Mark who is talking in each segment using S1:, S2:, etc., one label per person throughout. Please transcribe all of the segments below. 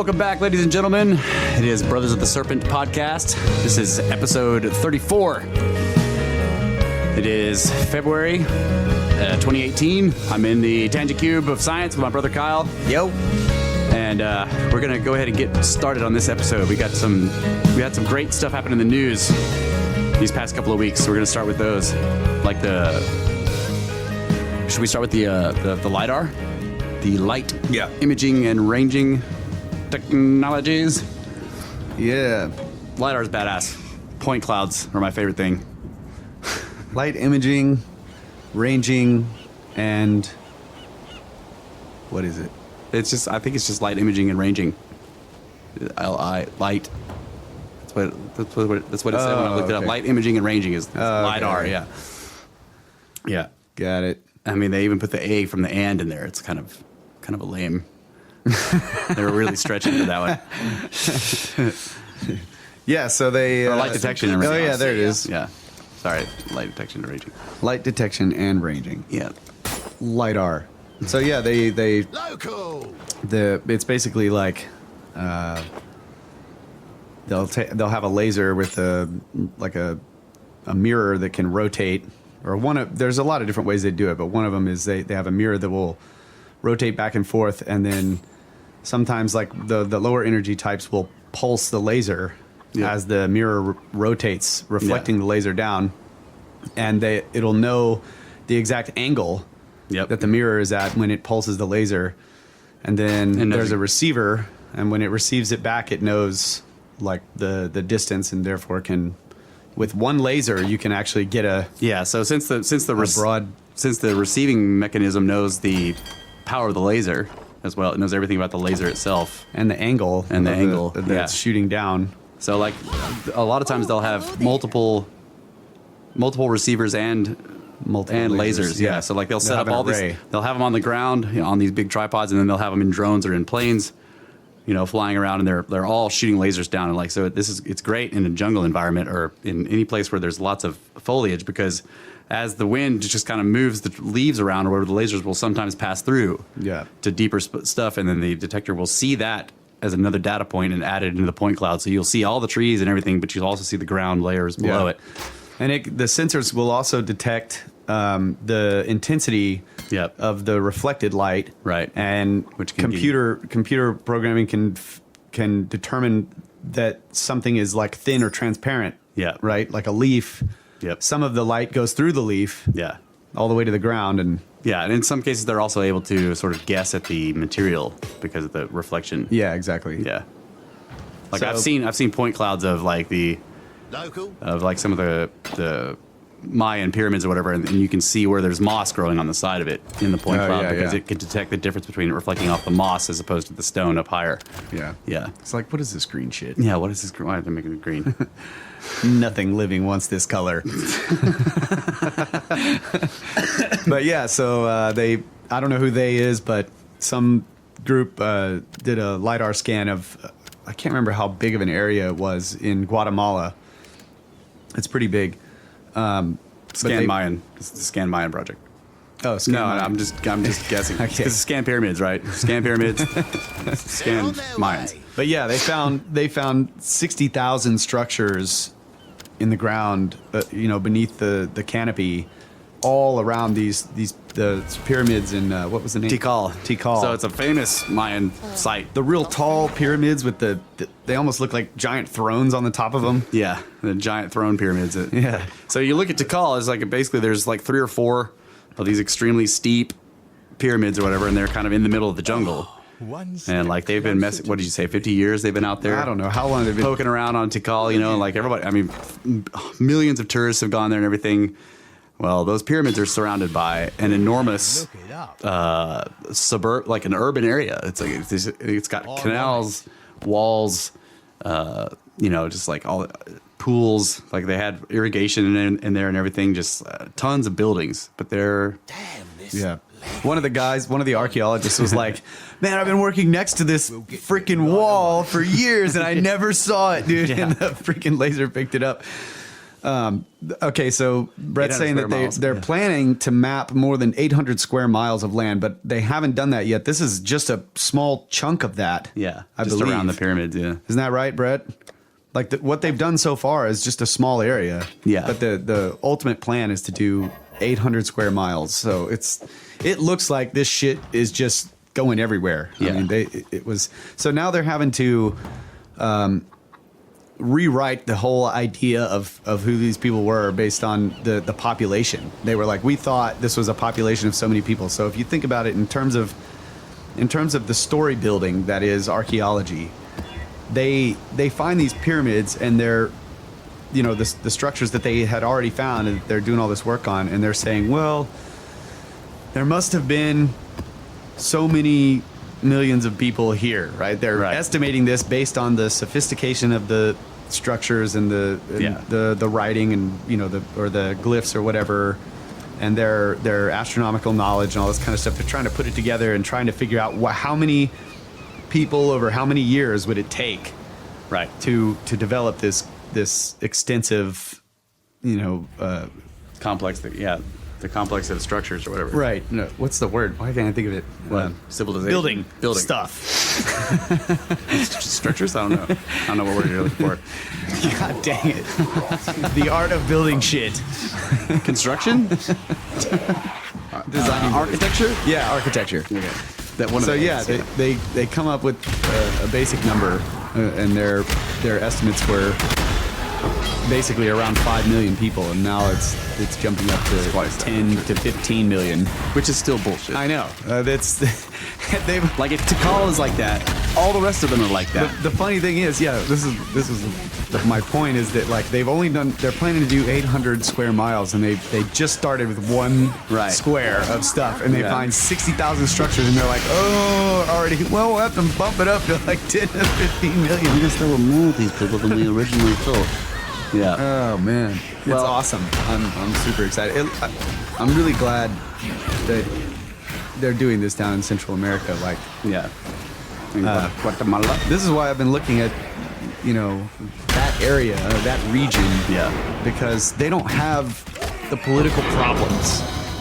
S1: welcome back, ladies and gentlemen. It is Brothers of the Serpent podcast. This is episode 34. It is February 2018. I'm in the Tangent Cube of Science with my brother Kyle.
S2: Yo.
S1: And we're going to go ahead and get started on this episode. We had some great stuff happen in the news these past couple of weeks, so we're going to start with those. Like should we start with the LiDAR? The light imaging and ranging technologies.
S2: Yeah.
S1: LiDAR's badass. Point clouds are my favorite thing.
S2: Light imaging, ranging, and what is it?
S1: I think it's just light imaging and ranging. Light. That's what it said when I looked it up. Light imaging and ranging is LiDAR,
S2: okay.
S1: Yeah.
S2: Got it.
S1: I mean, they even put the A from the and in there. It's kind of a lame. They were really stretching to that one.
S2: Yeah, so they...
S1: light detection and ranging.
S2: Oh, yeah, there it is.
S1: Yeah. Sorry, light detection and ranging.
S2: Light detection and ranging.
S1: Yeah.
S2: LiDAR. So, yeah, they
S3: Local.
S2: it's basically like... they'll have a laser with a mirror that can rotate, or there's a lot of different ways they do it, but one of them is they have a mirror that will rotate back and forth, and then sometimes like the lower energy types will pulse the laser as the mirror rotates, reflecting the laser down, and it'll know the exact angle that the mirror is at when it pulses the laser, and then there's a receiver, and when it receives it back, it knows like the distance, and therefore can, with one laser, you can actually get
S1: So since the receiving mechanism knows the power of the laser as well, it knows everything about the laser itself
S2: and the angle that it's shooting down.
S1: So like a lot of times they'll have multiple receivers and lasers. Yeah. So like they'll set up all this. They'll have them on the ground, on these big tripods, and then they'll have them in drones or in planes, flying around, and they're all shooting lasers down. And like, so it's great in a jungle environment or in any place where there's lots of foliage, because as the wind just kind of moves the leaves around, or where the lasers will sometimes pass through to deeper stuff, and then the detector will see that as another data point and add it into the point cloud. So you'll see all the trees and everything, but you'll also see the ground layers below it.
S2: And the sensors will also detect the intensity of the reflected light,
S1: right?
S2: And
S1: which
S2: computer programming can determine that something is like thin or transparent, right? Like a leaf. Some of the light goes through the leaf, all the way to the ground, and
S1: in some cases they're also able to sort of guess at the material because of the reflection.
S2: Yeah, exactly.
S1: Yeah, like I've seen point clouds of like some of the Mayan pyramids or whatever, and you can see where there's moss growing on the side of it in the point cloud, because it can detect the difference between it reflecting off the moss as opposed to the stone up higher. Yeah.
S2: It's like, what is this green shit?
S1: Yeah, what is this green? Why are they making it green?
S2: Nothing living wants this color. But yeah, so I don't know who they is, but some group did a LiDAR scan of, I can't remember how big of an area it was in Guatemala. It's pretty big.
S1: Scan Mayan. It's the Scan Mayan project.
S2: Oh, Scan Mayan.
S1: I'm just guessing. Because it's Scan Pyramids, right? Scan Pyramids, Scan Mayans.
S2: But yeah, they found 60,000 structures in the ground, beneath the canopy, all around the pyramids in what was the name?
S1: Tikal. So it's a famous Mayan site.
S2: The real tall pyramids with they almost look like giant thrones on the top of them.
S1: Yeah, the giant throne pyramids. So you look at Tikal, it's like basically there's like 3 or 4 of these extremely steep pyramids or whatever, and they're kind of in the middle of the jungle. And like they've been what did you say, 50 years they've been out there?
S2: I don't know how long they've been
S1: poking around on Tikal, and like everybody, I mean, millions of tourists have gone there and everything. Well, those pyramids are surrounded by an enormous like an urban area. It's like it's got canals, walls, just like all pools. Like they had irrigation in there and everything. Just tons of buildings, but they're One of the archaeologists was like, "Man, I've been working next to this freaking wall for years, and I never saw it, dude." And the freaking laser picked it up.
S2: Okay, so Brett's saying that they're
S1: yeah.
S2: planning to map more than 800 square miles of land, but they haven't done that yet. This is just a small chunk of that.
S1: Yeah,
S2: I
S1: just
S2: believe.
S1: around the pyramids. Yeah,
S2: Isn't that right, Brett? Like what they've done so far is just a small area.
S1: Yeah.
S2: But the ultimate plan is to do 800 square miles. So it looks like this shit is just going everywhere.
S1: Yeah.
S2: I mean, it was. So now they're having to rewrite the whole idea of who these people were based on the population. They were like, we thought this was a population of so many people. So if you think about it in terms of the story building that is archaeology, they find these pyramids and they're, you know, the structures that they had already found and they're doing all this work on, and they're saying, well, there must have been so many millions of people here, right? They're estimating this based on the sophistication of the structures and the writing and, you know, the glyphs or whatever, and their astronomical knowledge and all this kind of stuff. They're trying to put it together and trying to figure out how many people over how many years would it take,
S1: right,
S2: to develop this extensive, you know,
S1: complex. The complex of structures or whatever.
S2: Right. No, what's the word? Why can't I think of it?
S1: Civilization.
S2: Building stuff.
S1: Structures? I don't know what word you're looking for.
S2: God dang it. The art of building shit.
S1: Construction?
S2: Designing
S1: architecture?
S2: Yeah, architecture.
S1: Okay. That one.
S2: So yeah, they come up with a basic number, and their estimates were basically around 5 million people, and now it's jumping up to 10 to 15 million,
S1: which is still bullshit.
S2: I know. That's they've
S1: like if Tikal is like that, all the rest of them are like that.
S2: The funny thing is, this is my point is that like they're planning to do 800 square miles, and they just started with one square of stuff, and they find 60,000 structures, and they're like, already, well, we'll have to bump it up to like 10 to 15 million.
S1: Because there were more of these people than we originally thought. Yeah.
S2: Oh man, it's awesome. I'm super excited. I'm really glad that they're doing this down in Central America. Like,
S1: Guatemala.
S2: This is why I've been looking at, you know, that area, that region.
S1: Yeah.
S2: Because they don't have the political problems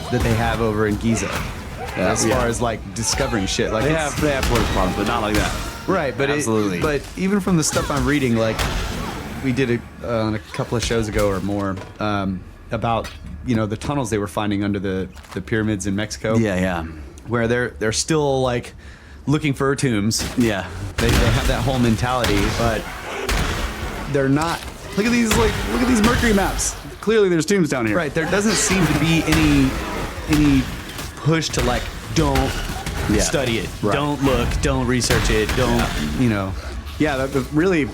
S2: that they have over in Giza. As far as like discovering shit, like
S1: they have political problems, but not like that.
S2: Right, but
S1: absolutely.
S2: But even from the stuff I'm reading, like. We did it on a couple of shows ago or more about, you know, the tunnels they were finding under the pyramids in Mexico.
S1: Yeah.
S2: Where they're still like looking for tombs.
S1: Yeah.
S2: They have that whole mentality, but they're not.
S1: Look at these mercury maps. Clearly, there's tombs down here.
S2: Right. There doesn't seem to be any push to like don't study it, don't look, don't research it, don't you know.
S1: Yeah. Really.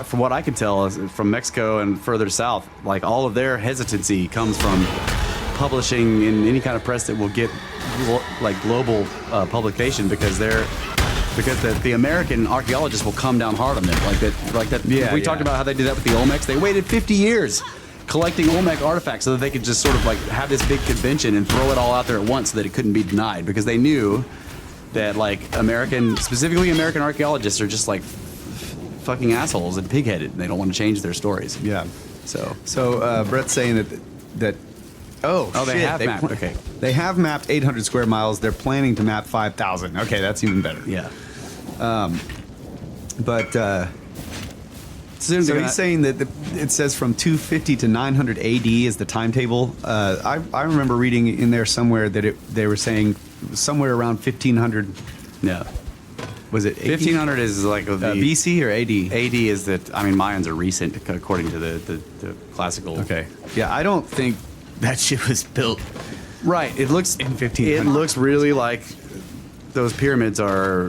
S1: From what I can tell is from Mexico and further south, like all of their hesitancy comes from publishing in any kind of press that will get like global publication because the American archaeologists will come down hard on them like that. Yeah, we talked about how they did that with the Olmecs. They waited 50 years collecting Olmec artifacts so that they could just sort of like have this big convention and throw it all out there at once so that it couldn't be denied, because they knew that like specifically American archaeologists are just like fucking assholes and pig-headed, and they don't want to change their stories.
S2: Yeah. So Brett's saying that
S1: they have mapped. Okay.
S2: They have mapped 800 square miles. They're planning to map 5,000. Okay, that's even better.
S1: Yeah.
S2: But so he's saying that it says from 250 to 900 AD is the timetable. I remember reading in there somewhere that they were saying somewhere around 1500.
S1: Yeah.
S2: Was it
S1: 1500 is like
S2: BC or AD?
S1: AD is that, I mean, Mayans are recent according to the classical.
S2: Okay. Yeah, I don't think that shit was built.
S1: Right. It looks
S2: in 1500.
S1: It looks really like those pyramids are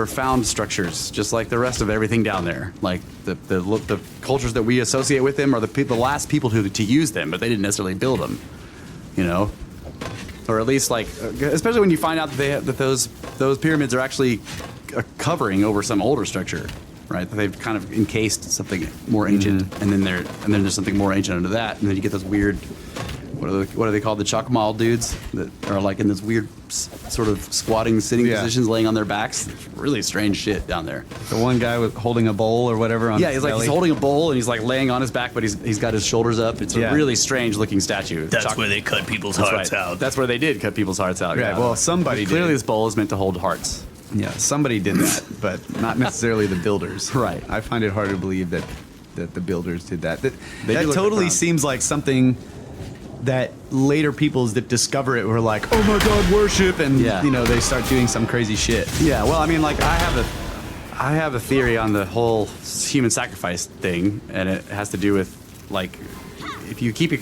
S1: found structures, just like the rest of everything down there. Like the cultures that we associate with them are the last people to use them, but they didn't necessarily build them. You know. Or at least, like, especially when you find out that those pyramids are actually covering over some older structure, right? That they've kind of encased something more ancient, and then there's something more ancient under that, and then you get those weird what are they called? The Choctaw dudes that are like in this weird sort of squatting, sitting positions, laying on their backs. Really strange shit down there.
S2: The one guy with holding a bowl or whatever on his belly.
S1: He's holding a bowl and he's like laying on his back, but he's got his shoulders up. It's a really strange looking statue.
S3: That's where they cut people's hearts out.
S1: That's where they did cut people's hearts out.
S2: Right. Well, somebody did.
S1: Clearly, this bowl is meant to hold hearts.
S2: Yeah, somebody did that, but not necessarily the builders.
S1: Right.
S2: I find it hard to believe that the builders did that. That
S1: do
S2: totally seems like something that later peoples that discover it were like, oh my God, worship, and they start doing some crazy shit.
S1: Yeah. Well, I mean, like I have a theory on the whole human sacrifice thing, and it has to do with like if you keep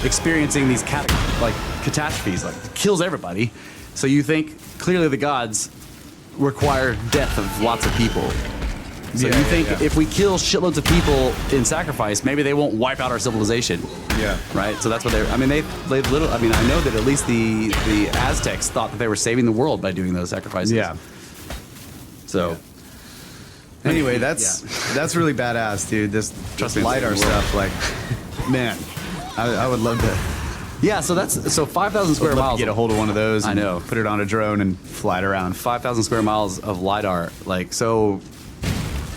S1: experiencing these catastrophes, like it kills everybody. So you think clearly the gods require death of lots of people. So you think if we kill shitloads of people in sacrifice, maybe they won't wipe out our civilization.
S2: Yeah.
S1: Right. So that's what they. I mean, they little. I mean, I know that at least the Aztecs thought that they were saving the world by doing those sacrifices.
S2: Yeah.
S1: So.
S2: Anyway, that's really badass, dude. This LiDAR stuff, like, man, I would love to.
S1: Yeah, so 5,000 square miles.
S2: Get a hold of one of those.
S1: I know.
S2: Put it on a drone and fly it around.
S1: 5,000 square miles of LiDAR. Like, so,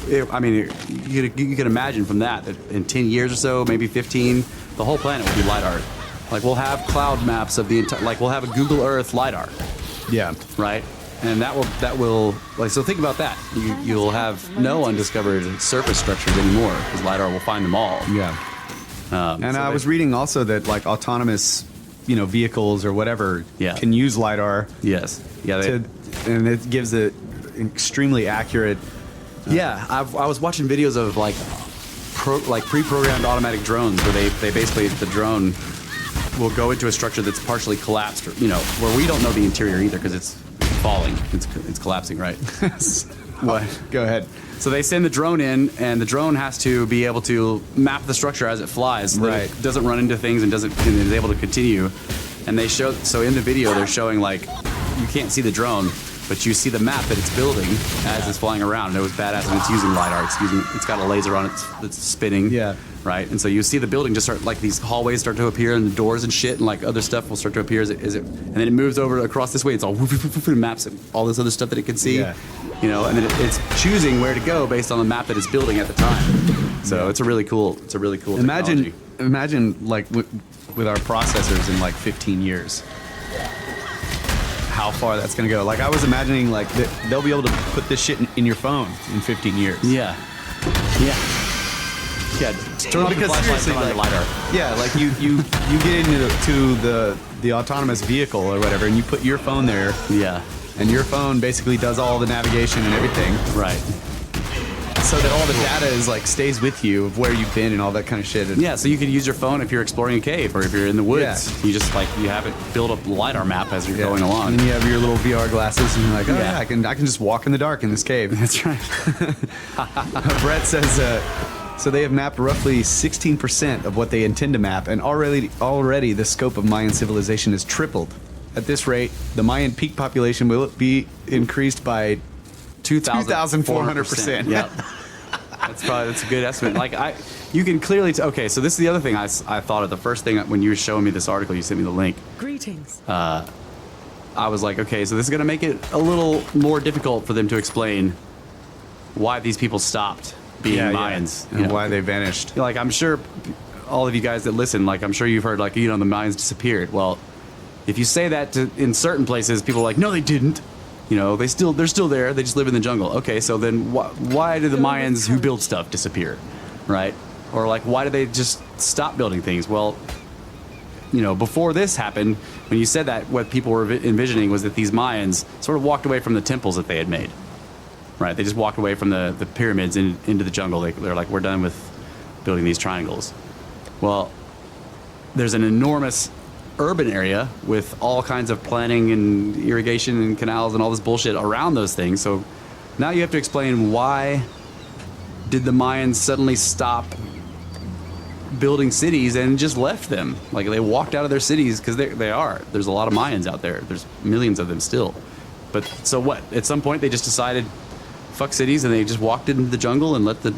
S1: you can imagine from that in 10 years or so, maybe 15, the whole planet will be LiDAR. Like, we'll have cloud maps of the entire, like, we'll have a Google Earth LiDAR.
S2: Yeah.
S1: Right? And that will like, so think about that. You'll have no undiscovered surface structures anymore because LiDAR will find them all.
S2: Yeah. And I was reading also that like autonomous, vehicles or whatever can use LiDAR.
S1: Yes. Yeah.
S2: And it gives it extremely accurate.
S1: I was watching videos of like pre-programmed automatic drones where they basically the drone will go into a structure that's partially collapsed, where we don't know the interior either because it's falling, it's collapsing, right?
S2: What? Go ahead.
S1: So they send the drone in, and the drone has to be able to map the structure as it flies, so that it doesn't run into things and is able to continue. And so in the video they're showing like you can't see the drone, but you see the map that it's building as it's flying around. And it was badass, and it's using LiDAR. It's got a laser on it that's spinning. Yeah. Right. And so you see the building just start, like these hallways start to appear, and the doors and shit, and like other stuff will start to appear and then it moves over across this way. It's all and maps all this other stuff that it can see. Yeah. And then it's choosing where to go based on the map that it's building at the time. So it's a really cool technology.
S2: Imagine like with our processors in like 15 years. How far that's going to go. Like I was imagining like they'll be able to put this shit in your phone in 15 years.
S1: Yeah. Turn on the flashlight, turn on your LiDAR.
S2: Yeah, like you get into the autonomous vehicle or whatever, and you put your phone there.
S1: Yeah.
S2: And your phone basically does all the navigation and everything.
S1: Right.
S2: So that all the data is like stays with you of where you've been and all that kind of shit.
S1: Yeah, so you could use your phone if you're exploring a cave or if you're in the woods. Yeah. You just you have it build a LiDAR map as you're going along.
S2: And then you have your little VR glasses and you're like, I can just walk in the dark in this cave.
S1: That's right.
S2: Brett says so they have mapped roughly 16% of what they intend to map, and already the scope of Mayan civilization has tripled. At this rate, the Mayan peak population will be increased by 2,400%.
S1: Yep. That's a good estimate. Like you can clearly okay. So this is the other thing I thought of. The first thing when you were showing me this article, you sent me the link.
S4: Greetings.
S1: I was like, okay, so this is going to make it a little more difficult for them to explain why these people stopped being Mayans
S2: and why they vanished.
S1: Like I'm sure all of you guys that listen, like I'm sure you've heard like the Mayans disappeared. Well, if you say that in certain places, people are like, no, they didn't. They're still there. They just live in the jungle. Okay, so then why did the Mayans who build stuff disappear, right? Or like, why did they just stop building things? Well, before this happened, when you said that, what people were envisioning was that these Mayans sort of walked away from the temples that they had made, right? They just walked away from the pyramids into the jungle. They're like, we're done with building these triangles. Well, there's an enormous urban area with all kinds of planning and irrigation and canals and all this bullshit around those things. So now you have to explain, why did the Mayans suddenly stop building cities and just left them? Like they walked out of their cities because there's a lot of Mayans out there. There's millions of them still. But so what? At some point they just decided fuck cities and they just walked into the jungle and let the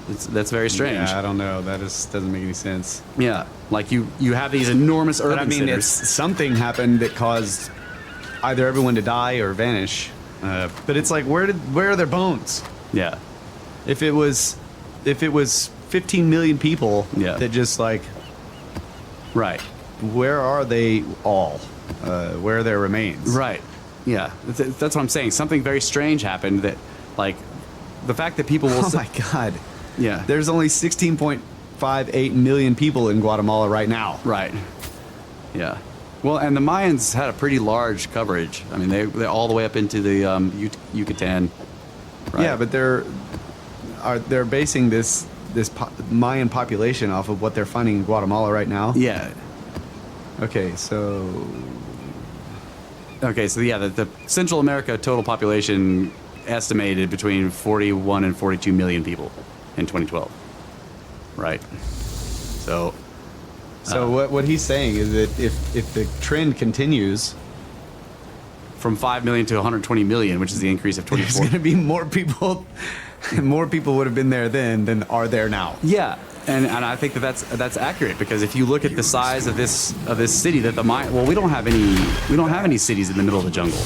S1: That's very strange.
S2: Yeah, I don't know. That doesn't make any sense.
S1: Yeah, like you have these enormous urban
S2: But I mean,
S1: centers.
S2: something happened that caused either everyone to die or vanish. But it's like, where are their bones?
S1: Yeah,
S2: If it was 15 million people that just like,
S1: right.
S2: where are they all? Where are their remains?
S1: Right. Yeah, that's what I'm saying. Something very strange happened that, like, the fact that people will.
S2: Oh my God.
S1: Yeah.
S2: There's only 16.58 million people in Guatemala right now.
S1: Right. Yeah. Well, and the Mayans had a pretty large coverage. I mean, they're all the way up into the Yucatan. Right?
S2: Yeah, but they're basing this Mayan population off of what they're finding in Guatemala right now.
S1: Yeah.
S2: Okay, so
S1: yeah, the Central America total population estimated between 41 and 42 million people in 2012. Right. So
S2: what he's saying is that if the trend continues,
S1: from 5 million to 120 million, which is the increase of
S2: there's
S1: 24.
S2: going to be more people. More people would have been there then than are there now.
S1: Yeah, and I think that's accurate, because if you look at the size of this city, that we don't have any cities in the middle of the jungle.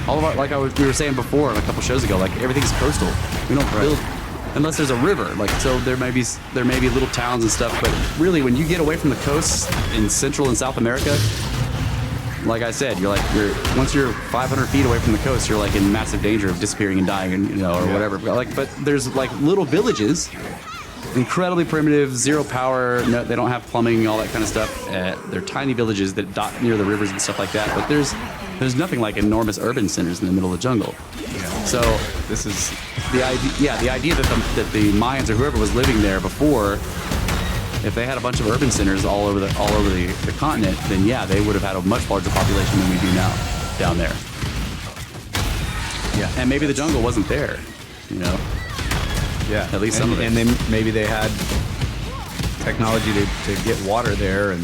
S1: All of our, we were saying before a couple shows ago, like everything's coastal. We don't build unless there's a river. Like, so there may be little towns and stuff, but really when you get away from the coasts in Central and South America, like I said, once you're 500 feet away from the coast, you're like in massive danger of disappearing and dying, and whatever. But there's like little villages, incredibly primitive, zero power. No, they don't have plumbing, all that kind of stuff. They're tiny villages that dot near the rivers and stuff like that. But there's nothing like enormous urban centers in the middle of the jungle.
S2: Yeah.
S1: So
S2: this is
S1: the idea. Yeah, the idea that the Mayans or whoever was living there before, if they had a bunch of urban centers all over the continent, then yeah, they would have had a much larger population than we do now down there. Yeah, and maybe the jungle wasn't there,
S2: Yeah,
S1: at least some of it.
S2: And then maybe they had technology to get water there or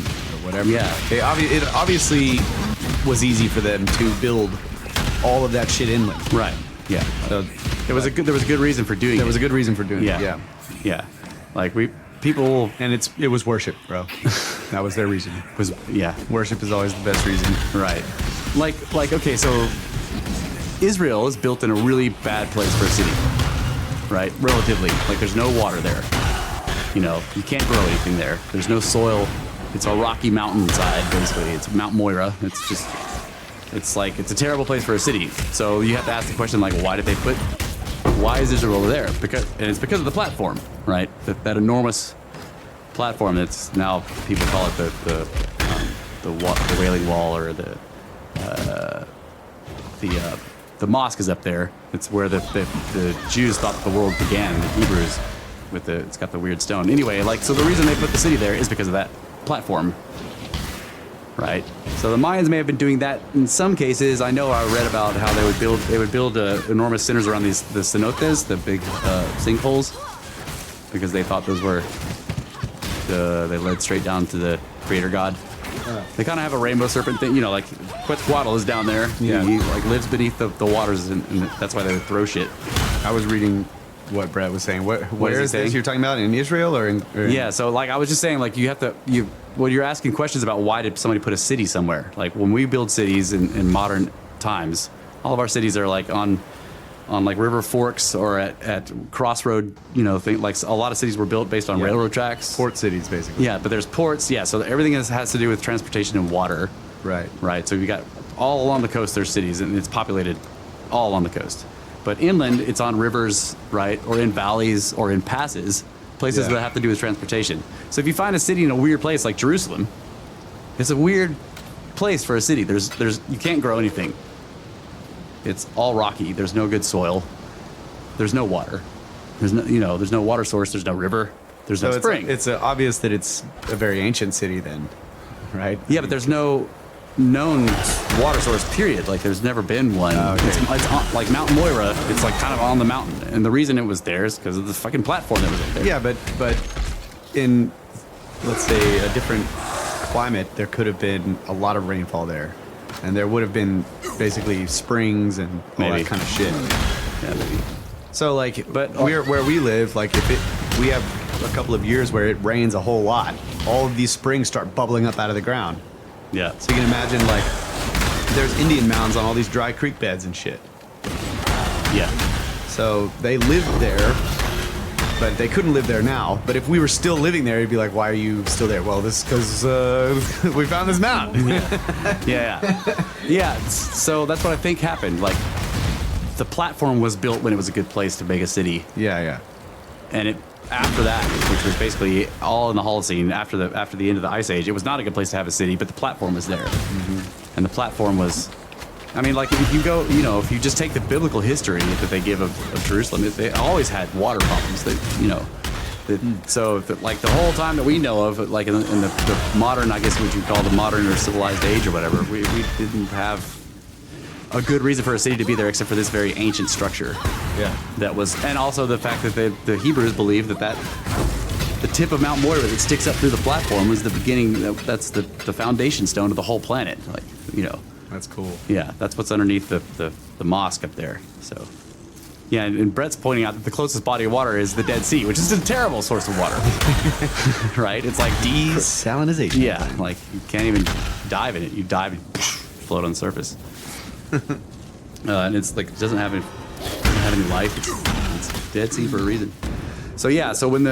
S2: whatever.
S1: Yeah.
S2: It obviously was easy for them to build all of that shit inland.
S1: Right. Yeah. So there was a good reason for doing it.
S2: There was a good reason for doing
S1: Yeah.
S2: it. Yeah.
S1: Yeah. Like people
S2: And it was worship, bro. That was their reason.
S1: was yeah.
S2: Worship is always the best reason.
S1: Right. Like okay, so Israel is built in a really bad place for a city. Right? Relatively. Like there's no water there. You can't grow anything there. There's no soil. It's a rocky mountainside, basically. It's Mount Moira. It's a terrible place for a city. So you have to ask the question, like, why is Israel there? It's because of the platform, right? That enormous platform that's now people call it the Wailing Wall, or the mosque is up there. It's where the Jews thought the world began, the Hebrews, it's got the weird stone. Anyway, so the reason they put the city there is because of that platform, right? So the Mayans may have been doing that in some cases. I know I read about how they would build enormous centers around the cenotes, the big sinkholes, because they thought those were they led straight down to the creator god. They kind of have a rainbow serpent thing, like Quetzalcoatl is down there.
S2: Yeah.
S1: He lives beneath the waters, and that's why they would throw shit.
S2: I was reading what Brett was saying. Where
S1: is he
S2: is
S1: saying?
S2: this you're talking about? In Israel or in
S1: Yeah, so I was just saying, you're asking questions about why did somebody put a city somewhere. Like when we build cities in modern times, all of our cities are like on like river forks or at crossroad, like a lot of cities were built based on railroad tracks.
S2: port cities, basically.
S1: Yeah, but there's ports. Yeah, so everything has to do with transportation and water.
S2: Right.
S1: Right. So we got all along the coast, there's cities, and it's populated all along the coast. But inland, it's on rivers, right, or in valleys, or in passes, places that have to do with transportation. So if you find a city in a weird place like Jerusalem, it's a weird place for a city. There's you can't grow anything. It's all rocky. There's no good soil. There's no water. There's no water source. There's no river. There's no spring.
S2: It's obvious that it's a very ancient city then, right?
S1: Yeah, but there's no known water source, period. Like there's never been one.
S2: Okay.
S1: It's on, like Mount Moira, it's like kind of on the mountain, and the reason it was there is because of the fucking platform that was up there.
S2: Yeah, but in, let's say, a different climate, there could have been a lot of rainfall there, and there would have been basically springs and all
S1: Maybe.
S2: that kind of shit.
S1: Yeah, maybe.
S2: So where we live, like we we have a couple of years where it rains a whole lot. All of these springs start bubbling up out of the ground.
S1: Yeah.
S2: So you can imagine, like, there's Indian mounds on all these dry creek beds and shit.
S1: Yeah.
S2: So they lived there, but they couldn't live there now. But if we were still living there, you'd be like, why are you still there? Well, this is because we found this mountain.
S1: Yeah. So that's what I think happened. Like, the platform was built when it was a good place to make a city.
S2: Yeah.
S1: And it after that, which was basically all in the Holocene, after the end of the Ice Age, it was not a good place to have a city, but the platform was there. Mm-hmm. And the platform was, I mean, like, if you go, you know, if you just take the biblical history that they give of Jerusalem, they always had water problems. So, like, the whole time that we know of, like, in the modern, I guess what you'd call the modern or civilized age or whatever, we didn't have a good reason for a city to be there except for this very ancient structure.
S2: Yeah.
S1: That was, and also the fact that the Hebrews believed that the tip of Mount Moira that sticks up through the platform was the beginning. That's the foundation stone of the whole planet. Like, you know.
S2: That's cool.
S1: Yeah, that's what's underneath the mosque up there. So, yeah, and Brett's pointing out that the closest body of water is the Dead Sea, which is a terrible source of water. Right? It's like
S2: desalinization.
S1: Yeah, like you can't even dive in it. You dive and float on the surface. And it's like it doesn't have any life. It's Dead Sea for a reason. So yeah, so when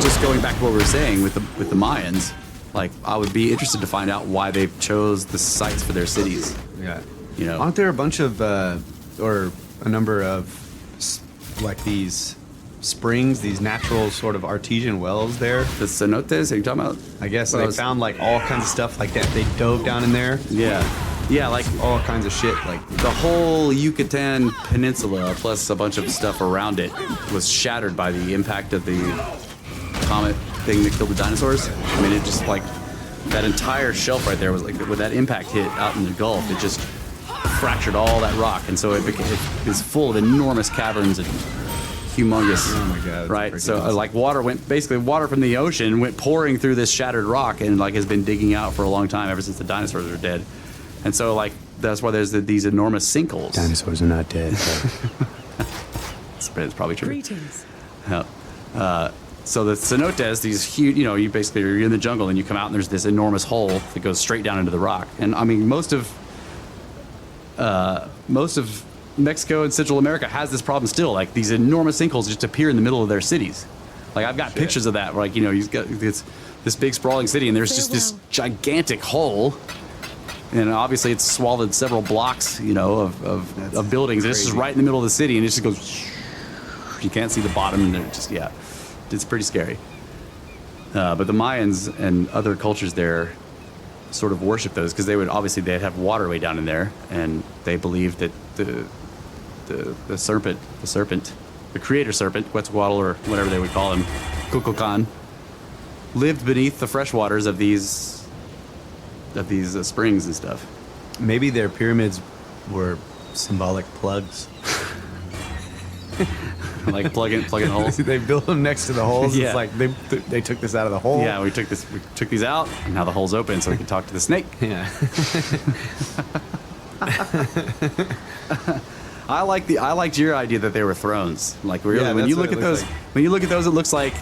S1: just going back to what we were saying with the Mayans, like, I would be interested to find out why they chose the sites for their cities.
S2: Yeah.
S1: You know,
S2: aren't there a bunch of or a number of like these springs, these natural sort of artesian wells there?
S1: the cenotes, are you talking about?
S2: I guess they found like all kinds of stuff like that. They dove down in there.
S1: Yeah, like
S2: All kinds of shit. Like
S1: the whole Yucatan Peninsula, plus a bunch of stuff around it, was shattered by the impact of the comet thing that killed the dinosaurs. I mean, it just, like, that entire shelf right there was like, when that impact hit out in the Gulf, it just fractured all that rock, and so it is full of enormous caverns and humongous.
S2: Oh my God!
S1: Right, so like water from the ocean went pouring through this shattered rock, and like has been digging out for a long time, ever since the dinosaurs are dead. And so, like, that's why there's these enormous sinkholes.
S2: Dinosaurs are not dead.
S1: It's probably true.
S4: Greetings.
S1: Yeah. So the cenotes, these huge, you know, you're in the jungle and you come out and there's this enormous hole that goes straight down into the rock. And I mean, most of Mexico and Central America has this problem still. Like, these enormous sinkholes just appear in the middle of their cities. Like, I've got pictures of that. Where, like, you know, you've got this big sprawling city and there's just this gigantic hole. And obviously it's swallowed several blocks, you know, of buildings. And it's just right in the middle of the city, and it just goes. You can't see the bottom, and it just, yeah, it's pretty scary. But the Mayans and other cultures there sort of worship those because they'd have water way down in there, and they believed that the serpent, the creator serpent, Quetzalcoatl or whatever they would call him, Kukulkan, lived beneath the fresh waters of these springs and stuff.
S2: Maybe their pyramids were symbolic plugs.
S1: Like plug-in holes.
S2: They built them next to the holes.
S1: Yeah.
S2: It's like they took this out of the hole.
S1: Yeah, we took these out, and now the hole's open, so we can talk to the snake.
S2: Yeah.
S1: I liked your idea that they were thrones. Like, really,
S2: Yeah,
S1: when you
S2: that's
S1: look
S2: what
S1: at
S2: it
S1: those,
S2: looks like.
S1: when you look at those, it looks like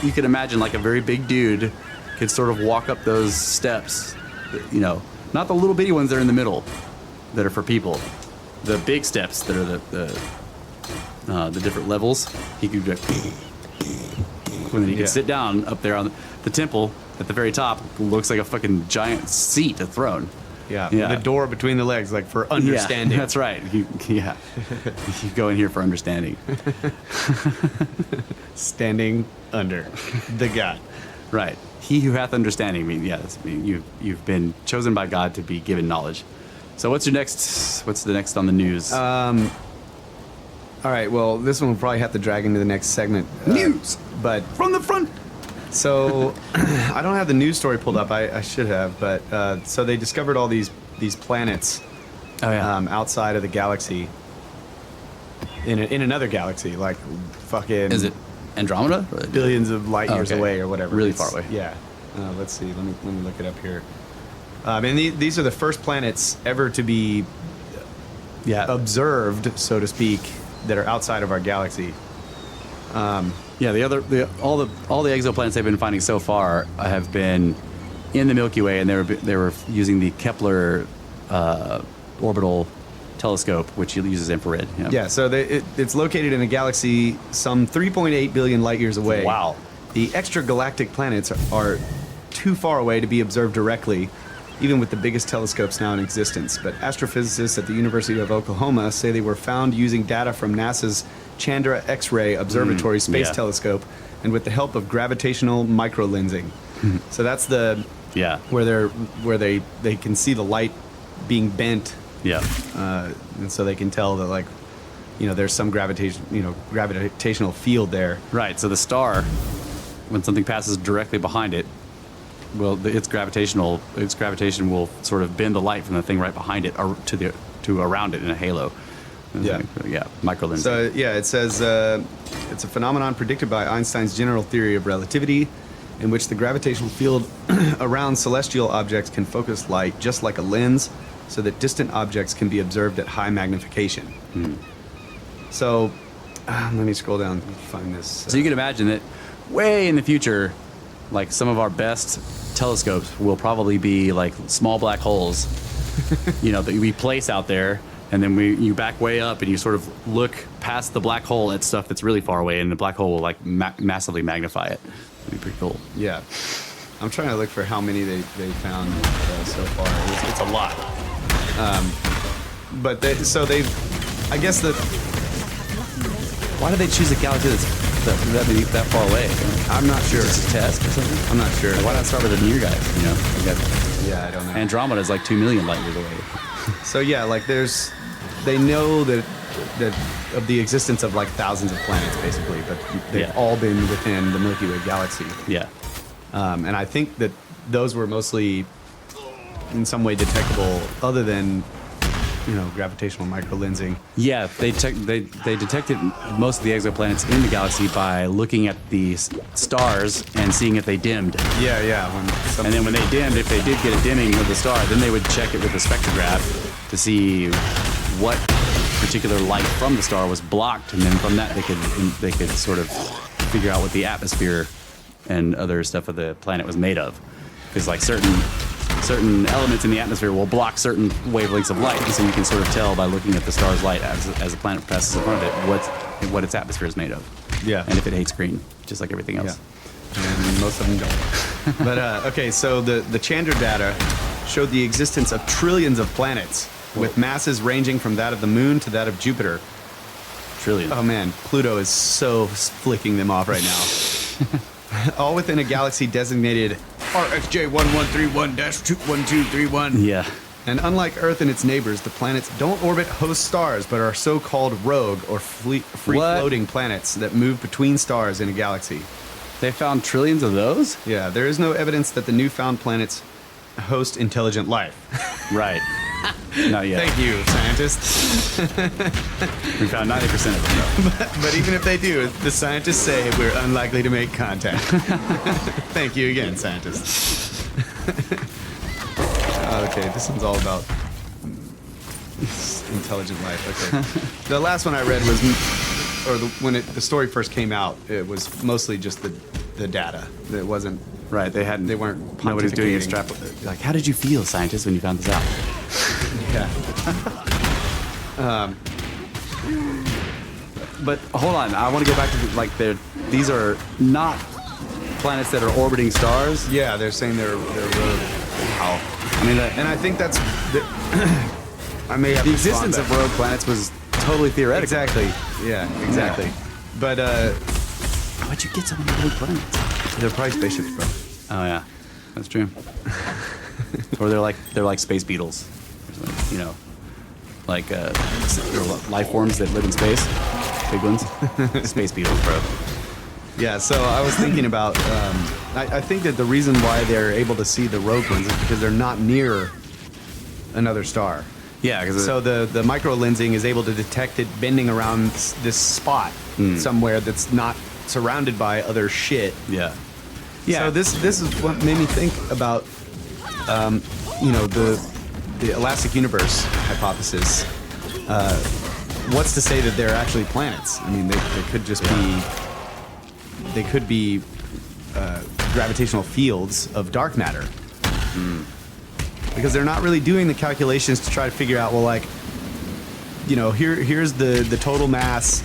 S1: you can imagine like a very big dude could sort of walk up those steps. You know, not the little bitty ones that are in the middle, that are for people. The big steps that are the different levels. He could go, and then he could sit down up there on the temple at the very top. Looks like a fucking giant seat, a throne.
S2: Yeah. The door between the legs, like for understanding.
S1: Yeah, that's right. You go in here for understanding.
S2: Standing under the God.
S1: Right. He who hath understanding. You've been chosen by God to be given knowledge. So what's the next on the news?
S2: All right, well, this one will probably have to drag into the next segment.
S1: News!
S2: But
S1: From the front!
S2: so I don't have the news story pulled up. I should have, but so they discovered all these planets
S1: Oh, yeah.
S2: outside of the galaxy. In another galaxy, like fucking
S1: Is it Andromeda?
S2: billions of light years
S1: okay.
S2: away or whatever.
S1: Really
S2: It's-
S1: far away.
S2: Yeah. Let's see. Let me look it up here. And these are the first planets ever to be
S1: Yeah.
S2: observed, so to speak, that are outside of our galaxy.
S1: Yeah, all the exoplanets they've been finding so far have been in the Milky Way, and they were using the Kepler orbital telescope, which uses infrared.
S2: Yeah, so it's located in a galaxy some 3.8 billion light years away.
S1: Wow.
S2: The extragalactic planets are too far away to be observed directly, even with the biggest telescopes now in existence. But astrophysicists at the University of Oklahoma say they were found using data from NASA's Chandra X-ray Observatory Space Telescope, and with the help of gravitational microlensing. So that's where they can see the light being bent.
S1: Yeah.
S2: And so they can tell that, like, there's some gravitational field there.
S1: Right. So the star, when something passes directly behind it, well, its gravitation will sort of bend the light from the thing right behind it to around it in a halo.
S2: Yeah.
S1: Microlensing.
S2: So it says it's a phenomenon predicted by Einstein's general theory of relativity, in which the gravitational field around celestial objects can focus light just like a lens, so that distant objects can be observed at high magnification. So let me scroll down and find this.
S1: So you can imagine that way in the future, like some of our best telescopes will probably be like small black holes, that we place out there, and then you back way up and you sort of look past the black hole at stuff that's really far away, and the black hole will like massively magnify it. It'd be pretty cool.
S2: Yeah. I'm trying to look for how many they found so far. It's a lot. But I guess
S1: Why did they choose a galaxy that's that far away?
S2: I'm not sure.
S1: Is it just a test or something?
S2: I'm not sure.
S1: Why not start with the near guys?
S2: Yeah, I don't know.
S1: Andromeda is like 2 million light years away.
S2: So yeah, like they know that of the existence of like thousands of planets basically, but they've all been within the Milky Way galaxy.
S1: Yeah.
S2: And I think that those were mostly in some way detectable, other than gravitational microlensing.
S1: Yeah, they detected most of the exoplanets in the galaxy by looking at the stars and seeing if they dimmed.
S2: Yeah.
S1: And then when they dimmed, if they did get a dimming of the star, then they would check it with a spectrograph to see what particular light from the star was blocked, and then from that they could sort of figure out what the atmosphere and other stuff of the planet was made of. Because like certain elements in the atmosphere will block certain wavelengths of light, and so you can sort of tell by looking at the star's light as the planet passes in front of it what its atmosphere is made of.
S2: Yeah.
S1: And if it hates green, just like everything else.
S2: Yeah. And most of them don't. But okay, so the Chandra data showed the existence of trillions of planets with masses ranging from that of the Moon to that of Jupiter.
S1: Trillions.
S2: Oh man, Pluto is so flicking them off right now. All within a galaxy designated RxJ 1131-21231.
S1: Yeah.
S2: And unlike Earth and its neighbors, the planets don't orbit host stars, but are so-called rogue or free-floating planets that move between stars in a galaxy.
S1: They found trillions of those?
S2: Yeah, there is no evidence that the newfound planets host intelligent life.
S1: Right. Not yet.
S2: Thank you, scientists.
S1: We found 90% of them, though.
S2: But even if they do, the scientists say we're unlikely to make contact. Thank you again, scientists. Okay, this one's all about intelligent life. Okay. The last one I read was, when the story first came out, it was mostly just the data. It wasn't.
S1: Right, they
S2: weren't.
S1: Nobody's doing a strap. Like, how did you feel, scientists, when you found this out?
S2: Yeah.
S1: But hold on, I want to go back to these are not planets that are orbiting stars.
S2: Yeah, they're saying they're rogue.
S1: Wow. I mean,
S2: and I think that's. I may have
S1: the existence of rogue planets was totally theoretical.
S2: Exactly. Yeah. Exactly.
S1: Yeah.
S2: But
S1: how'd you get so many rogue planets?
S2: They're probably spaceships, bro.
S1: Oh yeah, that's true. Or they're like space beetles, like life forms that live in space. Big ones. Space beetles, bro.
S2: Yeah. So I was thinking about. I think that the reason why they're able to see the rogue ones is because they're not near another star.
S1: Yeah.
S2: So the microlensing is able to detect it bending around this spot somewhere that's not surrounded by other shit.
S1: Yeah. Yeah.
S2: So this is what made me think about, the elastic universe hypothesis. What's to say that they're actually planets? I mean, they could just be they could be gravitational fields of dark matter. Because they're not really doing the calculations to try to figure out, well, like, you know, here's the total mass.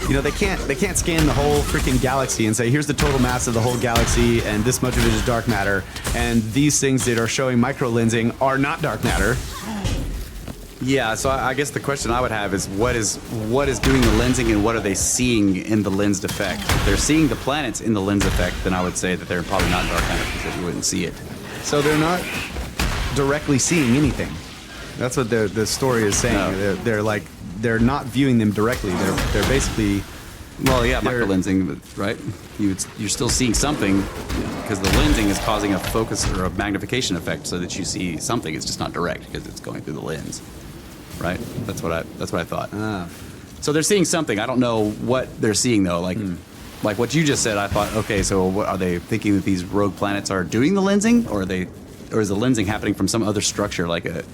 S2: You know, they can't scan the whole freaking galaxy and say, here's the total mass of the whole galaxy, and this much of it is dark matter, and these things that are showing microlensing are not dark matter.
S1: Yeah, so I guess the question I would have is what is doing the lensing, and what are they seeing in the lensed effect? If they're seeing the planets in the lens effect, then I would say that they're probably not dark matter because you wouldn't see it.
S2: So they're not directly seeing anything. That's what the story is saying.
S1: No.
S2: They're not viewing them directly. They're basically,
S1: Well, yeah, microlensing, right? You're still seeing something because the lensing is causing a focus or a magnification effect so that you see something. It's just not direct because it's going through the lens, right? That's what I thought. So they're seeing something. I don't know what they're seeing though. Like what you just said, I thought, okay, so what, are they thinking that these rogue planets are doing the lensing, or is the lensing happening from some other structure like a,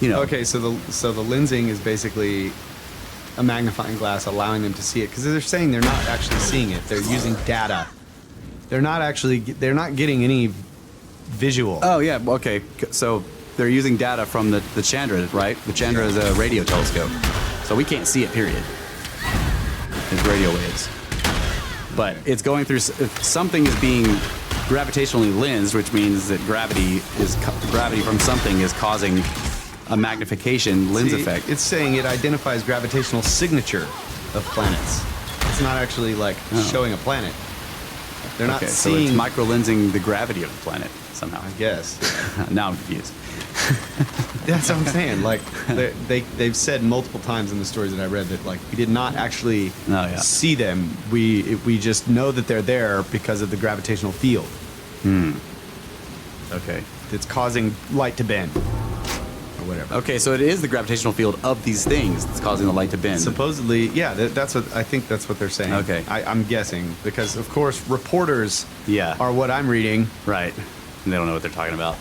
S1: you know?
S2: Okay, so the lensing is basically a magnifying glass allowing them to see it, because they're saying they're not actually seeing it. They're using data. They're not getting any visual.
S1: Oh yeah, okay. So they're using data from the Chandra, right? The Chandra is a radio telescope, so we can't see it. Period. It's radio waves, but it's going through. If something is being gravitationally lensed, which means that gravity from something is causing a magnification lens effect.
S2: It's saying it identifies gravitational signature of planets. It's not actually like showing a planet. They're not seeing.
S1: So it's microlensing the gravity of the planet somehow.
S2: I guess.
S1: Now I'm confused.
S2: That's what I'm saying. Like they've said multiple times in the stories that I read that like we did not actually see them. We just know that they're there because of the gravitational field.
S1: Okay.
S2: It's causing light to bend. Or whatever.
S1: Okay, so it is the gravitational field of these things that's causing the light to bend.
S2: Supposedly, yeah. That's what I think. That's what they're saying.
S1: Okay.
S2: I'm guessing because, of course, reporters are what I'm reading.
S1: Right. And they don't know what they're talking about.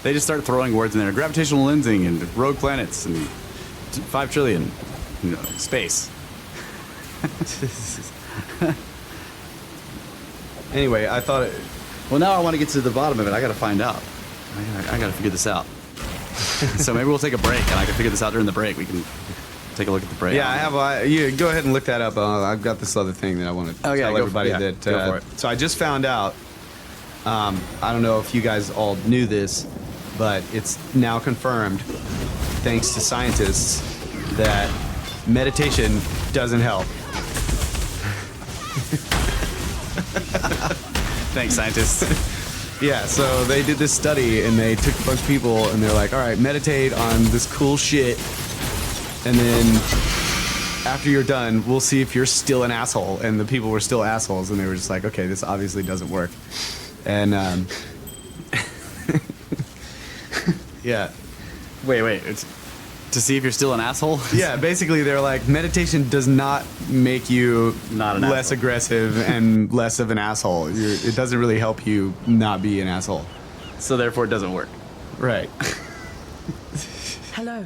S1: They just start throwing words in there. Gravitational lensing and rogue planets and 5 trillion. Space.
S2: Anyway, I thought it.
S1: Well, now I want to get to the bottom of it. I got to find out. I got to figure this out. So maybe we'll take a break, and I can figure this out during the break. We can take a look at the break.
S2: Yeah, I have. You go ahead and look that up. I've got this other thing that I want to tell everybody that.
S1: Go for it.
S2: So I just found out. I don't know if you guys all knew this, but it's now confirmed, thanks to scientists, that meditation doesn't help.
S1: Thanks, scientists.
S2: Yeah, so they did this study and they took a bunch of people and they're like, all right, meditate on this cool shit. And then after you're done, we'll see if you're still an asshole. And the people were still assholes and they were just like, okay, this obviously doesn't work. And, yeah.
S1: Wait. It's to see if you're still an asshole?
S2: Yeah, basically they're like, meditation does not make you less aggressive and less of an asshole. It doesn't really help you not be an asshole.
S1: So therefore it doesn't work.
S2: Right.
S4: Hello.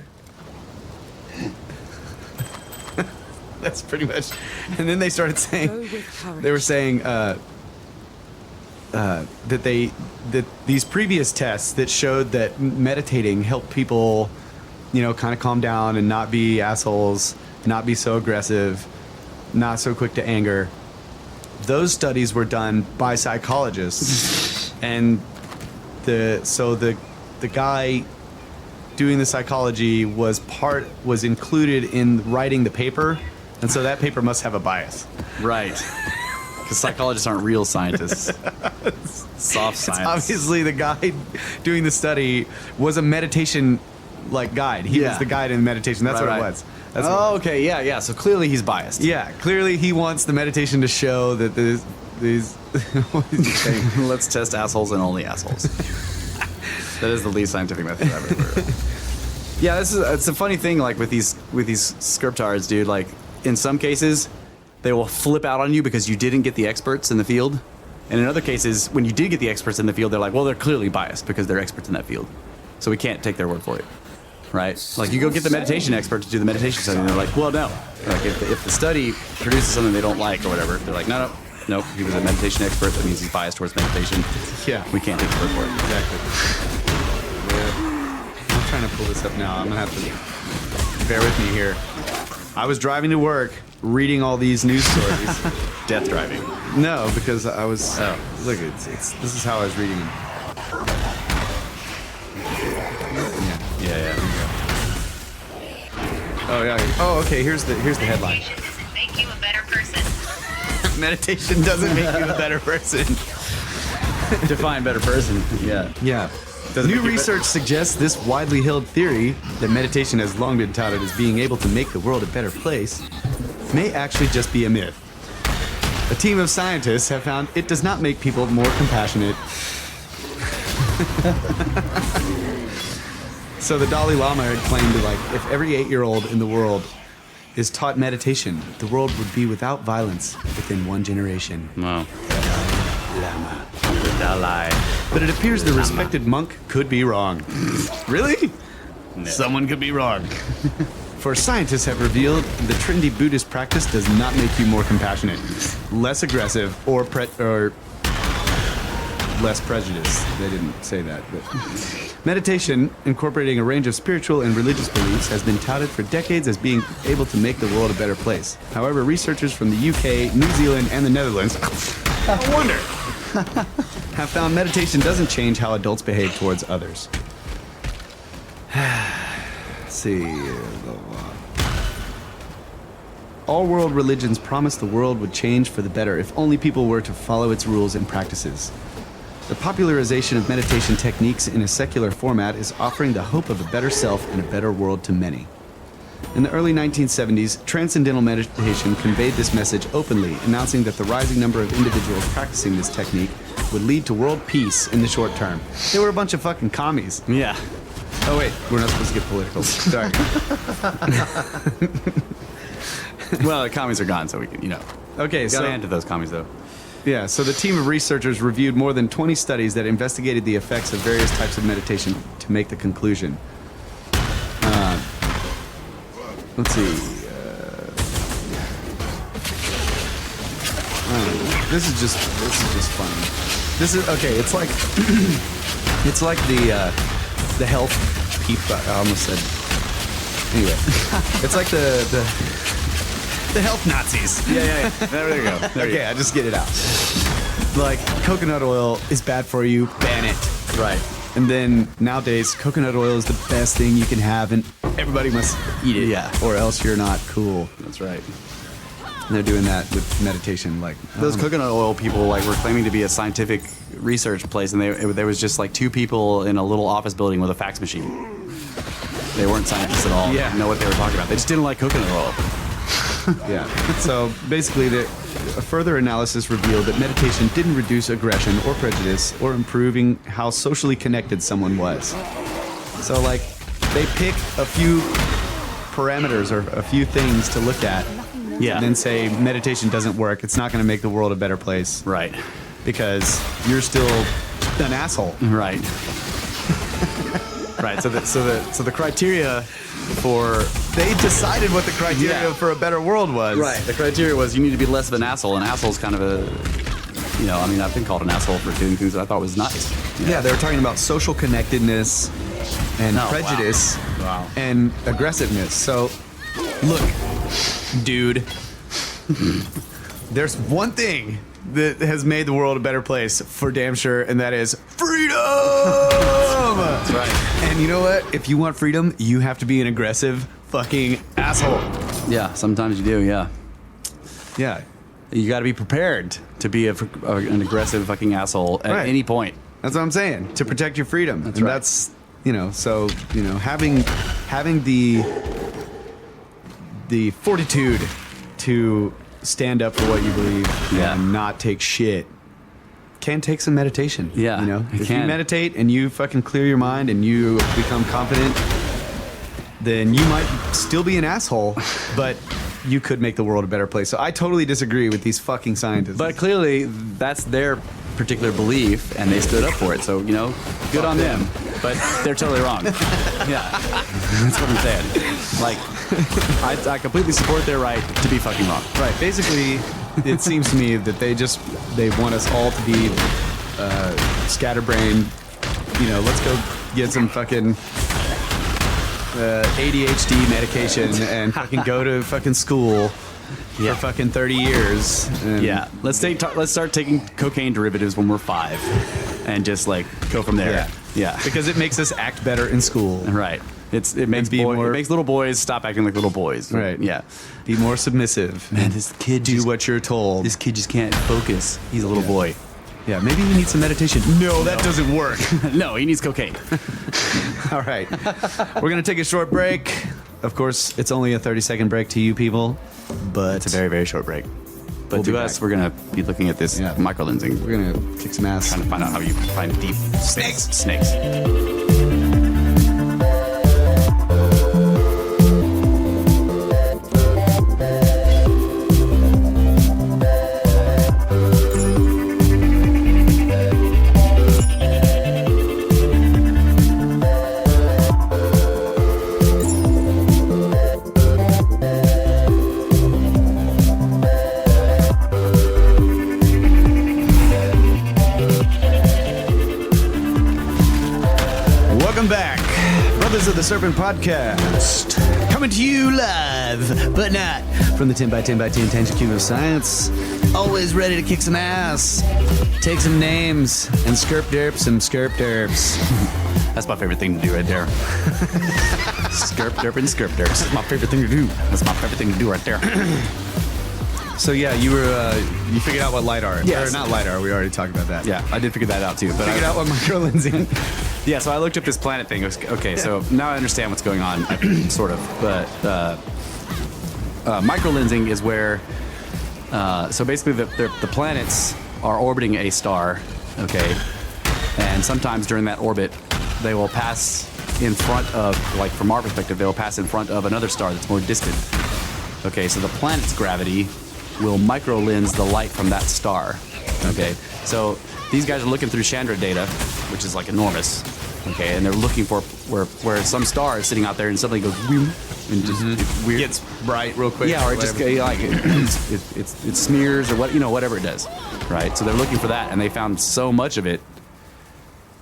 S2: That's pretty much. And then they started saying,
S4: Go with courage.
S2: they were saying that these previous tests that showed that meditating helped people, kind of calm down and not be assholes, not be so aggressive, not so quick to anger. Those studies were done by psychologists, and the guy doing the psychology was included in writing the paper, and so that paper must have a bias.
S1: Right. Because psychologists aren't real scientists. Soft science.
S2: Obviously, the guy doing the study was a meditation guide. He was the guide in meditation. That's what it was. That's
S1: okay. Yeah. So clearly he's biased.
S2: Yeah, clearly he wants the meditation to show that these. What is he saying?
S1: Let's test assholes and only assholes. That is the least scientific method I've ever heard of. Yeah, it's a funny thing. Like with these scriptards, dude. Like in some cases, they will flip out on you because you didn't get the experts in the field, and in other cases, when you did get the experts in the field, they're like, well, they're clearly biased because they're experts in that field, so we can't take their word for it. right? Like you go get the meditation expert to do the meditation study, and they're like, well, no. Like if the study produces something they don't like or whatever, they're like, no, he was a meditation expert. That means he's biased towards meditation.
S2: Yeah.
S1: We can't take his word for it.
S2: Exactly. Yeah. I'm trying to pull this up now. I'm gonna have to bear with me here. I was driving to work, reading all these news stories.
S1: Death driving.
S2: No, because I was. Oh, look, this is how I was reading them.
S1: Yeah.
S2: Oh yeah. Oh, okay. Here's the headline.
S4: Meditation doesn't make you a better person.
S2: Meditation doesn't make you a better person.
S1: Define better person. Yeah.
S2: Yeah.
S1: Doesn't
S2: New
S1: make you
S2: research suggests this widely held theory that meditation has long been touted as being able to make the world a better place may actually just be a myth. A team of scientists have found it does not make people more compassionate. So the Dalai Lama had claimed that, like, if every 8-year-old in the world is taught meditation, the world would be without violence within 1 generation.
S1: Wow.
S2: Lama.
S1: The Dalai.
S2: But it appears the respected monk could be wrong. Really?
S1: No.
S2: Someone could be wrong. For scientists have revealed the trendy Buddhist practice does not make you more compassionate, less aggressive, or less prejudiced. They didn't say that. But meditation, incorporating a range of spiritual and religious beliefs, has been touted for decades as being able to make the world a better place. However, researchers from the UK, New Zealand, and the Netherlands, I wonder, have found meditation doesn't change how adults behave towards others. Let's see. All world religions promise the world would change for the better if only people were to follow its rules and practices. The popularization of meditation techniques in a secular format is offering the hope of a better self and a better world to many. In the early 1970s, Transcendental Meditation conveyed this message openly, announcing that the rising number of individuals practicing this technique would lead to world peace in the short term. They were a bunch of fucking commies.
S1: Yeah.
S2: Oh wait, we're not supposed to get political. Sorry.
S1: Well, the commies are gone, so we can,
S2: Okay,
S1: gotta hand to those commies, though.
S2: yeah, so the team of researchers reviewed more than 20 studies that investigated the effects of various types of meditation to make the conclusion. Let's see. This is just funny. This is okay. It's like it's like the health people. I almost said. Anyway, it's like the health Nazis.
S1: Yeah. There you go.
S2: Okay, I just get it out. Like, coconut oil is bad for you, ban it.
S1: Right.
S2: And then nowadays, coconut oil is the best thing you can have, and everybody must eat it.
S1: Yeah.
S2: Or else you're not cool.
S1: That's right.
S2: And they're doing that with meditation. Like,
S1: Those coconut oil people were claiming to be a scientific research place, and there was just like 2 people in a little office building with a fax machine. They weren't scientists at all.
S2: Yeah.
S1: They didn't know what they were talking about. They just didn't like coconut oil.
S2: yeah. So basically, a further analysis revealed that meditation didn't reduce aggression or prejudice or improving how socially connected someone was. So, like, they pick a few parameters or a few things to look at.
S1: Yeah.
S2: And then say meditation doesn't work. It's not going to make the world a better place.
S1: Right.
S2: Because you're still an asshole.
S1: Right. Right. So the criteria for
S2: They decided what the criteria
S1: Yeah.
S2: for a better world was.
S1: right. The criteria was you need to be less of an asshole. An asshole's kind of I've been called an asshole for doing things that I thought was nice.
S2: Yeah, they were talking about social connectedness and
S1: Oh, wow.
S2: prejudice
S1: Wow.
S2: and aggressiveness. So, look, dude, there's one thing that has made the world a better place for damn sure, and that is freedom!
S1: That's right.
S2: And you know what? If you want freedom, you have to be an aggressive fucking asshole.
S1: Yeah. Sometimes you do. Yeah.
S2: Yeah.
S1: You got to be prepared to be an aggressive fucking asshole at
S2: Right.
S1: any point.
S2: That's what I'm saying. To protect your freedom.
S1: That's
S2: and
S1: right.
S2: That's having the fortitude to stand up for what you believe
S1: Yeah.
S2: and not take shit can take some meditation.
S1: Yeah,
S2: You know?
S1: it
S2: If
S1: can.
S2: you meditate and you fucking clear your mind and you become confident, then you might still be an asshole, but you could make the world a better place. So I totally disagree with these fucking scientists.
S1: But clearly, that's their particular belief and they stood up for it. So, good on them. But they're totally wrong. Yeah. That's what I'm saying. Like, I completely support their right to be fucking wrong.
S2: Right. Basically, it seems to me that they want us all to be scatterbrained. Let's go get some fucking ADHD medication and fucking go to fucking school for fucking 30 years.
S1: Yeah. Let's start taking cocaine derivatives when we're 5 and just like go from there. Yeah.
S2: Because it makes us act better in school.
S1: Right. It makes little boys stop acting like little boys.
S2: Right.
S1: Yeah.
S2: Be more submissive.
S1: Man, this kid
S2: do what you're told.
S1: This kid just can't focus. He's a little boy.
S2: Yeah, maybe we need some meditation. No, that doesn't work.
S1: No, he needs cocaine.
S2: All right. We're going to take a short break. Of course, it's only a 30-second break to you people, but
S1: it's a very, very short break. But to us, we're going to be looking at this microlensing.
S2: We're going to kick some ass.
S1: Trying to find out how you find deep snakes.
S2: Welcome back, Brothers of the Serpent podcast, coming to you live, but not from the 10x10x10 tangent cube of science. Always ready to kick some ass, take some names, and skirp some skirp derps.
S1: That's my favorite thing to do right there. Skirp derp and skirp derps. That's my favorite thing to do. That's my favorite thing to do right there.
S2: So yeah, you figured out what LiDAR is.
S1: Yes.
S2: Or not LiDAR, we already talked about that.
S1: Yeah, I did figure that out too. But
S2: Figured out what microlensing.
S1: Yeah, so I looked up this planet thing. Okay, so now I understand what's going on, sort of. But microlensing is where, so basically the planets are orbiting a star, okay, and sometimes during that orbit, they will pass in front of, like from our perspective, they will pass in front of another star that's more distant. Okay, so the planet's gravity will microlens the light from that star. Okay, so these guys are looking through Chandra data, which is like enormous. Okay, and they're looking for where some star is sitting out there and suddenly goes whoom, and just weird.
S2: Gets bright real quick.
S1: Yeah, or it just like it smears or whatever it does, right? So they're looking for that, and they found so much of it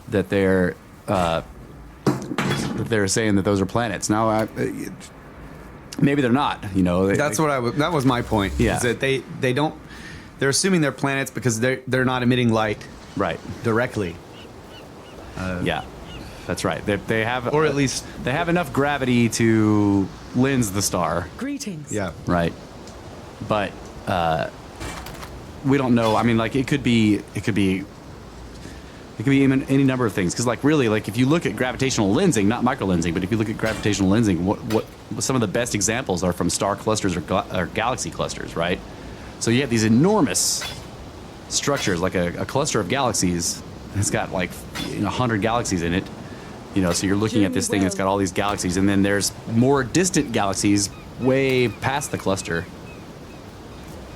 S1: that they're saying that those are planets. Now, maybe they're not.
S2: That was my point.
S1: Yeah.
S2: Is that they don't. They're assuming they're planets because they're not emitting light
S1: right
S2: directly.
S1: Yeah. That's right. They have,
S2: or at least
S1: they have enough gravity to lens the star.
S5: Greetings.
S2: Yeah.
S1: Right. But we don't know. I mean, like it could be even any number of things. Because like really, like if you look at gravitational lensing, not microlensing, but if you look at gravitational lensing, what some of the best examples are from star clusters or galaxy clusters, right? So you have these enormous structures, like a cluster of galaxies. It's got like 100 galaxies in it. So you're looking at this thing that's got all these galaxies, and then there's more distant galaxies way past the cluster.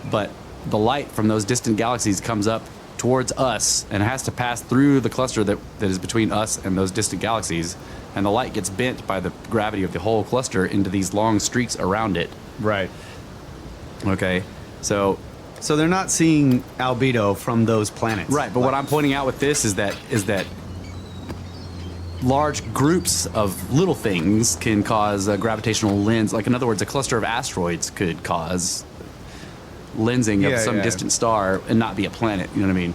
S1: But the light from those distant galaxies comes up towards us and has to pass through the cluster that is between us and those distant galaxies, and the light gets bent by the gravity of the whole cluster into these long streaks around it.
S2: right.
S1: Okay, so
S2: they're not seeing albedo from those planets.
S1: right, but what I'm pointing out with this is that large groups of little things can cause a gravitational lens. Like in other words, a cluster of asteroids could cause lensing of some distant star and not be a planet. You know what I mean?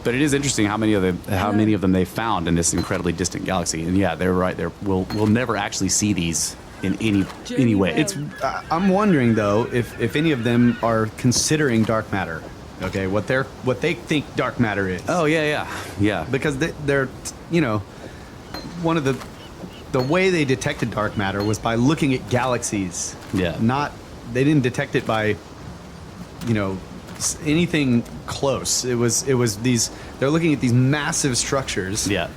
S1: But it is interesting how many of them they found in this incredibly distant galaxy. And yeah, they're right. We'll never actually see these in any way.
S2: It's. I'm wondering though if any of them are considering dark matter. Okay, what they think dark matter is.
S1: Oh yeah.
S2: Because they're one of the way they detected dark matter was by looking at galaxies.
S1: Yeah.
S2: They didn't detect it by anything close. It was these. They're looking at these massive structures.
S1: Yeah.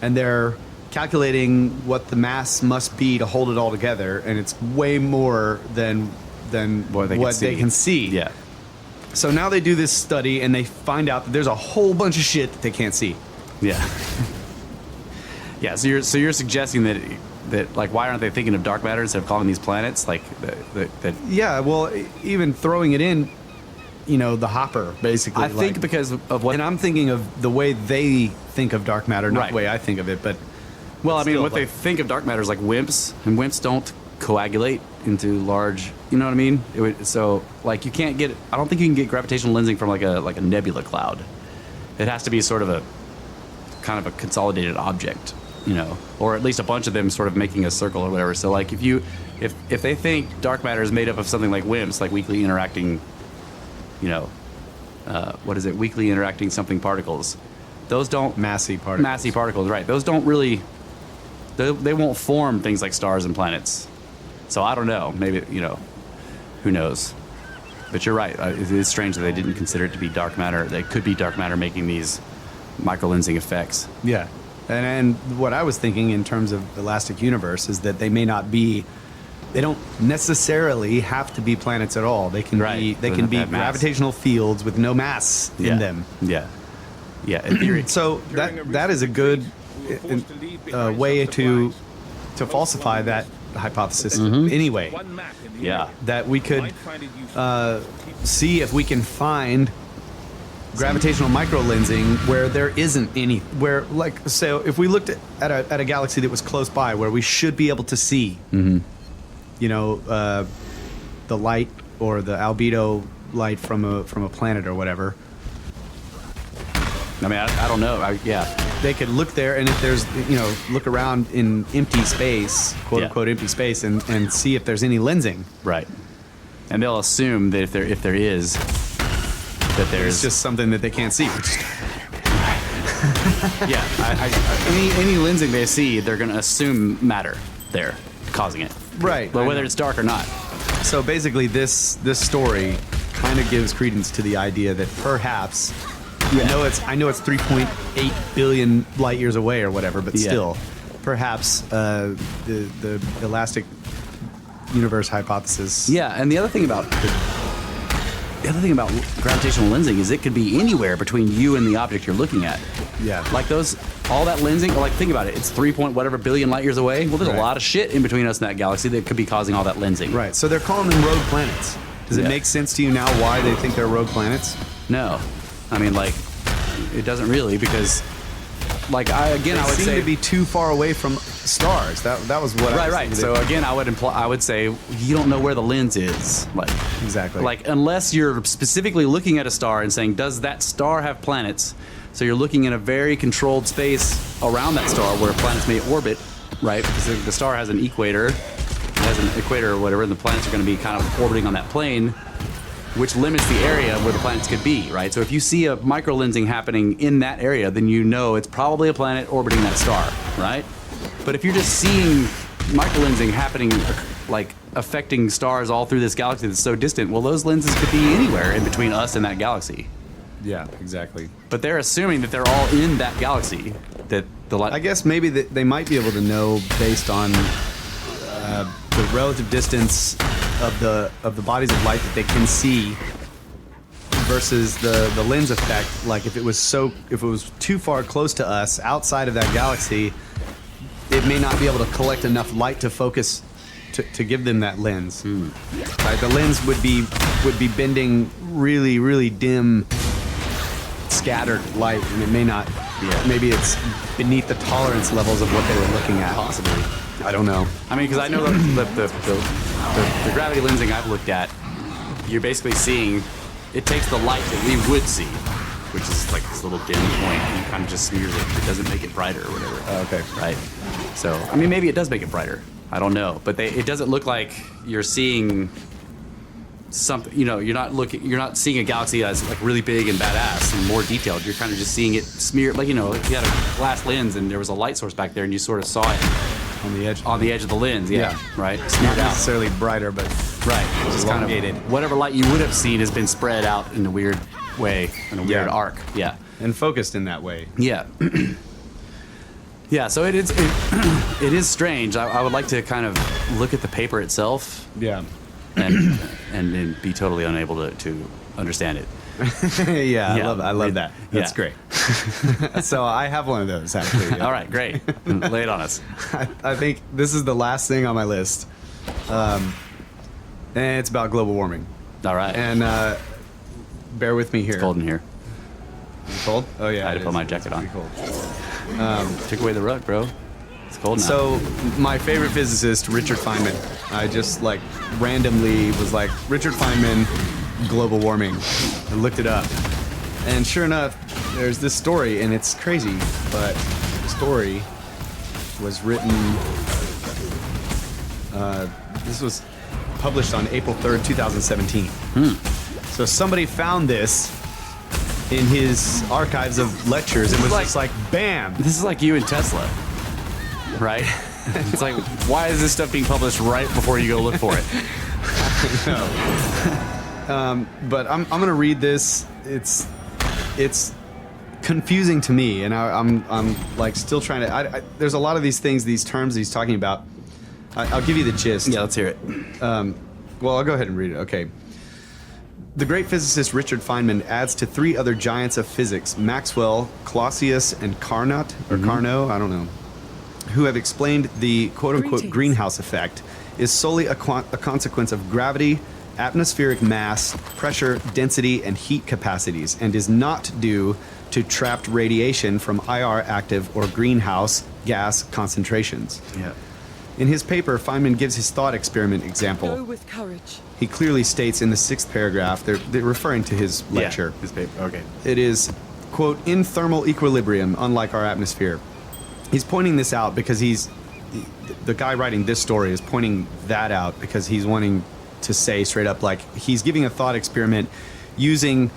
S2: And they're calculating what the mass must be to hold it all together, and it's way more than
S1: what they can see.
S2: they can see.
S1: Yeah.
S2: So now they do this study and they find out that there's a whole bunch of shit that they can't see.
S1: Yeah. Yeah. So you're suggesting that like why aren't they thinking of dark matter instead of calling these planets like that?
S2: Yeah. Well, even throwing it in, the hopper basically.
S1: I think because of what,
S2: and I'm thinking of the way they think of dark matter, not
S1: Right.
S2: the way I think of it. But
S1: well, I mean,
S2: still,
S1: what they think of dark matter is like WIMPs, and WIMPs don't coagulate into large. You know what I mean? So like you can't get. I don't think you can get gravitational lensing from like a nebula cloud. It has to be sort of a kind of a consolidated object, or at least a bunch of them sort of making a circle or whatever. So like if they think dark matter is made up of something like WIMPs, like weakly interacting, what is it? Weakly interacting something particles. Those don't
S2: massy particles,
S1: right? Those don't really. They won't form things like stars and planets. So I don't know. Maybe who knows? But you're right. It is strange that they didn't consider it to be dark matter. They could be dark matter making these microlensing effects.
S2: Yeah, and what I was thinking in terms of Elastic Universe is that they may not be. They don't necessarily have to be planets at all. They can be. They can be gravitational fields with no mass in them.
S1: Yeah. Yeah. In theory.
S2: So that is a good way to falsify that hypothesis. Anyway.
S1: Yeah.
S2: That we could see if we can find gravitational microlensing where there isn't any. Where, like, so if we looked at a galaxy that was close by, where we should be able to see, the light or the albedo light from a planet or whatever.
S1: I mean, I don't know.
S2: They could look there, and if there's, look around in empty space, quote unquote empty space, and see if there's any lensing.
S1: Right. And they'll assume that if there is, that there's
S2: It's just something that they can't see.
S1: yeah. Any lensing they see, they're going to assume matter there causing it.
S2: Right.
S1: But whether it's dark or not.
S2: So basically, this story kind of gives credence to the idea that perhaps. I know it's 3.8 billion light years away or whatever, but still, perhaps the Elastic Universe hypothesis.
S1: Yeah, and the other thing about gravitational lensing is it could be anywhere between you and the object you're looking at.
S2: Yeah.
S1: Like all that lensing, like think about it, it's 3 point whatever billion light years away. Well, there's a lot of shit in between us and that galaxy that could be causing all that lensing.
S2: Right. So they're calling them rogue planets. Does it make sense to you now why they think they're rogue planets?
S1: No. I mean, like, it doesn't really, because, like, I would
S2: seem
S1: say
S2: to be too far away from stars. That was what I was
S1: right.
S2: thinking.
S1: So again, I would say you don't know where the lens is, like
S2: Exactly.
S1: like unless you're specifically looking at a star and saying, does that star have planets? So you're looking in a very controlled space around that star where planets may orbit, right? Because the star has an equator, or whatever, and the planets are going to be kind of orbiting on that plane, which limits the area where the planets could be, right? So if you see a microlensing happening in that area, then you know it's probably a planet orbiting that star, right? But if you're just seeing microlensing happening, like affecting stars all through this galaxy that's so distant, well, those lenses could be anywhere in between us and that galaxy.
S2: Yeah, exactly.
S1: But they're assuming that they're all in that galaxy. That the light.
S2: I guess maybe they might be able to know based on the relative distance of the bodies of light that they can see versus the lens effect. Like if it was too far close to us outside of that galaxy, it may not be able to collect enough light to focus to give them that lens. Right, the lens would be bending really, really dim, scattered light, and it may not.
S1: Yeah.
S2: Maybe it's beneath the tolerance levels of what they were looking at.
S1: Possibly.
S2: I don't know.
S1: I mean, because I know the gravity lensing I've looked at, you're basically seeing, it takes the light that we would see, which is like this little dim point, and kind of just smears it. It doesn't make it brighter or whatever.
S2: Okay.
S1: Right? So, I mean, maybe it does make it brighter. I don't know. But it doesn't look like you're seeing something, you're not seeing a galaxy that's like really big and badass and more detailed. You're kind of just seeing it smeared, like, if you had a glass lens and there was a light source back there and you sort of saw it on the edge of the lens, right?
S2: Not
S1: Smeared out.
S2: necessarily brighter, but
S1: Right. It's just kind
S2: elongated.
S1: of whatever light you would have seen has been spread out in a weird way, in a weird arc. Yeah.
S2: and focused in that way.
S1: Yeah. Yeah, so it is strange. I would like to kind of look at the paper itself
S2: Yeah.
S1: and be totally unable to understand it.
S2: Yeah,
S1: Yeah.
S2: I love that. That's
S1: Yeah.
S2: great. So I have one of those actually. Yeah.
S1: All right, great. Lay it on us.
S2: I think this is the last thing on my list, and it's about global warming.
S1: All right.
S2: And bear with me here.
S1: It's cold in here.
S2: You cold? Oh yeah.
S1: I had
S2: it
S1: to put
S2: is.
S1: my jacket on.
S2: It's pretty cold.
S1: Took away the rug, bro. It's cold now.
S2: So my favorite physicist, Richard Feynman. I just like randomly was like Richard Feynman, global warming. I looked it up, and sure enough, there's this story, and it's crazy, but the story was written. This was published on April 3rd, 2017. So somebody found this in his archives of lectures and was just like, bam!
S1: this is like you and Tesla, right? It's like, why is this stuff being published right before you go look for it?
S2: But I'm gonna read this. It's confusing to me, and I'm like still trying to. There's a lot of these things, these terms that he's talking about. I'll give you the gist.
S1: Yeah, let's hear it.
S2: Well, I'll go ahead and read it. Okay. The great physicist Richard Feynman adds to three other giants of physics, Maxwell, Clausius, and Carnot, or Carnot, I don't know, who have explained the quote-unquote greenhouse effect is solely a consequence of gravity, atmospheric mass, pressure, density, and heat capacities, and is not due to trapped radiation from IR active or greenhouse gas concentrations.
S1: Yeah.
S2: In his paper, Feynman gives his thought experiment
S5: Go
S2: example.
S5: with courage.
S2: He clearly states in the 6th paragraph, they're referring to his lecture.
S1: Yeah, his paper. Okay.
S2: It is, quote, in thermal equilibrium, unlike our atmosphere. He's pointing this out because the guy writing this story is pointing that out because he's wanting to say straight up, like, he's giving a thought experiment using,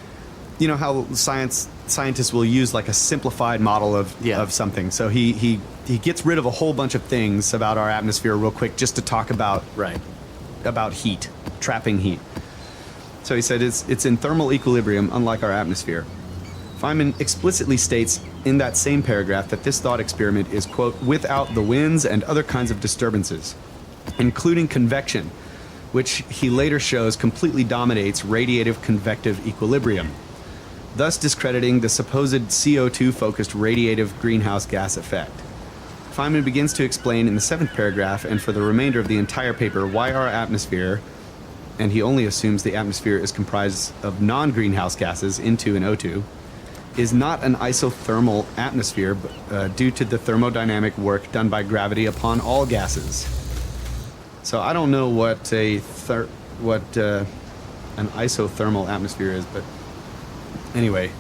S2: you know how scientists will use like a simplified model of something. So he gets rid of a whole bunch of things about our atmosphere real quick just to talk about about heat, trapping heat. So he said it's in thermal equilibrium, unlike our atmosphere. Feynman explicitly states in that same paragraph that this thought experiment is, quote, without the winds and other kinds of disturbances, including convection, which he later shows completely dominates radiative convective equilibrium, thus discrediting the supposed CO2-focused radiative greenhouse gas effect. Feynman begins to explain in the 7th paragraph and for the remainder of the entire paper why our atmosphere, and he only assumes the atmosphere is comprised of non-greenhouse gases, N2 and O2, is not an isothermal atmosphere due to the thermodynamic work done by gravity upon all gases. So I don't know what an isothermal atmosphere is, but anyway,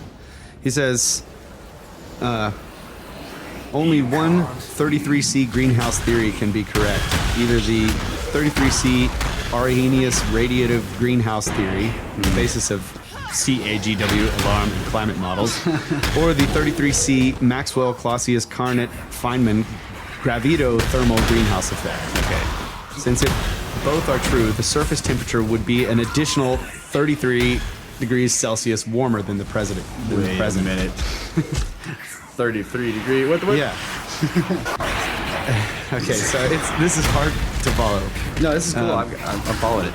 S2: he says only one 33C greenhouse theory can be correct. Either the 33C Arrhenius radiative greenhouse theory, the basis of CAGW alarm and climate models, or the 33C Maxwell Clausius Carnot Feynman gravitothermal greenhouse effect. Okay. Since if both are true, the surface temperature would be an additional 33 degrees Celsius warmer than the present.
S1: Wait a minute. 33 degree. What?
S2: Yeah. Okay, so this is hard to follow.
S1: No, this is cool. I'm following it.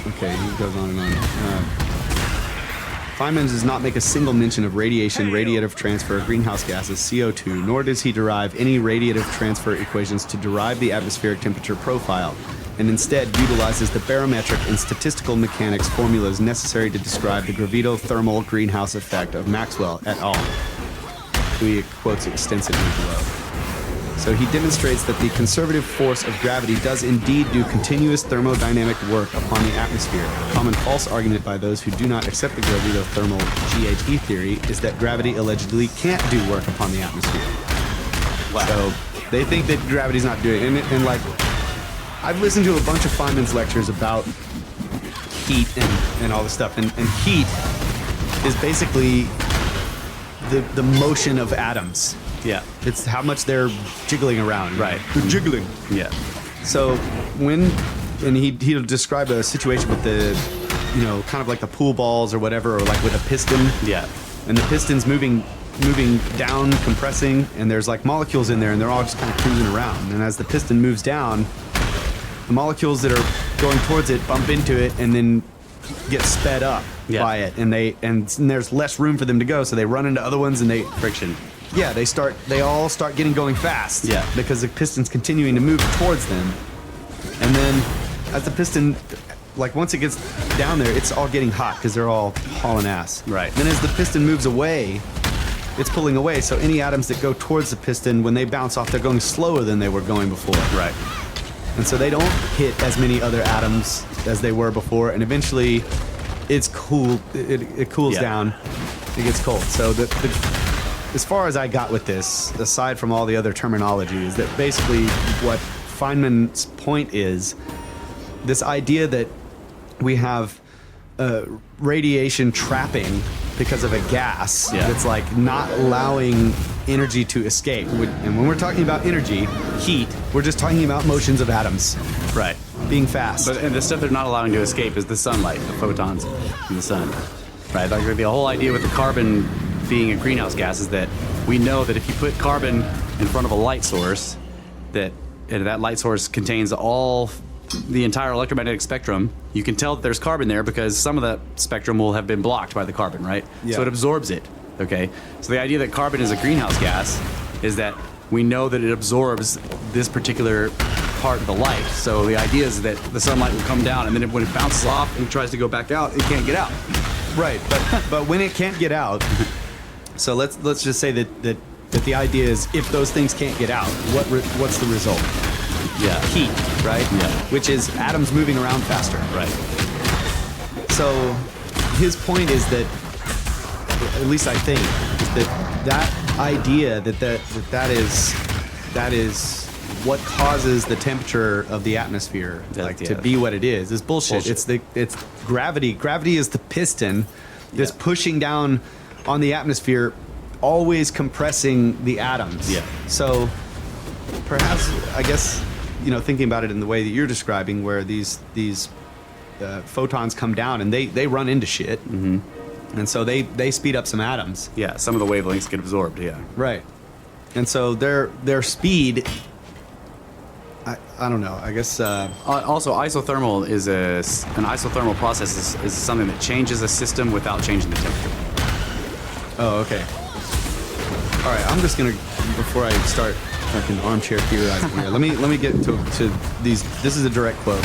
S2: Okay, he goes on and on. Feynman does not make a single mention of radiation, radiative transfer, greenhouse gases, CO2, nor does he derive any radiative transfer equations to derive the atmospheric temperature profile, and instead utilizes the barometric and statistical mechanics formulas necessary to describe the gravitothermal greenhouse effect of Maxwell et al., who he quotes extensively below. So he demonstrates that the conservative force of gravity does indeed do continuous thermodynamic work upon the atmosphere. A common false argument by those who do not accept the gravitothermal GHE theory is that gravity allegedly can't do work upon the atmosphere. Wow. So they think that gravity's not doing it. And like, I've listened to a bunch of Feynman's lectures about heat and all this stuff. And heat is basically the motion of atoms.
S1: Yeah.
S2: It's how much they're jiggling around.
S1: Right.
S2: They're jiggling.
S1: Yeah.
S2: So he'll describe a situation with the, kind of like the pool balls or whatever, or like with a piston.
S1: Yeah.
S2: And the piston's moving down, compressing, and there's like molecules in there, and they're all just kind of cruising around. And as the piston moves down, the molecules that are going towards it bump into it, and then get sped up
S1: Yeah.
S2: by it, and there's less room for them to go, so they run into other ones, and
S1: Friction.
S2: yeah, they all start going fast.
S1: Yeah.
S2: Because the piston's continuing to move towards them. And then as the piston, like once it gets down there, it's all getting hot because they're all hauling ass.
S1: Right.
S2: Then as the piston moves away, it's pulling away. So any atoms that go towards the piston, when they bounce off, they're going slower than they were going before.
S1: Right.
S2: And so they don't hit as many other atoms as they were before. And eventually it's cool. It cools
S1: Yeah.
S2: down. It gets cold. So as far as I got with this, aside from all the other terminology, is that basically what Feynman's point is, this idea that we have radiation trapping because of a gas that's like not allowing energy to escape. And when we're talking about energy, heat, we're just talking about motions of atoms.
S1: Right.
S2: Being fast.
S1: And the stuff they're not allowing to escape is the sunlight, the photons from the sun. Right? Like the whole idea with the carbon being a greenhouse gas is that we know that if you put carbon in front of a light source, that light source contains the entire electromagnetic spectrum, you can tell that there's carbon there because some of that spectrum will have been blocked by the carbon, right?
S2: Yeah.
S1: So it absorbs it, okay? So the idea that carbon is a greenhouse gas is that we know that it absorbs this particular part of the light. So the idea is that the sunlight will come down, and then when it bounces off and tries to go back out, it can't get out.
S2: Right, but when it can't get out, so let's just say that the idea is if those things can't get out, what's the result?
S1: Yeah.
S2: Heat, right?
S1: Yeah.
S2: Which is atoms moving around faster.
S1: Right.
S2: So his point is that, at least I think, is that idea that is what causes the temperature of the atmosphere to be what it is bullshit. It's gravity. Gravity is the piston that's pushing down on the atmosphere, always compressing the atoms.
S1: Yeah.
S2: So perhaps, I guess, thinking about it in the way that you're describing, where these photons come down and they run into shit, and so they speed up some atoms.
S1: Yeah, some of the wavelengths get absorbed, yeah.
S2: Right. And so their speed, I don't know, I guess...
S1: Also, isothermal is an isothermal process is something that changes a system without changing the temperature.
S2: Oh, okay. All right, I'm just going to, before I start fucking armchair theorizing here, let me get to these. This is a direct quote.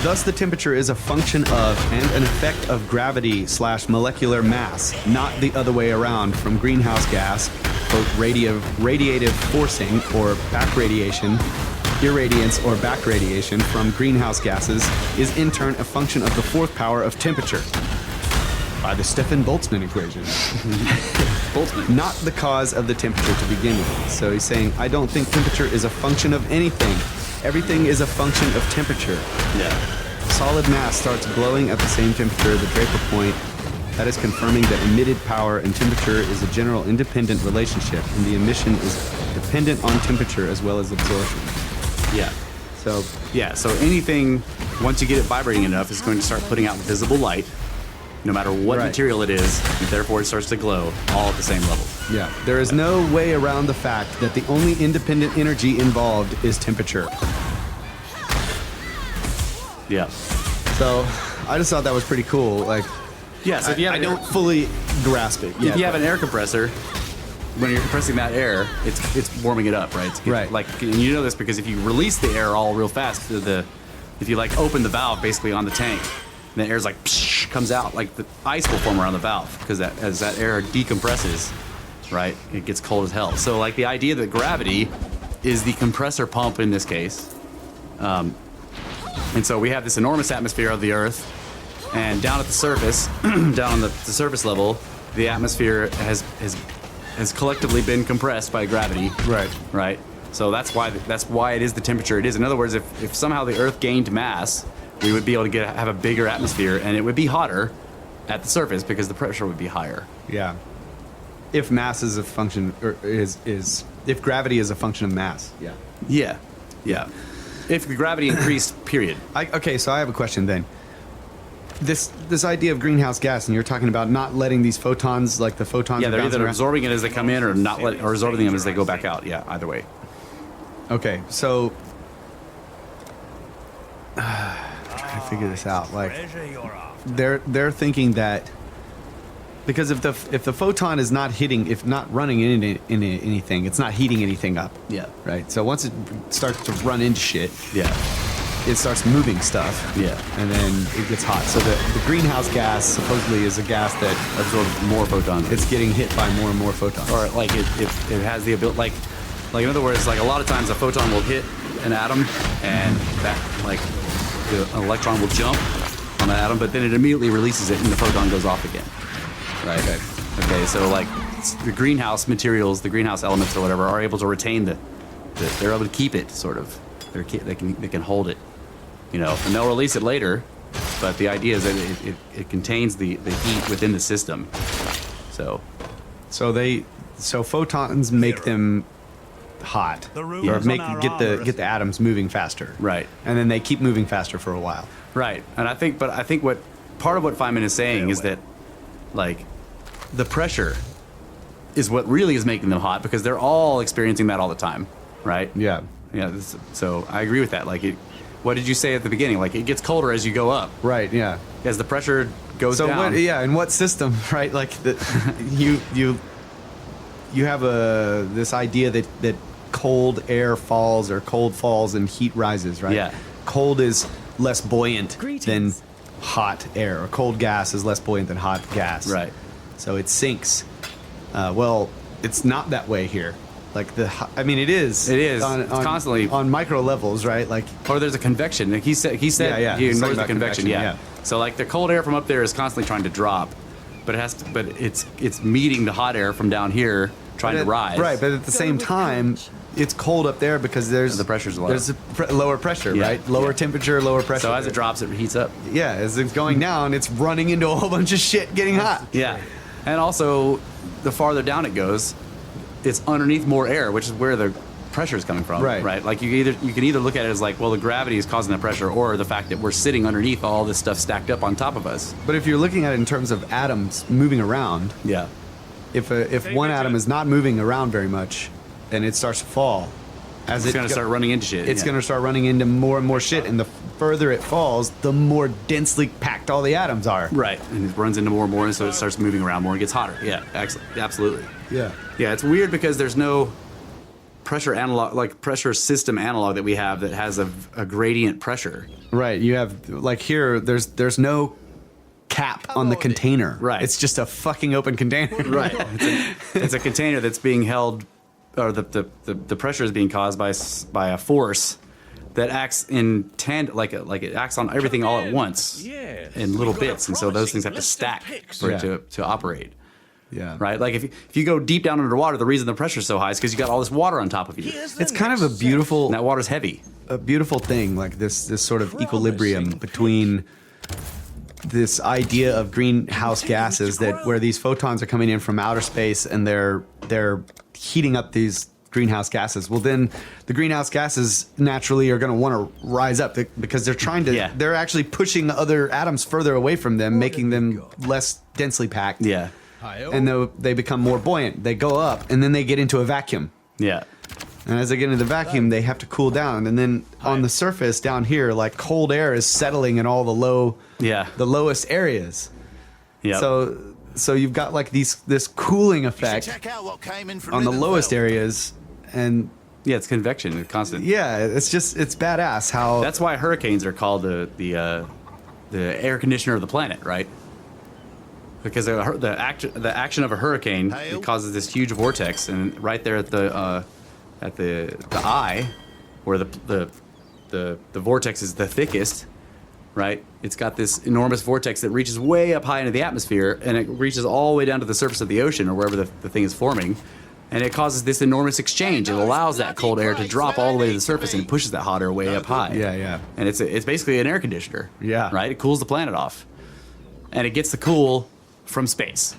S2: Thus, the temperature is a function of and an effect of gravity / molecular mass, not the other way around. From greenhouse gas, quote, radiative forcing or back radiation, irradiance or back radiation from greenhouse gases is in turn a function of the fourth power of temperature. By the Stefan-Boltzmann equation.
S1: Boltzmann.
S2: Not the cause of the temperature to begin with. So he's saying, I don't think temperature is a function of anything. Everything is a function of temperature.
S1: Yeah.
S2: Solid mass starts glowing at the same temperature, the Draper point. That is confirming that emitted power and temperature is a general independent relationship, and the emission is dependent on temperature as well as absorption.
S1: Yeah.
S2: So
S1: anything, once you get it vibrating enough, is going to start putting out visible light, no matter what material it is, and therefore it starts to glow, all at the same level.
S2: yeah, there is no way around the fact that the only independent energy involved is temperature.
S1: Yeah.
S2: So I just thought that was pretty cool. Like,
S1: Yeah, so if you have
S2: I don't fully grasp it yet.
S1: if you have an air compressor, when you're compressing that air, it's warming it up, right?
S2: Right.
S1: Like, and you know this because if you release the air all real fast, if you like open the valve basically on the tank, and the air's like psh, comes out, like the ice will form around the valve because as that air decompresses, right, it gets cold as hell. So like the idea that gravity is the compressor pump in this case, and so we have this enormous atmosphere of the Earth, and down at the surface, down on the surface level, the atmosphere has collectively been compressed by gravity.
S2: Right.
S1: Right. So that's why it is the temperature it is. In other words, if somehow the Earth gained mass, we would be able to have a bigger atmosphere, and it would be hotter at the surface because the pressure would be higher.
S2: Yeah. If mass is a function, or if gravity is a function of mass. Yeah.
S1: Yeah. Yeah. If the gravity increased, period.
S2: Okay, so I have a question then. This idea of greenhouse gas, and you're talking about not letting these photons, like the photons.
S1: Yeah, they're
S2: bouncing
S1: either
S2: around.
S1: absorbing it as they come in, or or absorbing them as they go back out. Yeah, either way.
S2: Okay, so figure this out. Like they're thinking that because if the photon is not hitting, if not running in anything, it's not heating anything up.
S1: Yeah.
S2: Right. So once it starts to run into shit,
S1: Yeah.
S2: it starts moving stuff.
S1: Yeah.
S2: And then it gets hot. So the greenhouse gas supposedly is a gas that
S1: Absorbs more photons.
S2: it's getting hit by more and more photons.
S1: Or like it has the ability, like in other words, like a lot of times a photon will hit an atom and that like an electron will jump on the atom, but then it immediately releases it and the photon goes off again. Right. Okay. So like the greenhouse materials, the greenhouse elements or whatever are able to retain they're able to keep it sort of. They can hold it, you know, and they'll release it later. But the idea is that it contains the heat within the system. So
S2: photons make them hot, or get the atoms moving faster.
S1: Right.
S2: And then they keep moving faster for a while.
S1: right, and I think what part of what Feynman is saying is that like the pressure is what really is making them hot because they're all experiencing that all the time, right?
S2: Yeah.
S1: Yeah. So I agree with that. Like what did you say at the beginning? Like it gets colder as you go up.
S2: Right. Yeah.
S1: As the pressure goes
S2: So
S1: down.
S2: in what system, right? Like you have this idea that cold air falls or cold falls and heat rises, right?
S1: Yeah.
S2: Cold is less buoyant than hot air, or cold gas is less buoyant than hot gas.
S1: Right.
S2: So it sinks. Well, it's not that way here. Like it is.
S1: It is. It's constantly
S2: on micro levels, right? Like,
S1: or there's a convection. Like he said
S2: Yeah.
S1: he
S2: He's talking
S1: ignores the
S2: about
S1: convection.
S2: convection,
S1: Yeah.
S2: yeah.
S1: So like the cold air from up there is constantly trying to drop, but it's meeting the hot air from down here trying to rise.
S2: Right, but at the same time, it's cold up there because there's
S1: the pressure's low.
S2: There's lower pressure,
S1: Yeah,
S2: right? Lower temperature, lower pressure.
S1: So as it drops, it heats up.
S2: Yeah, as it's going down, it's running into a whole bunch of shit getting hot.
S1: Yeah, and also the farther down it goes, it's underneath more air, which is where the pressure is coming from.
S2: Right.
S1: Right. Like you can either look at it as like, well, the gravity is causing the pressure, or the fact that we're sitting underneath all this stuff stacked up on top of us.
S2: But if you're looking at it in terms of atoms moving around,
S1: Yeah.
S2: if one atom is not moving around very much, and it starts to fall, as
S1: It's going to start running into shit.
S2: it's going to start running into more and more shit, and the further it falls, the more densely packed all the atoms are.
S1: Right, and it runs into more and more, and so it starts moving around more and gets hotter. Yeah, absolutely.
S2: Yeah.
S1: Yeah, it's weird because there's no pressure analog, like pressure system analog that we have that has a gradient pressure.
S2: Right. You have like here. There's no cap on the container.
S1: Right.
S2: It's just a fucking open container.
S1: Right. It's a container that's being held, or the pressure is being caused by a force that acts in tandem, like it acts on everything all at once in little bits, and so those things have to stack for it to operate.
S2: Yeah.
S1: Right. Like if you go deep down underwater, the reason the pressure's so high is because you got all this water on top of you.
S2: It's kind of a beautiful,
S1: And that water's heavy.
S2: a beautiful thing. Like this sort of equilibrium between this idea of greenhouse gases, that where these photons are coming in from outer space and they're heating up these greenhouse gases. Well, then the greenhouse gases naturally are going to want to rise up because they're trying to.
S1: Yeah.
S2: They're actually pushing other atoms further away from them, making them less densely packed.
S1: Yeah.
S2: And though they become more buoyant, they go up, and then they get into a vacuum.
S1: Yeah.
S2: And as they get into the vacuum, they have to cool down. And then on the surface down here, like cold air is settling in all the lowest areas.
S1: Yeah.
S2: So you've got like this cooling effect
S5: Check out what came in from
S2: on the lowest
S5: Riverville.
S2: areas, and
S1: Yeah, it's convection, it's constant.
S2: yeah, it's badass how
S1: That's why hurricanes are called the air conditioner of the planet, right? Because the action of a hurricane, it causes this huge vortex, and right there at the eye, where the vortex is the thickest, right? It's got this enormous vortex that reaches way up high into the atmosphere, and it reaches all the way down to the surface of the ocean or wherever the thing is forming, and it causes this enormous exchange. It allows that cold air to drop all the way to the surface and pushes that hot air way up high.
S2: Yeah.
S1: And it's basically an air conditioner.
S2: Yeah.
S1: Right? It cools the planet off. And it gets the cool from space.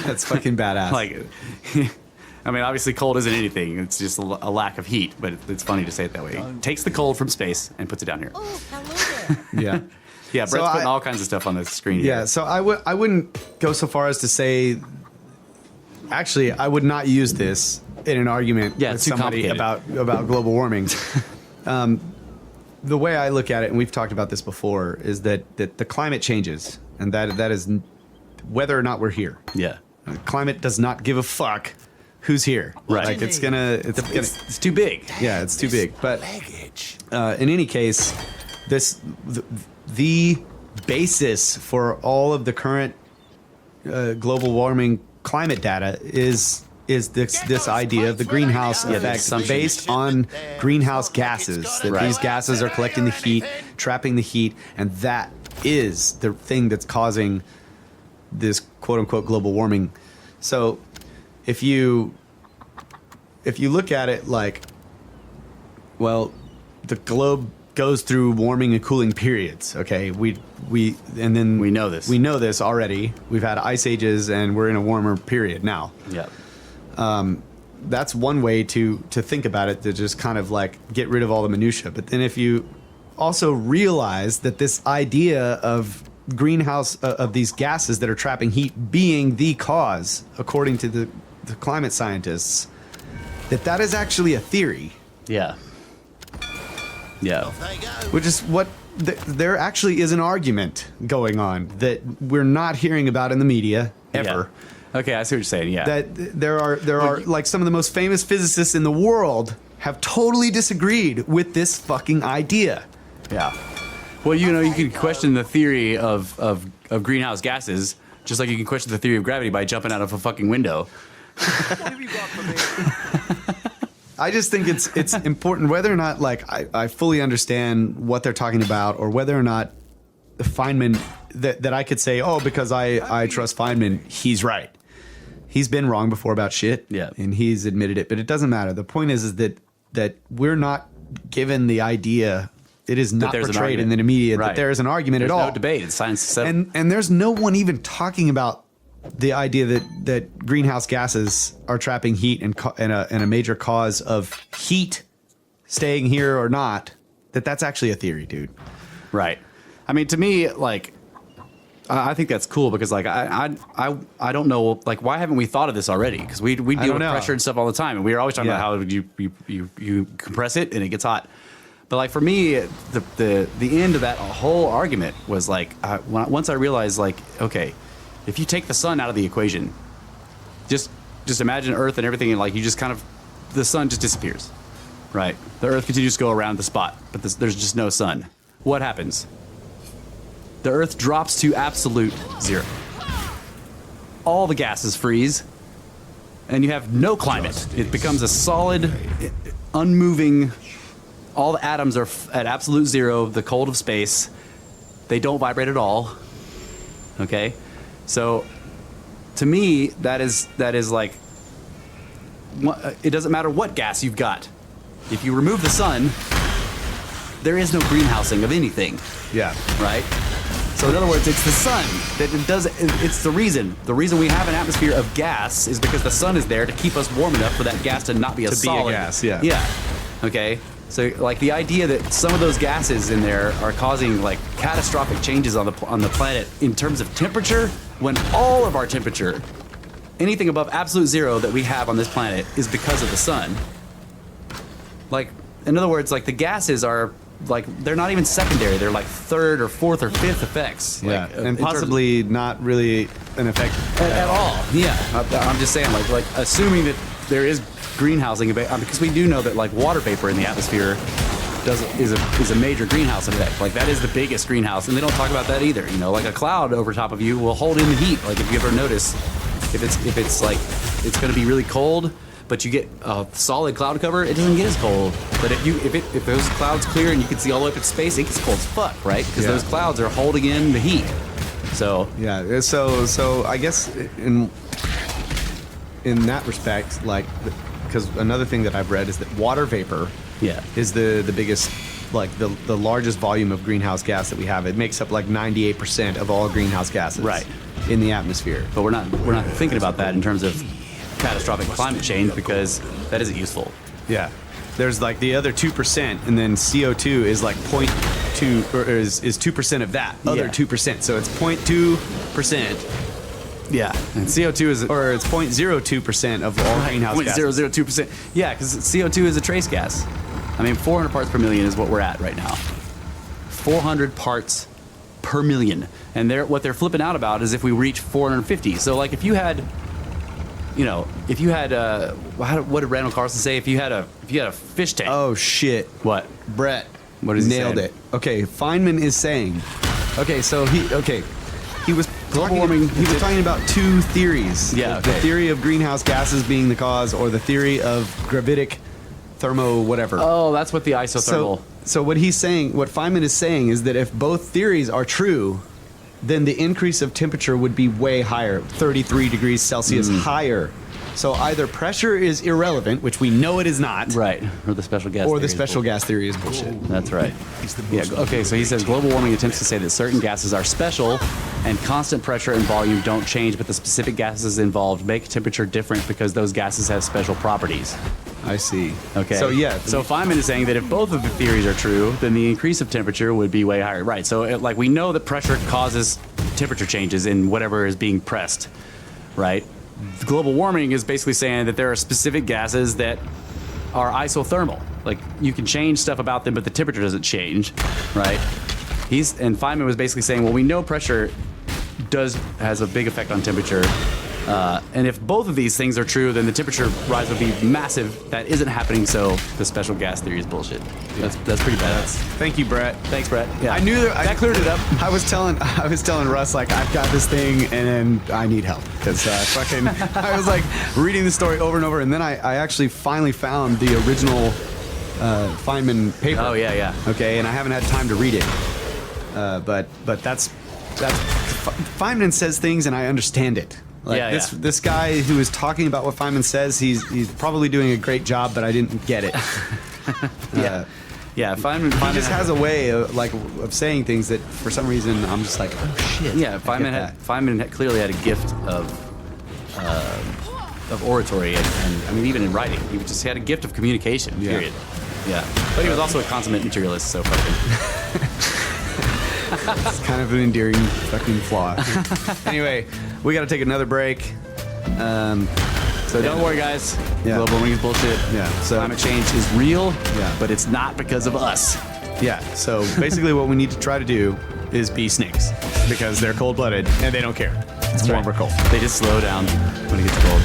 S2: that's fucking badass.
S1: Like, I mean, obviously cold isn't anything. It's just a lack of heat, but it's funny to say it that way. It takes the cold from space and puts it down here.
S6: Oh, hello there.
S2: yeah.
S1: Yeah, Brett's
S2: So
S1: putting all kinds of stuff on the screen
S2: Yeah,
S1: here.
S2: so I wouldn't go so far as to say. Actually, I would not use this in an argument
S1: Yeah,
S2: with
S1: it's too
S2: somebody
S1: complicated.
S2: about global warming. the way I look at it, and we've talked about this before, is that the climate changes, and that is whether or not we're here.
S1: Yeah.
S2: The climate does not give a fuck who's here.
S1: Right.
S2: Like it's
S1: too big.
S2: Yeah, it's too big. But in any case, the basis for all of the current global warming climate data is this idea of the greenhouse effect based on greenhouse gases. That these gases are collecting the heat, trapping the heat, and that is the thing that's causing this quote unquote global warming. So if you look at it like, well, the globe goes through warming and cooling periods. Okay, we know this. We know this already. We've had ice ages, and we're in a warmer period now.
S1: Yeah.
S2: That's one way to think about it, to just kind of like get rid of all the minutia. But then if you also realize that this idea of greenhouse of these gases that are trapping heat being the cause, according to the climate scientists, that is actually a theory.
S1: Yeah. Yeah.
S2: Which is what there actually is an argument going on that we're not hearing about in the media ever.
S1: Yeah. Okay, I see what you're saying. Yeah.
S2: That there are like some of the most famous physicists in the world have totally disagreed with this fucking idea.
S1: Yeah. Well, you can question the theory of greenhouse gases, just like you can question the theory of gravity by jumping out of a fucking window.
S2: I just think it's important, whether or not like I fully understand what they're talking about, or whether or not Feynman, that I could say, oh, because I trust Feynman, he's right. He's been wrong before about shit, and he's admitted it. But it doesn't matter. The point is that we're not given the idea. It is not portrayed in the media that there is an argument at all.
S1: There's no debate. It's science.
S2: And there's no one even talking about the idea that greenhouse gases are trapping heat and a major cause of heat staying here or not. That's actually a theory, dude.
S1: Right. I mean, to me, like, I think that's cool because, like, I don't know, like, why haven't we thought of this already? Because we deal with pressure and stuff all the time, and we're always talking about how you compress it and it gets hot. But like for me, the end of that whole argument was like, once I realized, like, okay, if you take the sun out of the equation, just imagine Earth and everything, and like you just kind of, the sun just disappears, right? The Earth continues to go around the spot, but there's just no sun. What happens? The Earth drops to absolute zero. All the gases freeze, and you have no climate. It becomes a solid, unmoving. All the atoms are at absolute zero, the cold of space. They don't vibrate at all. Okay? So, to me, that is like, it doesn't matter what gas you've got. If you remove the sun, there is no greenhousing of anything.
S2: Yeah.
S1: Right? So in other words, it's the sun that it's the reason. The reason we have an atmosphere of gas is because the sun is there to keep us warm enough for that gas to not be a solid.
S2: Be a gas, yeah.
S1: Yeah. Okay? So like the idea that some of those gases in there are causing like catastrophic changes on the planet in terms of temperature, when all of our temperature, anything above absolute zero that we have on this planet, is because of the sun. Like, in other words, like the gases are like, they're not even secondary. They're like third or fourth or fifth effects.
S2: Yeah,
S1: like,
S2: and possibly not really an effect
S1: at all. Yeah, I'm just saying, like assuming that there is greenhousing, because we do know that like water vapor in the atmosphere is a major greenhouse effect. Like that is the biggest greenhouse, and they don't talk about that either. You know, like a cloud over top of you will hold in the heat. Like if you ever notice, if it's like it's going to be really cold, but you get a solid cloud cover, it doesn't get as cold. But if those clouds clear and you can see all the way up in space, it gets cold as fuck, right? Because those clouds are holding in the heat. So
S2: yeah, so I guess in that respect, like, because another thing that I've read is that water vapor is the biggest, like the largest volume of greenhouse gas that we have. It makes up like 98% of all greenhouse gases in the atmosphere.
S1: But we're not thinking about that in terms of catastrophic climate change, because that isn't useful.
S2: Yeah. There's like the other 2%, and then CO2 is like 0.2, or is 2% of that other 2%. So it's 0.2%.
S1: Yeah, and CO2 is,
S2: or it's 0.02% of all greenhouse gases.
S1: 0.002%. Yeah, because CO2 is a trace gas. I mean, 400 parts per million is what we're at right now. 400 parts per million. And what they're flipping out about is if we reach 450. So, like, if you had, what did Randall Carlson say? If you had a fish tank.
S2: Oh, shit.
S1: What?
S2: Brett.
S1: What is he
S2: nailed
S1: saying?
S2: it. Okay, Feynman is saying. Okay, so he was
S1: global warming.
S2: He was talking about two theories.
S1: Yeah,
S2: The
S1: okay.
S2: theory of greenhouse gases being the cause, or the theory of gravitic thermo whatever.
S1: Oh, that's what the isothermal.
S2: So what Feynman is saying is that if both theories are true, then the increase of temperature would be way higher, 33 degrees Celsius higher. So either pressure is irrelevant, which we know it is not,
S1: Right. Or the special gas.
S2: or
S1: theory
S2: the
S1: is
S2: special
S1: bull-
S2: gas theory is bullshit.
S1: That's right. Yeah. Okay. So he says global warming attempts to say that certain gases are special, and constant pressure and volume don't change, but the specific gases involved make temperature different because those gases have special properties.
S2: I see.
S1: Okay.
S2: So yeah.
S1: So Feynman is saying that if both of the theories are true, then the increase of temperature would be way higher. Right. So like we know that pressure causes temperature changes in whatever is being pressed, right? Global warming is basically saying that there are specific gases that are isothermal. Like you can change stuff about them, but the temperature doesn't change, right? And Feynman was basically saying, well, we know pressure has a big effect on temperature. And if both of these things are true, then the temperature rise would be massive. That isn't happening, so the special gas theory is bullshit. That's pretty bad.
S2: Thank you, Brett.
S1: Thanks, Brett. Yeah.
S2: I knew
S1: that cleared it up.
S2: I was telling Russ, like, I've got this thing and I need help because I was like reading the story over and over, and then I actually finally found the original Feynman paper.
S1: Oh yeah.
S2: Okay, and I haven't had time to read it, but that's Feynman says things and I understand it. Like
S1: Yeah.
S2: this guy who is talking about what Feynman says, he's probably doing a great job, but I didn't get it.
S1: Yeah. Feynman
S2: He just has a way of saying things that for some reason I'm just like, oh shit.
S1: Yeah, Feynman clearly had a gift of oratory, and I mean even in writing, he had a gift of communication.
S2: Yeah.
S1: Period. Yeah, but he was also a consummate materialist. So fucking.
S2: It's kind of an endearing fucking flaw. Anyway, we got to take another break.
S1: So don't worry, guys.
S2: Yeah.
S1: Global warming is bullshit.
S2: Yeah, so-
S1: Climate change is real.
S2: Yeah.
S1: But it's not because of us.
S2: Yeah, so basically what we need to try to do is be snakes because they're cold-blooded and they don't care. It's warm or cold.
S1: They just slow down when it gets cold.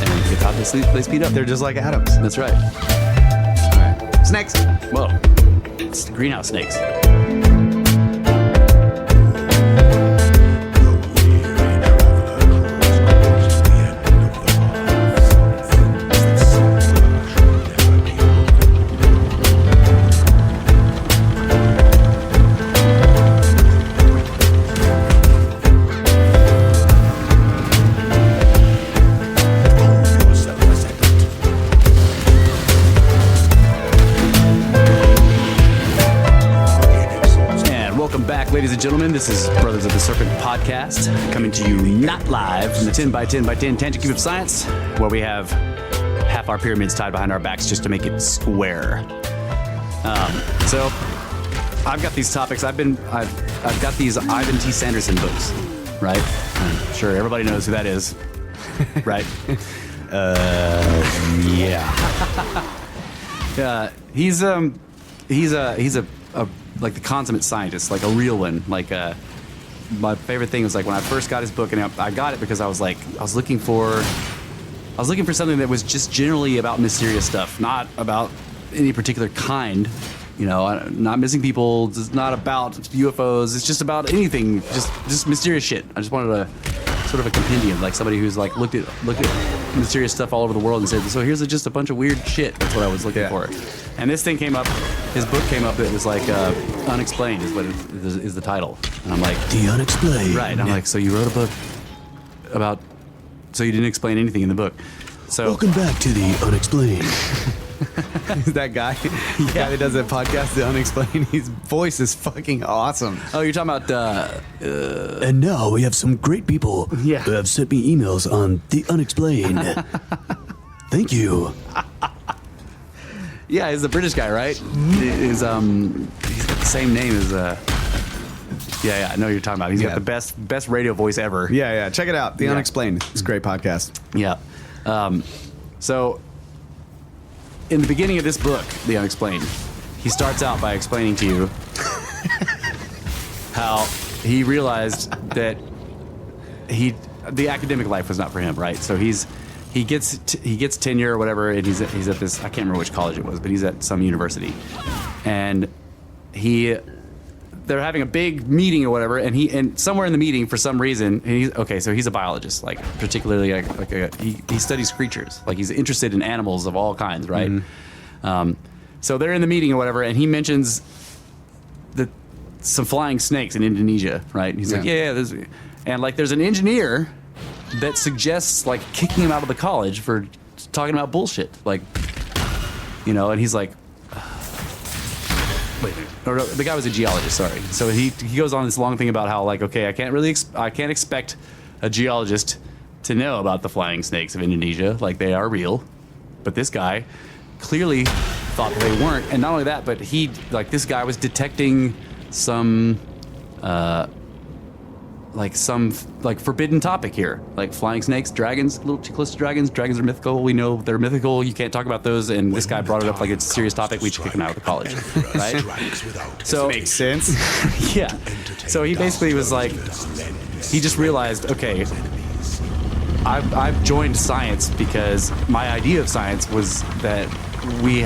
S1: And when it gets hot, they speed up.
S2: They're just like atoms.
S1: That's right.
S2: All right. Snakes.
S1: Whoa. It's greenhouse snakes. Ladies and gentlemen, this is Brothers of the Serpent podcast, coming to you not live from the 10 by 10 by 10 tangent cube of science, where we have half our pyramids tied behind our backs just to make it square. So I've got these topics. I've got these Ivan T. Sanderson books, right? I'm sure everybody knows who that is, right? Yeah. He's a like the consummate scientist, like a real one. Like my favorite thing was like when I first got his book, and I got it because I was looking for something that was just generally about mysterious stuff, not about any particular kind. You know, not missing people. It's not about UFOs. It's just about anything, just mysterious shit. I just wanted a sort of a compendium, like somebody who's like looked at mysterious stuff all over the world and said, so here's just a bunch of weird shit. That's what I was looking for. And this thing came up. His book came up. It was like Unexplained is what is the title. And I'm like,
S3: The Unexplained.
S1: right. And I'm like, so you wrote a book about, so you didn't explain anything in the book. So
S3: Welcome back to The Unexplained.
S2: Is that guy? The guy that does that podcast, The Unexplained, his voice is fucking awesome.
S1: Oh, you're talking about
S3: And now we have some great people who have sent me emails on The Unexplained. Thank you.
S1: yeah, he's the British guy, right? He's got the same name as yeah, I know what you're talking about. He's got the best radio voice ever.
S2: Yeah. Check it out. The Unexplained. It's a great podcast.
S1: Yeah. So in the beginning of this book, The Unexplained, he starts out by explaining to you how he realized that the academic life was not for him, right? So he gets tenure or whatever, and he's at this, I can't remember which college it was, but he's at some university, and they're having a big meeting or whatever, and somewhere in the meeting, for some reason, so he's a biologist, like particularly he studies creatures, like he's interested in animals of all kinds, right? Mm-hmm. So they're in the meeting or whatever, and he mentions some flying snakes in Indonesia, right? And he's like, and like there's an engineer that suggests like kicking him out of the college for talking about bullshit, like, and he's like. Wait a minute. Or, the guy was a geologist, sorry. So he goes on this long thing about how, like, okay, I can't expect a geologist to know about the flying snakes of Indonesia, like they are real. But this guy clearly thought that they weren't. And not only that, but this guy was detecting some forbidden topic here, like flying snakes, dragons, little too close to dragons. Dragons are mythical. We know they're mythical. You can't talk about those. And this guy brought it up like it's a serious topic. We should kick him out of the college, right? So
S2: makes sense.
S1: Yeah. So he basically was like, he just realized, okay, I've joined science because my idea of science was that we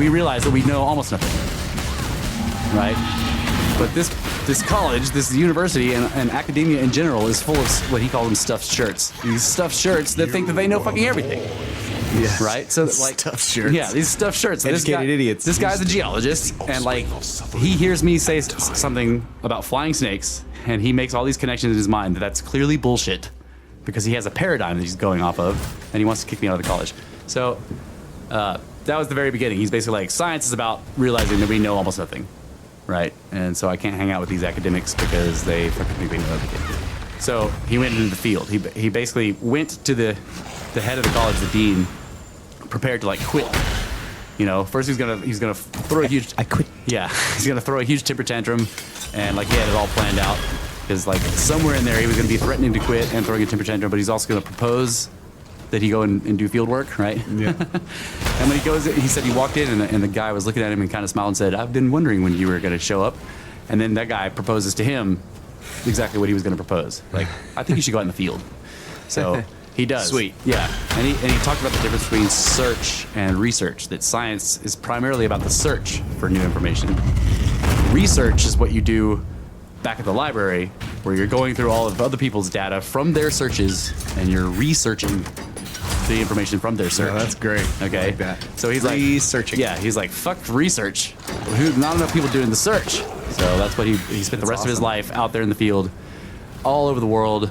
S1: realized that we know almost nothing, right? But this college, this university, and academia in general is full of what he calls them stuffed shirts. These stuffed shirts that think that they know fucking everything.
S2: Yes.
S1: Right? So like
S2: stuffed shirts.
S1: Yeah, these stuffed shirts. So
S2: Educated idiots.
S1: This guy's a geologist, and like he hears me say something about flying snakes, and he makes all these connections in his mind that's clearly bullshit because he has a paradigm that he's going off of, and he wants to kick me out of the college. So that was the very beginning. He's basically like, science is about realizing that we know almost nothing. Right, and so I can't hang out with these academics because they fucking think they know everything. So he went into the field. He basically went to the head of the college, the dean, prepared to like quit. First he's gonna throw a huge.
S2: I quit.
S1: Yeah, he's gonna throw a huge temper tantrum, and like he had it all planned out because like somewhere in there he was gonna be threatening to quit and throwing a temper tantrum, but he's also gonna propose that he go and do field work, right?
S2: Yeah.
S1: And when he goes, he said he walked in and the guy was looking at him and kind of smiled and said, "I've been wondering when you were going to show up." And then that guy proposes to him exactly what he was going to propose. Like, I think you should go out in the field. So he does.
S2: Sweet.
S1: Yeah. And he talked about the difference between search and research, that science is primarily about the search for new information. Research is what you do back at the library, where you're going through all of other people's data from their searches and you're researching the information from their search.
S2: Oh, that's great.
S1: Okay.
S2: I like that.
S1: So he's
S2: researching.
S1: Yeah, he's like, fuck research. Not enough people doing the search. So that's what he spent the rest of his life out there in the field, all over the world,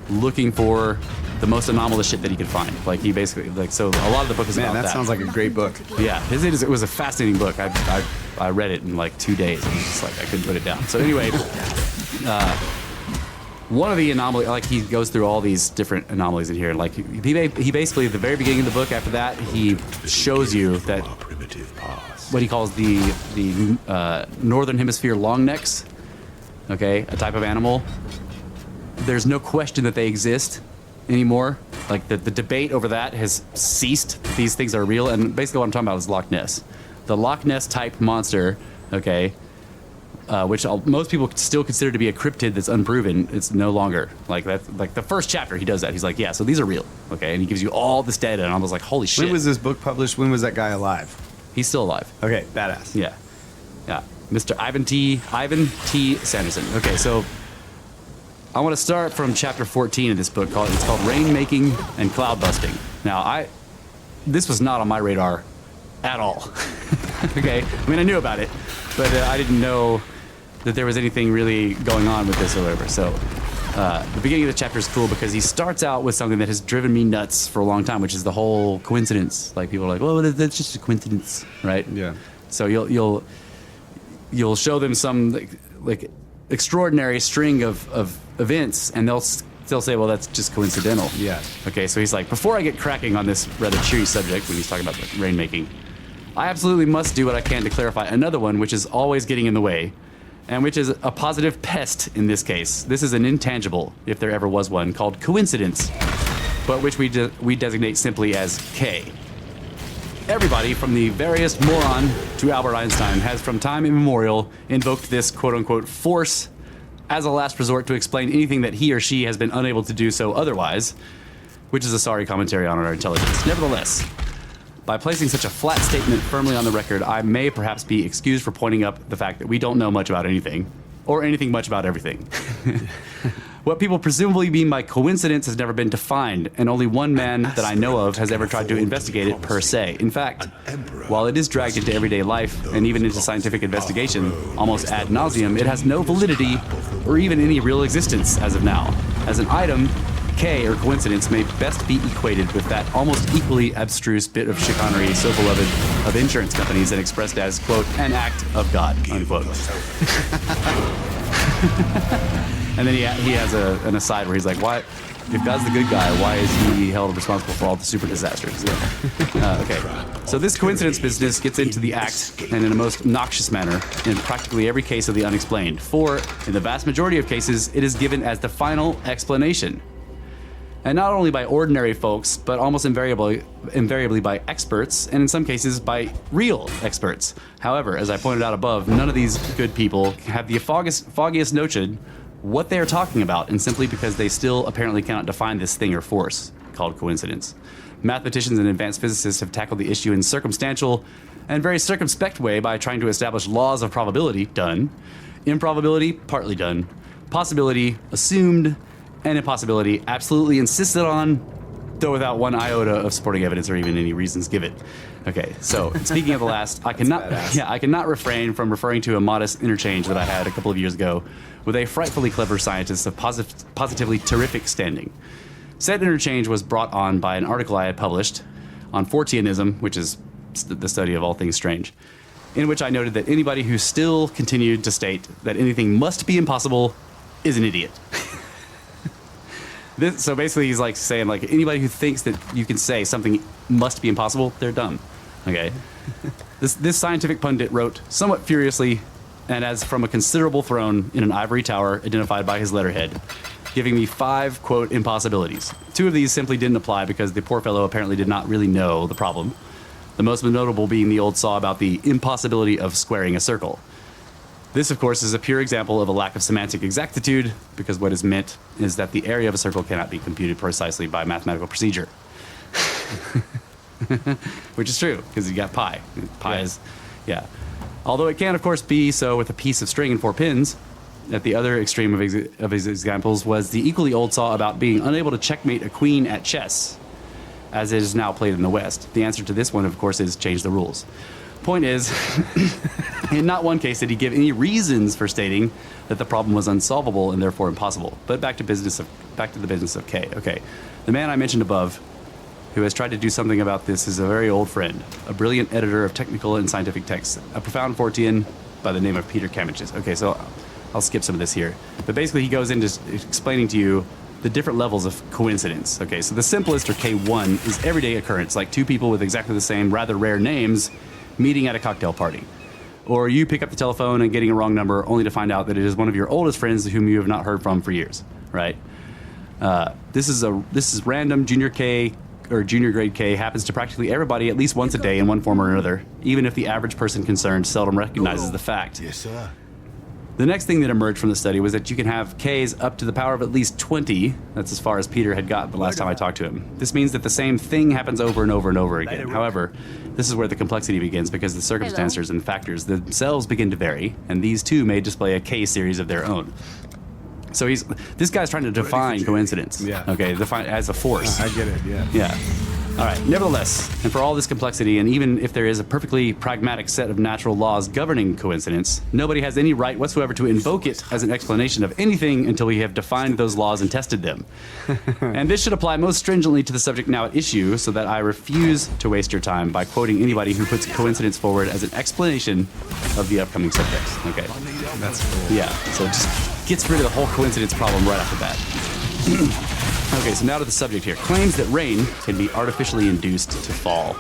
S1: looking for the most anomalous shit that he could find. Like he basically, so a lot of the book is about that.
S2: Man, that sounds like a great book.
S1: Yeah, it was a fascinating book. I read it in like 2 days. And just like I couldn't put it down. So anyway, one of the anomalies, like he goes through all these different anomalies in here. Like he basically, at the very beginning of the book, after that, he shows you that what he calls the northern hemisphere long necks, okay, a type of animal. There's no question that they exist anymore. Like the debate over that has ceased. These things are real, and basically what I'm talking about is Loch Ness. The Loch Ness type monster, okay, which most people still consider to be a cryptid that's unproven. It's no longer like that. Like the first chapter, he does that. He's like, yeah, so these are real, okay, and he gives you all this data, and I was like, holy shit.
S2: When was this book published? When was that guy alive?
S1: He's still alive.
S2: Okay, badass.
S1: Yeah, Mr. Ivan T. Sanderson. Okay, so I want to start from chapter 14 of this book. It's called Rainmaking and Cloud Busting. Now, this was not on my radar at all. Okay, I mean, I knew about it, but I didn't know that there was anything really going on with this or whatever. So the beginning of the chapter is cool because he starts out with something that has driven me nuts for a long time, which is the whole coincidence. Like people are like, well, that's just a coincidence, right?
S2: Yeah.
S1: So you'll show them some like extraordinary string of events, and they'll say, well, that's just coincidental.
S2: Yeah.
S1: Okay, so he's like, before I get cracking on this rather cheery subject, when he's talking about the rainmaking, I absolutely must do what I can to clarify another one which is always getting in the way, and which is a positive pest in this case. This is an intangible, if there ever was one, called coincidence, but which we designate simply as K. Everybody, from the veriest moron to Albert Einstein, has from time immemorial invoked this quote-unquote force as a last resort to explain anything that he or she has been unable to do so otherwise, which is a sorry commentary on our intelligence. Nevertheless, by placing such a flat statement firmly on the record, I may perhaps be excused for pointing up the fact that we don't know much about anything, or anything much about everything. What people presumably mean by coincidence has never been defined, and only one man that I know of has ever tried to investigate it per se. In fact, while it is dragged into everyday life and even into scientific investigation, almost ad nauseum, it has no validity or even any real existence as of now. As an item, K, or coincidence, may best be equated with that almost equally abstruse bit of chicanery so beloved of insurance companies and expressed as, quote, an act of God, unquote. And then he has an aside where he's like, why, if God's the good guy, why is he held responsible for all the super disasters? Okay, so this coincidence business gets into the act, and in a most noxious manner, in practically every case of the unexplained. For, in the vast majority of cases, it is given as the final explanation. And not only by ordinary folks, but almost invariably by experts, and in some cases by real experts. However, as I pointed out above, none of these good people have the foggiest notion what they are talking about, and simply because they still apparently cannot define this thing or force called coincidence. Mathematicians and advanced physicists have tackled the issue in circumstantial and very circumspect way by trying to establish laws of probability, done, improbability, partly done, possibility, assumed, and impossibility, absolutely insisted on, though without one iota of supporting evidence or even any reasons given. Okay, so speaking of the last, I cannot refrain from referring to a modest interchange that I had a couple of years ago with a frightfully clever scientist of positively terrific standing. Said interchange was brought on by an article I had published on Phrecia, which is the study of all things strange, in which I noted that anybody who still continued to state that anything must be impossible is an idiot. So basically he's like saying, like, anybody who thinks that you can say something must be impossible, they're dumb. Okay? This scientific pundit wrote somewhat furiously and as from a considerable throne in an ivory tower identified by his letterhead, giving me 5, quote, impossibilities. 2 of these simply didn't apply because the poor fellow apparently did not really know the problem. The most notable being the old saw about the impossibility of squaring a circle. This, of course, is a pure example of a lack of semantic exactitude, because what is meant is that the area of a circle cannot be computed precisely by mathematical procedure. Which is true, because you got pi. Pi is, yeah. Although it can, of course, be so with a piece of string and 4 pins. At the other extreme of his examples was the equally old saw about being unable to checkmate a queen at chess, as it is now played in the West. The answer to this one, of course, is change the rules. Point is, in not one case did he give any reasons for stating that the problem was unsolvable and therefore impossible. But back to the business of K. Okay, the man I mentioned above, who has tried to do something about this, is a very old friend, a brilliant editor of technical and scientific texts, a profound Phrecia by the name of Peter Camiches. Okay, so I'll skip some of this here. But basically he goes into explaining to you the different levels of coincidence. Okay, so the simplest, or K1, is everyday occurrence, like 2 people with exactly the same, rather rare names meeting at a cocktail party. Or you pick up the telephone and getting a wrong number only to find out that it is one of your oldest friends whom you have not heard from for years, right? This is random. Junior K or junior grade K happens to practically everybody at least once a day in one form or another, even if the average person concerned seldom recognizes the fact.
S5: Yes, sir.
S1: The next thing that emerged from the study was that you can have Ks up to the power of at least 20. That's as far as Peter had gotten the last time I talked to him. This means that the same thing happens over and over and over again. However, this is where the complexity begins, because the circumstances and factors themselves begin to vary, and these too may display a K series of their own. So this guy's trying to define coincidence.
S2: Yeah.
S1: Okay, define as a force.
S2: I get it, yeah.
S1: Yeah. All right. Nevertheless, and for all this complexity, and even if there is a perfectly pragmatic set of natural laws governing coincidence, nobody has any right whatsoever to invoke it as an explanation of anything until we have defined those laws and tested them. And this should apply most stringently to the subject now at issue, so that I refuse to waste your time by quoting anybody who puts coincidence forward as an explanation of the upcoming subjects. Okay.
S2: That's cool.
S1: Yeah. So it just gets rid of the whole coincidence problem right off the bat. Okay, so now to the subject here. Claims that rain can be artificially induced to fall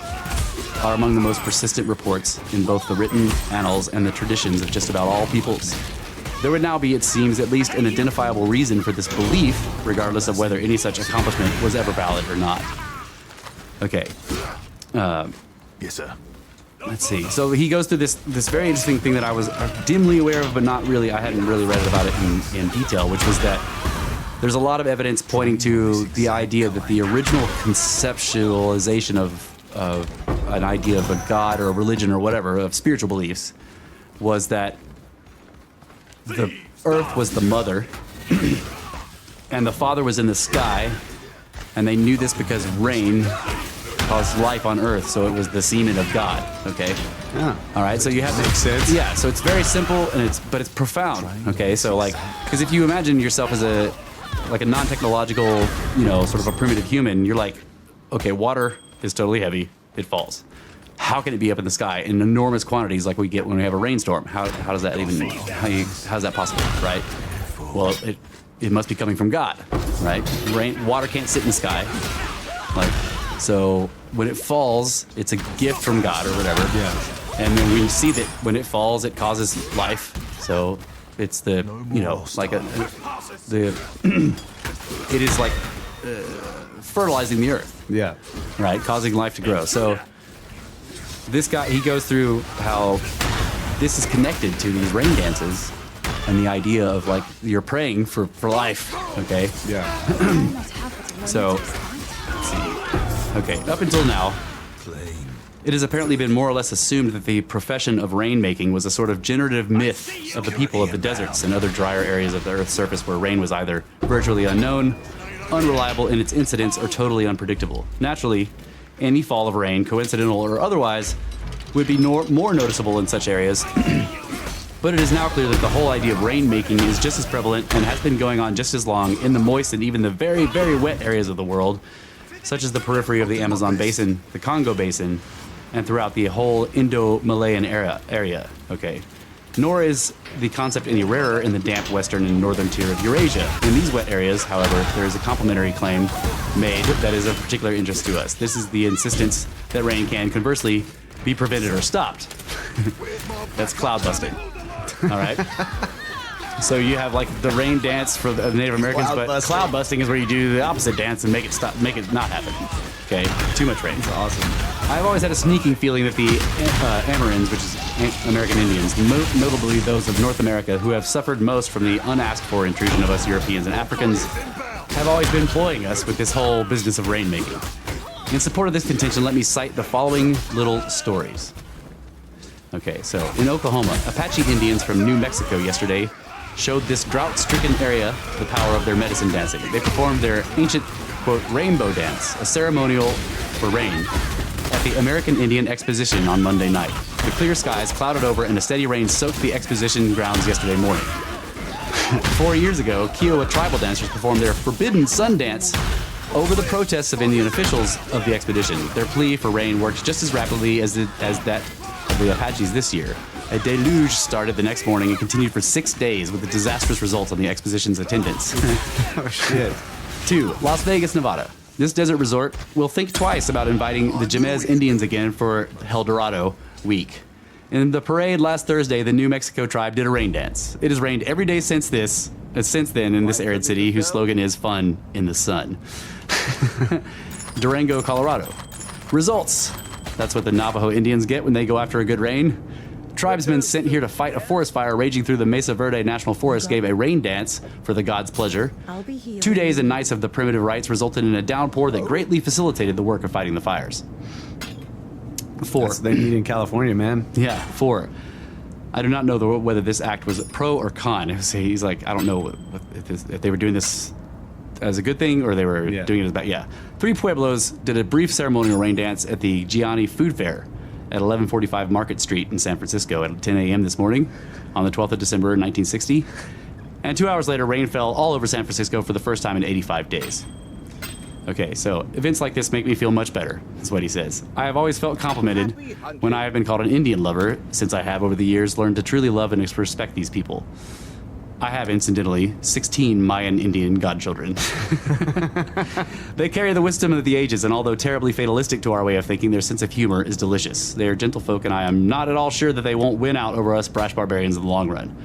S1: are among the most persistent reports in both the written annals and the traditions of just about all peoples. There would now be, it seems, at least an identifiable reason for this belief, regardless of whether any such accomplishment was ever valid or not. Okay.
S3: Yes, sir.
S1: Let's see. So he goes through this very interesting thing that I was dimly aware of, but not really. I hadn't really read about it in detail, which was that there's a lot of evidence pointing to the idea that the original conceptualization of an idea of a god or a religion or whatever, of spiritual beliefs, was that the earth was the mother and the father was in the sky, and they knew this because rain caused life on earth, so it was the semen of God. Okay.
S2: Yeah.
S1: All right. So you have
S2: Makes sense.
S1: Yeah. So it's very simple, and it's profound. Okay. So like, because if you imagine yourself as a non-technological, sort of a primitive human, you're like, okay, water is totally heavy. It falls. How can it be up in the sky in enormous quantities like we get when we have a rainstorm? How does that even? How's that possible? Right. Well, it must be coming from God, right? Water can't sit in the sky, like. So when it falls, it's a gift from God or whatever.
S2: Yeah.
S1: And then we see that when it falls, it causes life. So it's the, it is like fertilizing the earth.
S2: Yeah.
S1: Right? Causing life to grow. So this guy, he goes through how this is connected to these rain dances and the idea of like you're praying for life. Okay.
S2: Yeah.
S1: So let's see. Okay, up until now, it has apparently been more or less assumed that the profession of rainmaking was a sort of generative myth of the people of the deserts and other drier areas of the Earth's surface where rain was either virtually unknown, unreliable in its incidence, or totally unpredictable. Naturally, any fall of rain, coincidental or otherwise, would be more noticeable in such areas. But it is now clear that the whole idea of rainmaking is just as prevalent and has been going on just as long in the moist and even the very, very wet areas of the world, such as the periphery of the Amazon basin, the Congo basin, and throughout the whole Indo-Malayan area. Okay. Nor is the concept any rarer in the damp western and northern tier of Eurasia. In these wet areas, however, there is a complementary claim made that is of particular interest to us. This is the insistence that rain can, conversely, be prevented or stopped. That's cloud busting. All right? So you have like the rain dance for the Native Americans, but cloud busting is where you do the opposite dance and make it stop, make it not happen. Okay, too much rain.
S2: That's awesome.
S1: I've always had a sneaking feeling that the Amaranthe, which is American Indians, notably those of North America, who have suffered most from the unasked for intrusion of us Europeans and Africans, have always been ploying us with this whole business of rain making. In support of this contention, let me cite the following little stories. Okay, so in Oklahoma, Apache Indians from New Mexico yesterday showed this drought-stricken area the power of their medicine dancing. They performed their ancient, quote, rainbow dance, a ceremonial for rain, at the American Indian Exposition on Monday night. The clear skies clouded over and a steady rain soaked the exposition grounds yesterday morning. 4 years ago, Kiowa tribal dancers performed their forbidden sun dance over the protests of Indian officials of the expedition. Their plea for rain worked just as rapidly as that of the Apaches this year. A deluge started the next morning and continued for 6 days with the disastrous results on the exposition's attendance.
S2: Oh, shit.
S1: 2. Las Vegas, Nevada. This desert resort will think twice about inviting the Jemez Indians again for El Dorado week. In the parade last Thursday, the New Mexico tribe did a rain dance. It has rained every day since then in this arid city, whose slogan is "Fun in the Sun." Durango, Colorado. Results. That's what the Navajo Indians get when they go after a good rain. Tribesmen sent here to fight a forest fire raging through the Mesa Verde National Forest gave a rain dance for the gods' pleasure. 2 days and nights of the primitive rites resulted in a downpour that greatly facilitated the work of fighting the fires. 4.
S2: That's what they need in California, man.
S1: Yeah, 4. I do not know whether this act was pro or con. He's like, I don't know if they were doing this as a good thing or they were doing it as bad. Yeah. 3 Pueblos did a brief ceremonial rain dance at the Gianni Food Fair at 1145 Market Street in San Francisco at 10 a.m. this morning on the 12th of December, 1960. And 2 hours later, rain fell all over San Francisco for the first time in 85 days. Okay, so events like this make me feel much better, is what he says. I have always felt complimented when I have been called an Indian lover, since I have over the years learned to truly love and respect these people. I have, incidentally, 16 Mayan Indian godchildren. They carry the wisdom of the ages, and although terribly fatalistic to our way of thinking, their sense of humor is delicious. They are gentlefolk, and I am not at all sure that they won't win out over us brash barbarians in the long run.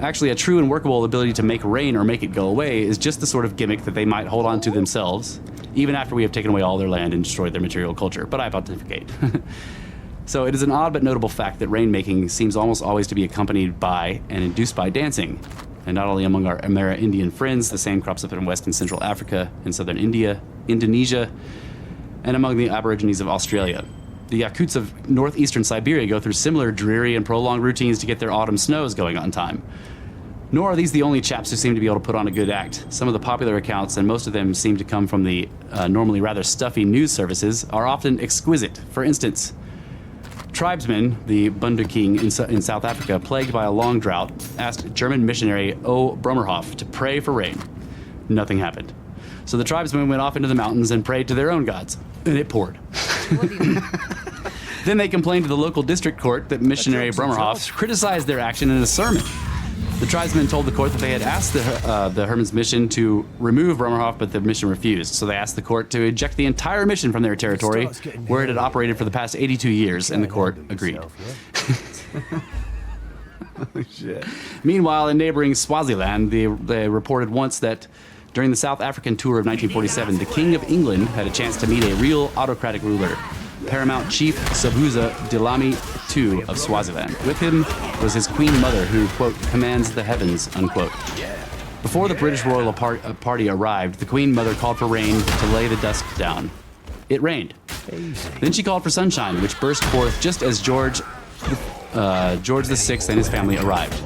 S1: Actually, a true and workable ability to make rain or make it go away is just the sort of gimmick that they might hold on to themselves, even after we have taken away all their land and destroyed their material culture. But I pontificate. So it is an odd but notable fact that rainmaking seems almost always to be accompanied by and induced by dancing. And not only among our Amerindian friends, the same crops up in West and Central Africa, in southern India, Indonesia, and among the Aborigines of Australia. The Yakuts of northeastern Siberia go through similar dreary and prolonged routines to get their autumn snows going on time. Nor are these the only chaps who seem to be able to put on a good act. Some of the popular accounts, and most of them seem to come from the normally rather stuffy news services, are often exquisite. For instance, tribesmen, the Bunduking in South Africa, plagued by a long drought, asked German missionary O. Brummerhoff to pray for rain. Nothing happened. So the tribesmen went off into the mountains and prayed to their own gods, and it poured. Then they complained to the local district court that missionary Brummerhoff criticized their action in a sermon. The tribesmen told the court that they had asked the Herman's mission to remove Brummerhoff, but the mission refused. So they asked the court to eject the entire mission from their territory, where it had operated for the past 82 years, and the court agreed.
S2: Holy shit.
S1: Meanwhile, in neighboring Swaziland, they reported once that during the South African tour of 1947, the King of England had a chance to meet a real autocratic ruler, Paramount Chief Sobhuza Dlamini II of Swaziland. With him was his queen mother, who, quote, commands the heavens, unquote. Before the British royal party arrived, the queen mother called for rain to lay the dust down. It rained. Then she called for sunshine, which burst forth just as George VI and his family arrived.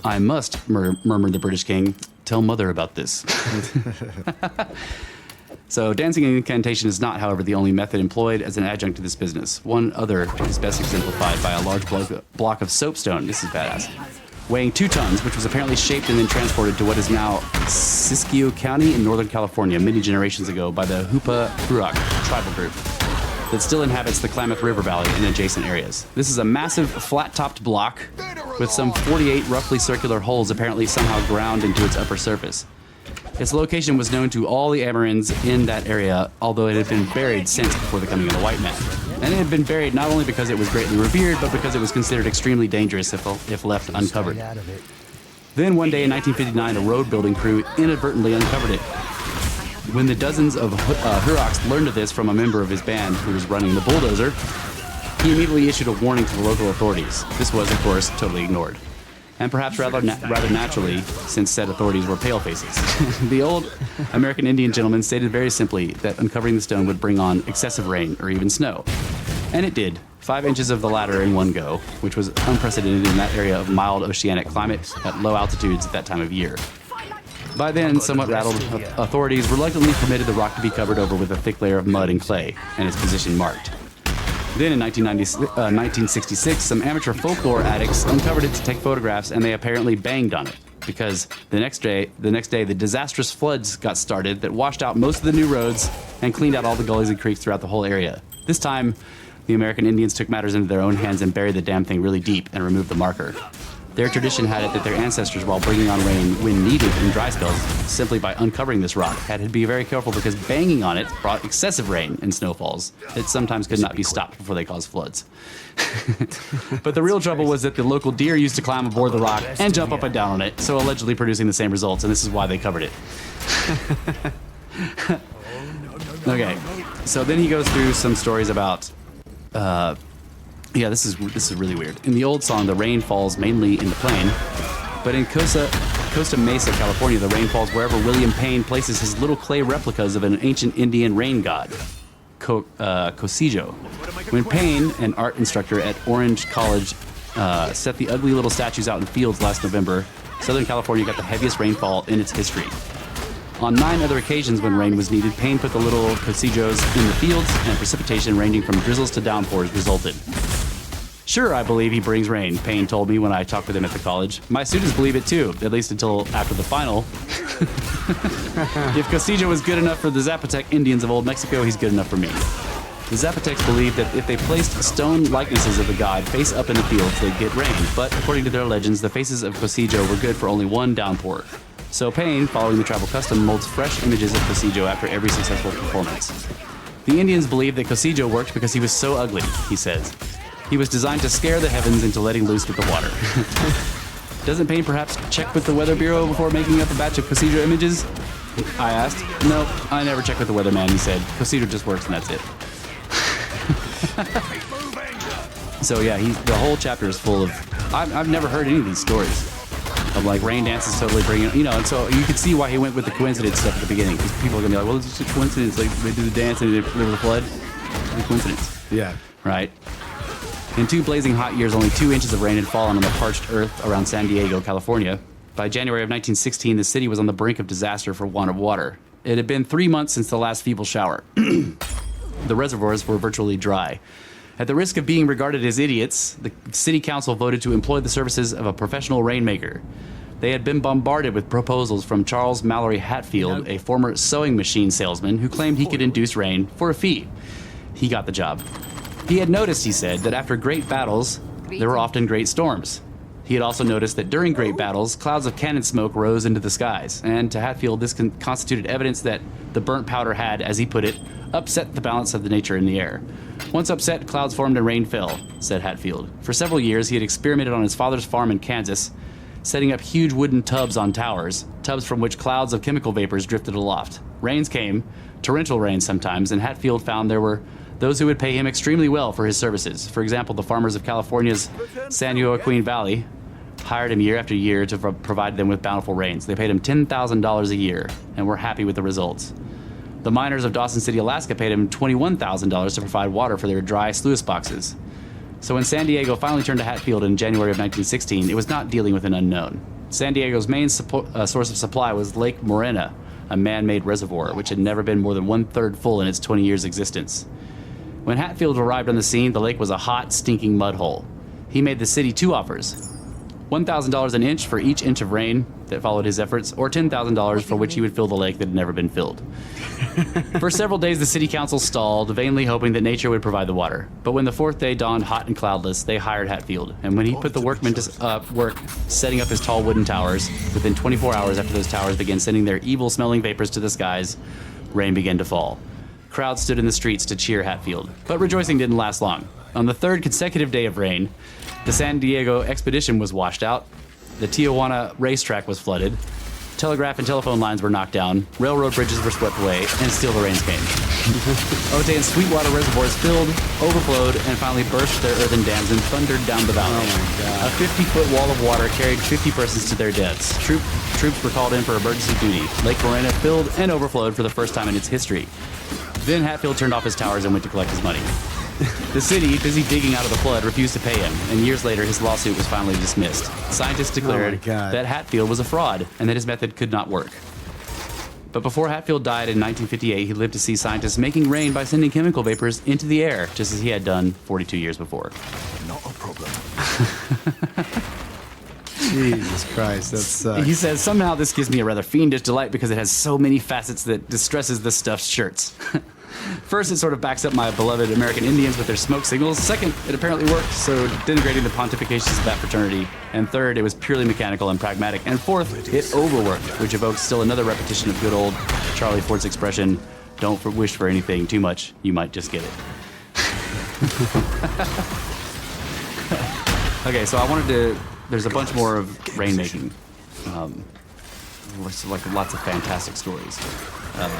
S1: I must, murmured the British king, tell mother about this. So dancing and incantation is not, however, the only method employed as an adjunct to this business. One other is best exemplified by a large block of soapstone, this is badass, weighing 2 tons, which was apparently shaped and then transported to what is now Siskiyou County in Northern California many generations ago by the Hupa Hurock tribal group that still inhabits the Klamath River Valley and adjacent areas. This is a massive flat-topped block with some 48 roughly circular holes apparently somehow ground into its upper surface. Its location was known to all the Amarins in that area, although it had been buried since before the coming of the white man. And it had been buried not only because it was greatly revered, but because it was considered extremely dangerous if left uncovered. Then one day in 1959, a road building crew inadvertently uncovered it. When the dozens of Huroks learned of this from a member of his band who was running the bulldozer, he immediately issued a warning to the local authorities. This was, of course, totally ignored. And perhaps rather naturally, since said authorities were palefaces. The old American Indian gentleman stated very simply that uncovering the stone would bring on excessive rain or even snow. And it did. 5 inches of the latter in one go, which was unprecedented in that area of mild oceanic climate at low altitudes at that time of year. By then, somewhat rattled, authorities reluctantly permitted the rock to be covered over with a thick layer of mud and clay, and its position marked. Then in 1966, some amateur folklore addicts uncovered it to take photographs, and they apparently banged on it because the next day, the disastrous floods got started that washed out most of the new roads and cleaned out all the gullies and creeks throughout the whole area. This time, the American Indians took matters into their own hands and buried the damn thing really deep and removed the marker. Their tradition had it that their ancestors, while bringing on rain when needed in dry spells, simply by uncovering this rock, had to be very careful because banging on it brought excessive rain and snowfalls that sometimes could not be stopped before they caused floods. But the real trouble was that the local deer used to climb aboard the rock and jump up and down on it, so allegedly producing the same results, and this is why they covered it. Okay, so then he goes through some stories about this is really weird. In the old song, the rain falls mainly in the plain, but in Costa Mesa, California, the rain falls wherever William Payne places his little clay replicas of an ancient Indian rain god, Cosijo. When Payne, an art instructor at Orange College, set the ugly little statues out in fields last November, Southern California got the heaviest rainfall in its history. On 9 other occasions when rain was needed, Payne put the little Cosijos in the fields, and precipitation ranging from drizzles to downpours resulted. Sure, I believe he brings rain, Payne told me when I talked with him at the college. My students believe it too, at least until after the final. If Cosijo was good enough for the Zapotec Indians of Old Mexico, he's good enough for me. The Zapotecs believed that if they placed stone likenesses of the god face up in the fields, they'd get rain, but according to their legends, the faces of Cosijo were good for only one downpour. So Payne, following the tribal custom, molds fresh images of Cosijo after every successful performance. The Indians believed that Cosijo worked because he was so ugly, he says. He was designed to scare the heavens into letting loose with the water. Doesn't Payne perhaps check with the Weather Bureau before making up a batch of Cosijo images? I asked. No, I never check with the weatherman, he said. Cosijo just works and that's it. So yeah, the whole chapter is full of. I've never heard any of these stories of like rain dances totally bringing, and so you can see why he went with the coincidence stuff at the beginning. Because people are gonna be like, well, it's just a coincidence. Like they do the dance and they deliver the flood. It's a coincidence.
S2: Yeah.
S1: Right. In 2 blazing hot years, only 2 inches of rain had fallen on the parched earth around San Diego, California. By January of 1916, the city was on the brink of disaster for want of water. It had been 3 months since the last feeble shower. The reservoirs were virtually dry. At the risk of being regarded as idiots, the city council voted to employ the services of a professional rainmaker. They had been bombarded with proposals from Charles Mallory Hatfield, a former sewing machine salesman who claimed he could induce rain for a fee. He got the job. He had noticed, he said, that after great battles, there were often great storms. He had also noticed that during great battles, clouds of cannon smoke rose into the skies, and to Hatfield, this constituted evidence that the burnt powder had, as he put it, upset the balance of the nature in the air. Once upset, clouds formed and rain fell, said Hatfield. For several years, he had experimented on his father's farm in Kansas, setting up huge wooden tubs on towers, tubs from which clouds of chemical vapors drifted aloft. Rains came, torrential rains sometimes, and Hatfield found there were those who would pay him extremely well for his services. For example, the farmers of California's San Joaquin Valley hired him year after year to provide them with bountiful rains. They paid him $10,000 a year and were happy with the results. The miners of Dawson City, Alaska paid him $21,000 to provide water for their dry sluice boxes. So when San Diego finally turned to Hatfield in January of 1916, it was not dealing with an unknown. San Diego's main source of supply was Lake Morena, a man-made reservoir, which had never been more than 1/3 full in its 20 years' existence. When Hatfield arrived on the scene, the lake was a hot, stinking mud hole. He made the city 2 offers. $1,000 an inch for each inch of rain that followed his efforts, or $10,000 for which he would fill the lake that had never been filled. For several days, the city council stalled, vainly hoping that nature would provide the water. But when the 4th day dawned hot and cloudless, they hired Hatfield. And when he put the workmen to work setting up his tall wooden towers, within 24 hours after those towers began sending their evil-smelling vapors to the skies, rain began to fall. Crowds stood in the streets to cheer Hatfield. But rejoicing didn't last long. On the 3rd consecutive day of rain, the San Diego expedition was washed out, the Tijuana racetrack was flooded, telegraph and telephone lines were knocked down, railroad bridges were swept away, and still the rains came. Otay and Sweetwater reservoirs filled, overflowed, and finally burst their earthen dams and thundered down the valley. A 50-foot wall of water carried 50 persons to their deaths. Troops were called in for emergency duty. Lake Morena filled and overflowed for the first time in its history. Then Hatfield turned off his towers and went to collect his money. The city, busy digging out of the flood, refused to pay him, and years later his lawsuit was finally dismissed. Scientists declared that Hatfield was a fraud and that his method could not work. But before Hatfield died in 1958, he lived to see scientists making rain by sending chemical vapors into the air, just as he had done 42 years before.
S3: Not a problem.
S2: Jesus Christ, that's
S1: He says, somehow this gives me a rather fiendish delight because it has so many facets that distresses the stuffed shirts. First, it sort of backs up my beloved American Indians with their smoke signals. Second, it apparently worked, so denigrating the pontifications of that fraternity. And third, it was purely mechanical and pragmatic. And fourth, it overworked, which evokes still another repetition of good old Charlie Ford's expression, don't wish for anything too much, you might just get it. Okay, so I wanted to, there's a bunch more of rainmaking. Like lots of fantastic stories.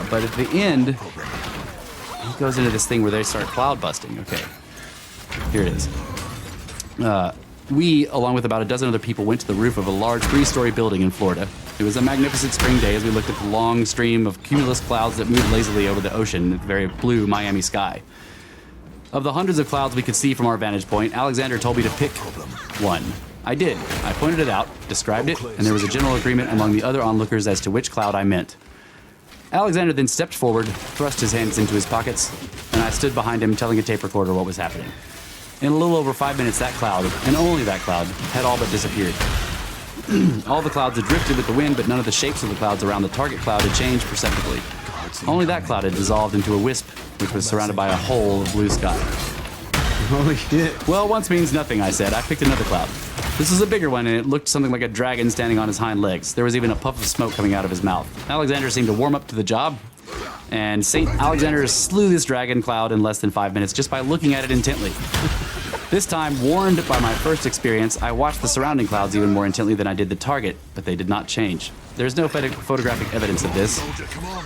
S1: But at the end, he goes into this thing where they start cloud busting. Okay, here it is. We, along with about a dozen other people, went to the roof of a large 3-story building in Florida. It was a magnificent spring day as we looked at the long stream of cumulus clouds that moved lazily over the ocean, the very blue Miami sky. Of the hundreds of clouds we could see from our vantage point, Alexander told me to pick one. I did. I pointed it out, described it, and there was a general agreement among the other onlookers as to which cloud I meant. Alexander then stepped forward, thrust his hands into his pockets, and I stood behind him telling a tape recorder what was happening. In a little over 5 minutes, that cloud, and only that cloud, had all but disappeared. All the clouds had drifted with the wind, but none of the shapes of the clouds around the target cloud had changed perceptibly. Only that cloud had dissolved into a wisp, which was surrounded by a hole of blue sky.
S2: holy shit.
S1: Well, once means nothing, I said. I picked another cloud. This was a bigger one, and it looked something like a dragon standing on his hind legs. There was even a puff of smoke coming out of his mouth. Alexander seemed to warm up to the job, and St. Alexander slew this dragon cloud in less than 5 minutes just by looking at it intently. This time, warned by my first experience, I watched the surrounding clouds even more intently than I did the target, but they did not change. There's no photographic evidence of this.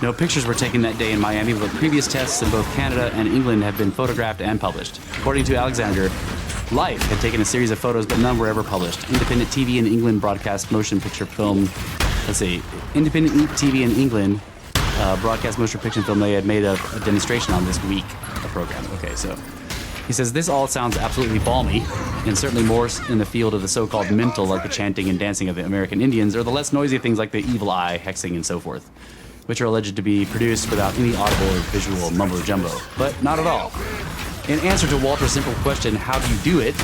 S1: No pictures were taken that day in Miami, but previous tests in both Canada and England have been photographed and published. According to Alexander, Life had taken a series of photos, but none were ever published. Independent TV in England broadcast motion picture film. Let's see. Independent TV in England broadcast motion picture film. They had made a demonstration on this week, a program. Okay, so he says, this all sounds absolutely balmy, and certainly more in the field of the so-called mental, like the chanting and dancing of the American Indians, or the less noisy things like the evil eye, hexing, and so forth, which are alleged to be produced without any audible or visual mumbo-jumbo. But not at all. In answer to Walter's simple question, how do you do it?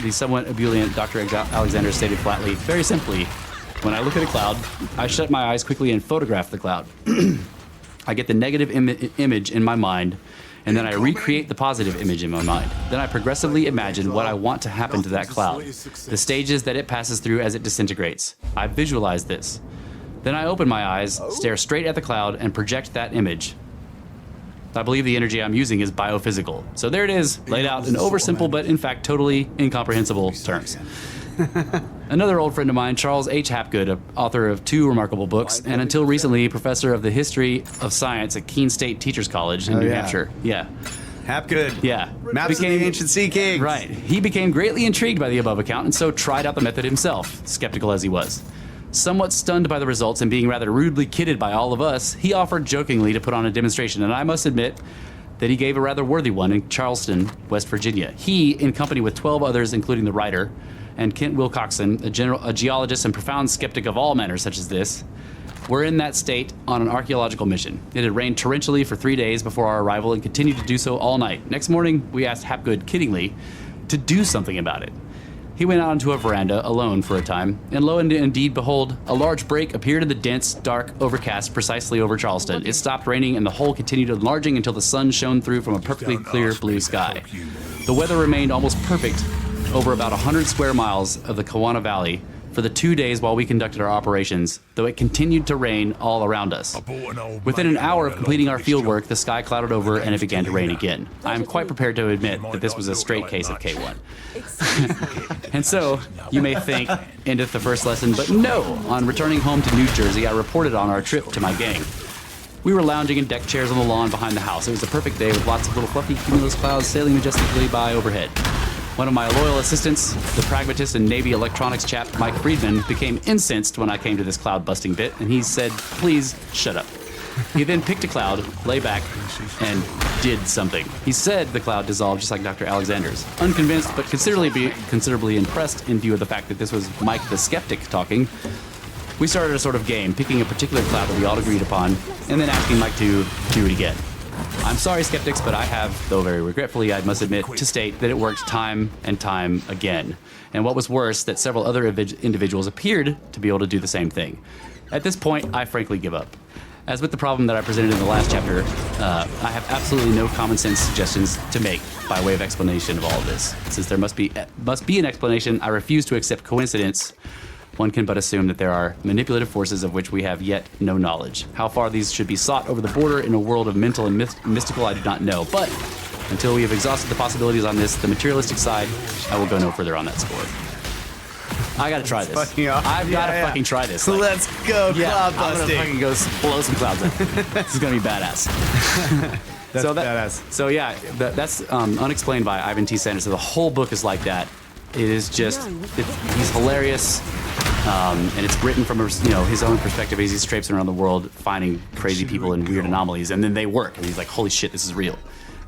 S1: The somewhat ebullient Dr. Alexander stated flatly, very simply, when I look at a cloud, I shut my eyes quickly and photograph the cloud. I get the negative image in my mind, and then I recreate the positive image in my mind. Then I progressively imagine what I want to happen to that cloud, the stages that it passes through as it disintegrates. I visualize this. Then I open my eyes, stare straight at the cloud, and project that image. I believe the energy I'm using is biophysical. So there it is, laid out in oversimple but in fact totally incomprehensible terms. Another old friend of mine, Charles H. Hapgood, author of 2 remarkable books, and until recently professor of the history of science at Keene State Teachers College in New Hampshire. Yeah.
S2: Hapgood.
S1: Yeah.
S2: Maps of the Ancient Sea Kings.
S1: Right. He became greatly intrigued by the above account and so tried out the method himself, skeptical as he was. Somewhat stunned by the results and being rather rudely kidded by all of us, he offered jokingly to put on a demonstration, and I must admit that he gave a rather worthy one in Charleston, West Virginia. He, in company with 12 others, including the writer, and Kent Wilcoxon, a geologist and profound skeptic of all matters such as this, were in that state on an archaeological mission. It had rained torrentially for 3 days before our arrival and continued to do so all night. Next morning, we asked Hapgood kiddingly to do something about it. He went out onto a veranda alone for a time, and lo and indeed, behold, a large break appeared in the dense, dark overcast precisely over Charleston. It stopped raining, and the hole continued enlarging until the sun shone through from a perfectly clear blue sky. The weather remained almost perfect over about 100 square miles of the Kawana Valley for the 2 days while we conducted our operations, though it continued to rain all around us. Within an hour of completing our field work, the sky clouded over and it began to rain again. I am quite prepared to admit that this was a straight case of K1. And so, you may think, endeth the first lesson, but no! On returning home to New Jersey, I reported on our trip to my gang. We were lounging in deck chairs on the lawn behind the house. It was a perfect day with lots of little fluffy cumulus clouds sailing majestically by overhead. One of my loyal assistants, the pragmatist and Navy electronics chap, Mike Friedman, became incensed when I came to this cloud-busting bit, and he said, please, shut up. He then picked a cloud, lay back, and did something. He said the cloud dissolved just like Dr. Alexander's. Unconvinced, but considerably impressed in view of the fact that this was Mike the skeptic talking, we started a sort of game, picking a particular cloud that we all agreed upon, and then asking Mike to do it again. I'm sorry, skeptics, but I have, though very regretfully, I must admit, to state that it worked time and time again. And what was worse, that several other individuals appeared to be able to do the same thing. At this point, I frankly give up. As with the problem that I presented in the last chapter, I have absolutely no common sense suggestions to make by way of explanation of all of this. Since there must be an explanation, I refuse to accept coincidence. One can but assume that there are manipulative forces of which we have yet no knowledge. How far these should be sought over the border in a world of mental and mystical, I do not know. But until we have exhausted the possibilities on this, the materialistic side, I will go no further on that score. I gotta try this. I've gotta fucking try this. Like,
S2: let's go cloud busting.
S1: I'm gonna fucking go blow some clouds up. This is gonna be badass.
S2: That's badass.
S1: So yeah, that's Unexplained by Ivan T. Sanderson. The whole book is like that. It is just, he's hilarious. And it's written from his own perspective as he's traipsing around the world finding crazy people and weird anomalies, and then they work, and he's like, holy shit, this is real.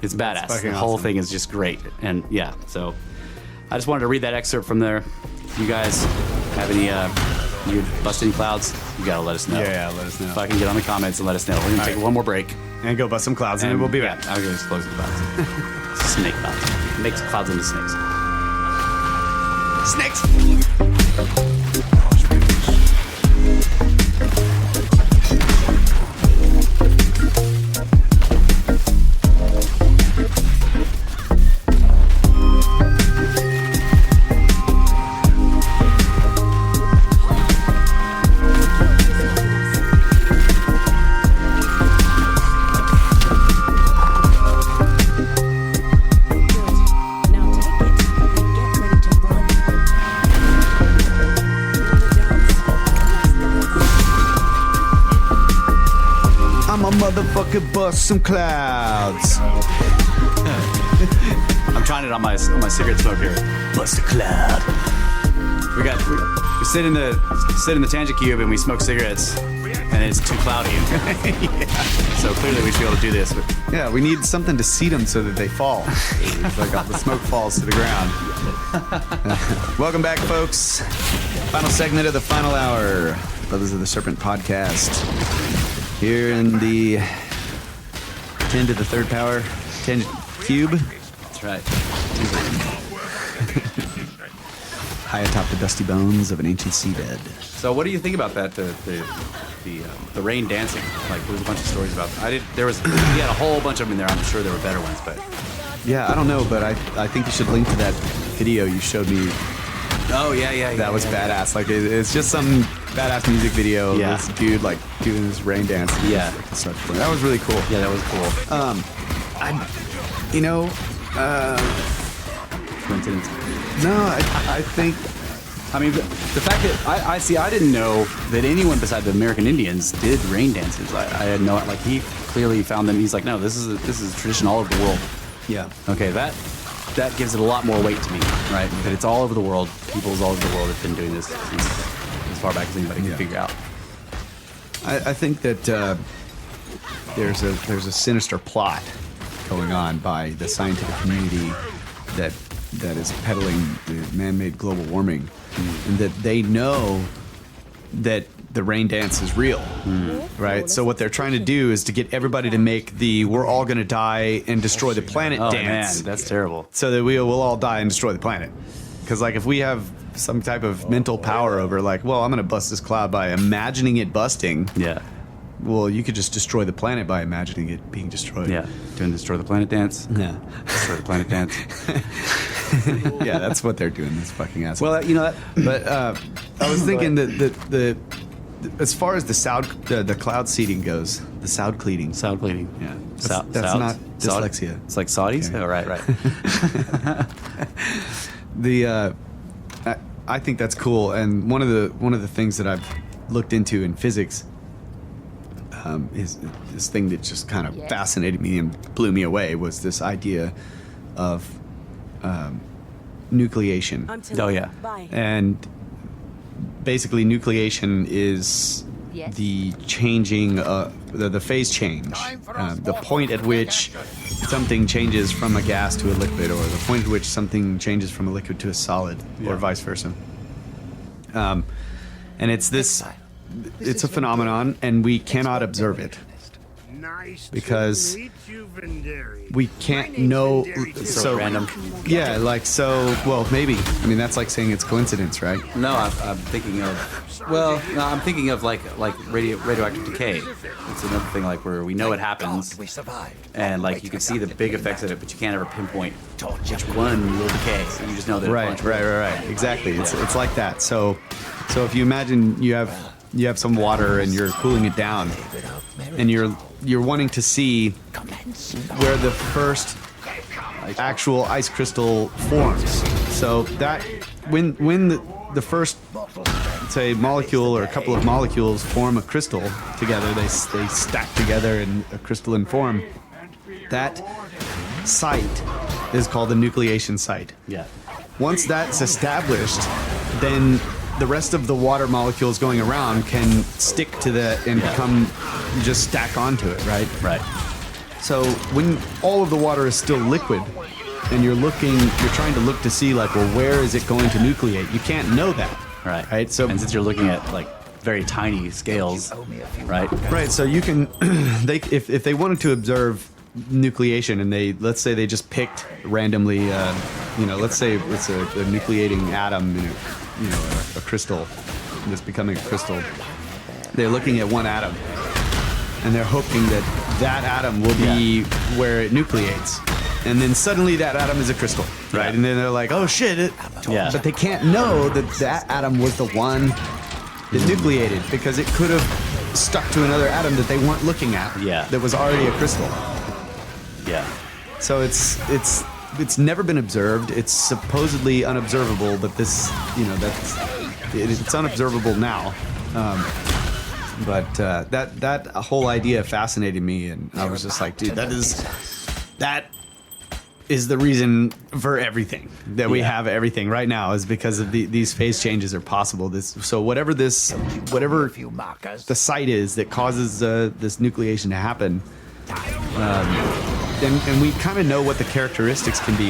S1: It's badass. The whole thing is just great. And yeah, so I just wanted to read that excerpt from there. If you guys have any you bust any clouds, you gotta let us know.
S2: Yeah, let us know.
S1: Fucking get on the comments and let us know. We're gonna take one more break.
S2: And go bust some clouds, and then we'll be back.
S1: I'm gonna explode some clouds. Snake clouds. Make some clouds into snakes. Snakes!
S2: Motherfucker bust some clouds. I'm
S1: trying it on my cigarette smoke here.
S3: Bust a cloud.
S1: We sit in the tangent cube and we smoke cigarettes, and it's too cloudy. So clearly we should be able to do this. But
S2: Yeah, we need something to seat them so that they fall. Like the smoke falls to the ground. Welcome back, folks. Final segment of the final hour. Brothers of the Serpent podcast. Here in the 10 to the third power tangent cube.
S1: that's right.
S2: High atop the dusty bones of an ancient seabed.
S1: So what do you think about that? The rain dancing. Like there was a bunch of stories about. He had a whole bunch of them in there. I'm sure there were better ones, but.
S2: Yeah, I don't know, but I think you should link to that video you showed me.
S1: Oh yeah.
S2: That was badass. Like it's just some badass music video.
S1: Yeah.
S2: This dude like doing this rain dance.
S1: Yeah.
S2: That was really cool.
S1: Yeah, that was cool. Coincidence.
S2: No, I think.
S1: I mean, the fact that I didn't know that anyone besides the American Indians did rain dances. I had no, like he clearly found them. He's like, no, this is a tradition all over the world.
S2: Yeah.
S1: Okay, that gives it a lot more weight to me, right? That it's all over the world. Peoples all over the world have been doing this since as far back as anybody can figure out.
S2: I think that there's a sinister plot going on by the scientific community that is peddling the man-made global warming, and that they know that the rain dance is real, right? So what they're trying to do is to get everybody to make the "we're all going to die and destroy the planet" dance.
S1: Man, that's terrible.
S2: So that we will all die and destroy the planet. Because like if we have some type of mental power over like, well, I'm going to bust this cloud by imagining it busting.
S1: Yeah.
S2: Well, you could just destroy the planet by imagining it being destroyed.
S1: Yeah. Doing Destroy the Planet dance.
S2: Yeah.
S1: Destroy the Planet dance.
S2: Yeah, that's what they're doing. This fucking ass.
S1: Well, you know that.
S2: But I was thinking that the as far as the cloud seeding goes, the sound cleading.
S1: Sound bleeding.
S2: Yeah.
S1: Souds?
S2: That's not dyslexia.
S1: It's like Saudis?
S2: Okay.
S1: Oh, right.
S2: I think that's cool, and one of the things that I've looked into in physics is this thing that just kind of fascinated me and blew me away was this idea of nucleation.
S1: Oh, yeah.
S2: And basically, nucleation is the changing, the phase change, the point at which something changes from a gas to a liquid, or the point at which something changes from a liquid to a solid, or vice versa. And it's a phenomenon, and we cannot observe it. Because we can't know.
S1: So random.
S2: Yeah, like so. Well, maybe. I mean, that's like saying it's coincidence, right?
S1: No, I'm thinking of. Well, no, I'm thinking of like radioactive decay. It's another thing like where we know it happens, and like you can see the big effects of it, but you can't ever pinpoint which one will decay. So you just know that.
S2: Right. Exactly. It's like that. So if you imagine you have some water and you're cooling it down, and you're wanting to see where the first actual ice crystal forms. So that when the first, say, molecule or a couple of molecules form a crystal together, they stack together in a crystalline form. That site is called the nucleation site.
S1: Yeah.
S2: Once that's established, then the rest of the water molecules going around can stick to that and just stack onto it, right?
S1: Right.
S2: So when all of the water is still liquid, and you're trying to look to see like, well, where is it going to nucleate? You can't know that. Right. So
S1: and since you're looking at like very tiny scales, right?
S2: Right. So you can, if they wanted to observe nucleation, and let's say they just picked randomly, let's say it's a nucleating atom in a crystal that's becoming a crystal. They're looking at one atom, and they're hoping that atom will be where it nucleates. And then suddenly that atom is a crystal, right?
S1: Yeah.
S2: And then they're like, oh shit.
S1: Yeah.
S2: But they can't know that atom was the one that nucleated, because it could have stuck to another atom that they weren't looking at.
S1: Yeah.
S2: That was already a crystal.
S1: Yeah.
S2: So it's never been observed. It's supposedly unobservable, but it's unobservable now. But that whole idea fascinated me, and I was just like, dude, that is the reason for everything that we have. Everything right now is because of these phase changes are possible. Whatever the site is that causes this nucleation to happen, and we kind of know what the characteristics can be.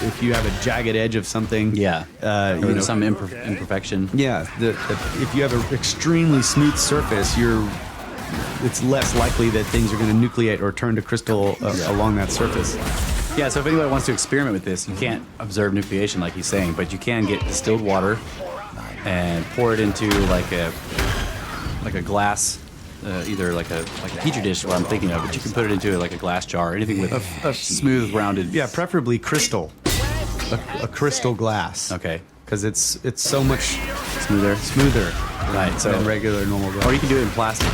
S2: If you have a jagged edge of something,
S1: some imperfection.
S2: Yeah, if you have an extremely smooth surface, it's less likely that things are going to nucleate or turn to crystal along that surface.
S1: Yeah, so if anybody wants to experiment with this, you can't observe nucleation like he's saying, but you can get distilled water and pour it into like a glass, either like a petri dish, what I'm thinking of, but you can put it into like a glass jar, anything with a smooth, rounded.
S2: Yeah, preferably crystal, a crystal glass.
S1: Okay,
S2: because it's so much
S1: smoother,
S2: right? So than regular normal glass.
S1: Or you can do it in plastic.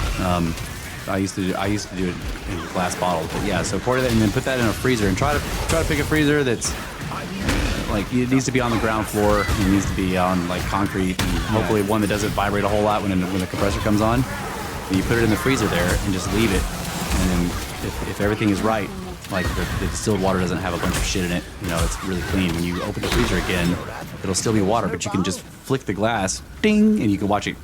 S1: I used to do it in a glass bottle, but yeah. So pour that and then put that in a freezer and try to pick a freezer that's like it needs to be on the ground floor. It needs to be on like concrete, and hopefully one that doesn't vibrate a whole lot when the compressor comes on. And you put it in the freezer there and just leave it. And then if everything is right, like the distilled water doesn't have a bunch of shit in it, it's really clean. When you open the freezer again, it'll still be water, but you can just flick the glass, ding, and you can watch it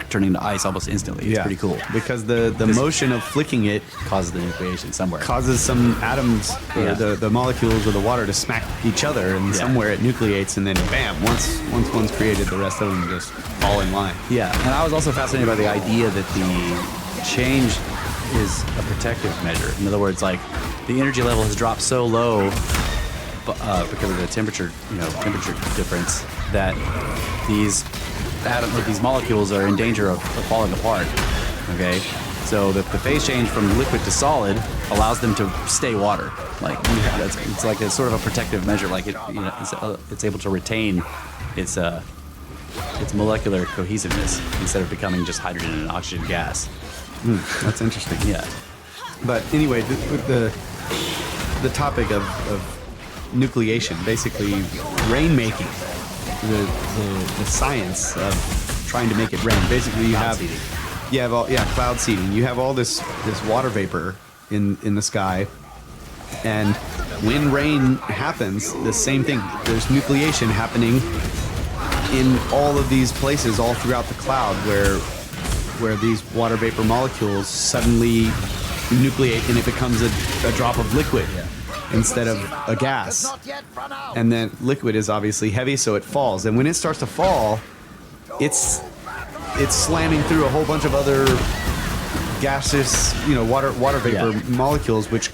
S1: turn into ice almost instantly. It's pretty cool.
S2: Because the motion of flicking it
S1: causes the nucleation somewhere.
S2: Causes some atoms, or the molecules of the water to smack each other, and somewhere it nucleates, and then bam, once one's created, the rest of them just fall in line.
S1: Yeah, and I was also fascinated by the idea that the change is a protective measure. In other words, like the energy level has dropped so low because of the temperature difference that these molecules are in danger of falling apart. Okay, so the phase change from liquid to solid allows them to stay water. Like it's like a sort of a protective measure. Like it's able to retain its molecular cohesiveness instead of becoming just hydrogen and oxygen gas.
S2: That's interesting.
S1: Yeah.
S2: But anyway, the topic of nucleation, basically rainmaking, the science of trying to make it rain. Basically, cloud seeding. You have all this water vapor in the sky, and when rain happens, the same thing. There's nucleation happening in all of these places, all throughout the cloud, where these water vapor molecules suddenly nucleate and it becomes a drop of liquid instead of a gas. And then liquid is obviously heavy, so it falls. And when it starts to fall, it's slamming through a whole bunch of other gaseous, water vapor molecules, which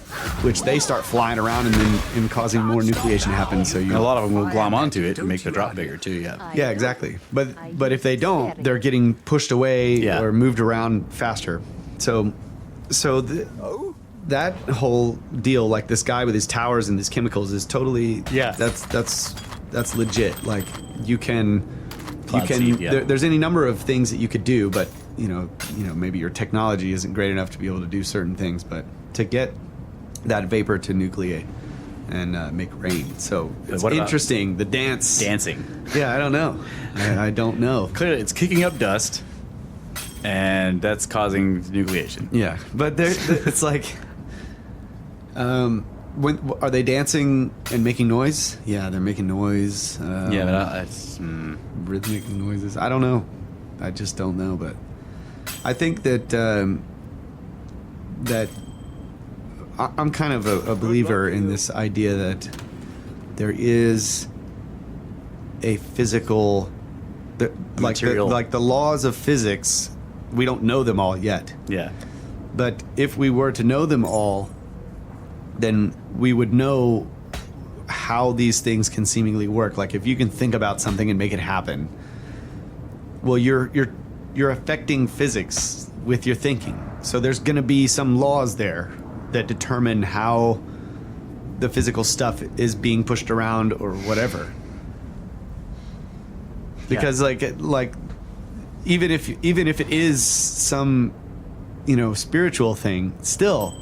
S2: they start flying around and causing more nucleation to happen. So
S1: a lot of them will glom onto it and make the drop bigger too.
S2: Yeah, exactly. But if they don't, they're getting pushed away or moved around faster. So that whole deal, like this guy with his towers and his chemicals, is totally that's legit. Like you can. There's any number of things that you could do, but maybe your technology isn't great enough to be able to do certain things. But to get that vapor to nucleate and make rain, so it's interesting. The dancing. Yeah, I don't know. I don't know.
S1: Clearly, it's kicking up dust, and that's causing nucleation.
S2: Yeah, but it's like, when are they dancing and making noise? Yeah, they're making noise.
S1: But it's
S2: rhythmic noises. I don't know. I just don't know. But I think that I'm kind of a believer in this idea that there is a physical, like the laws of physics. We don't know them all yet.
S1: Yeah.
S2: But if we were to know them all, then we would know how these things can seemingly work. Like if you can think about something and make it happen, well, you're affecting physics with your thinking. So there's going to be some laws there that determine how the physical stuff is being pushed around or whatever. Because like even if it is some spiritual thing, still,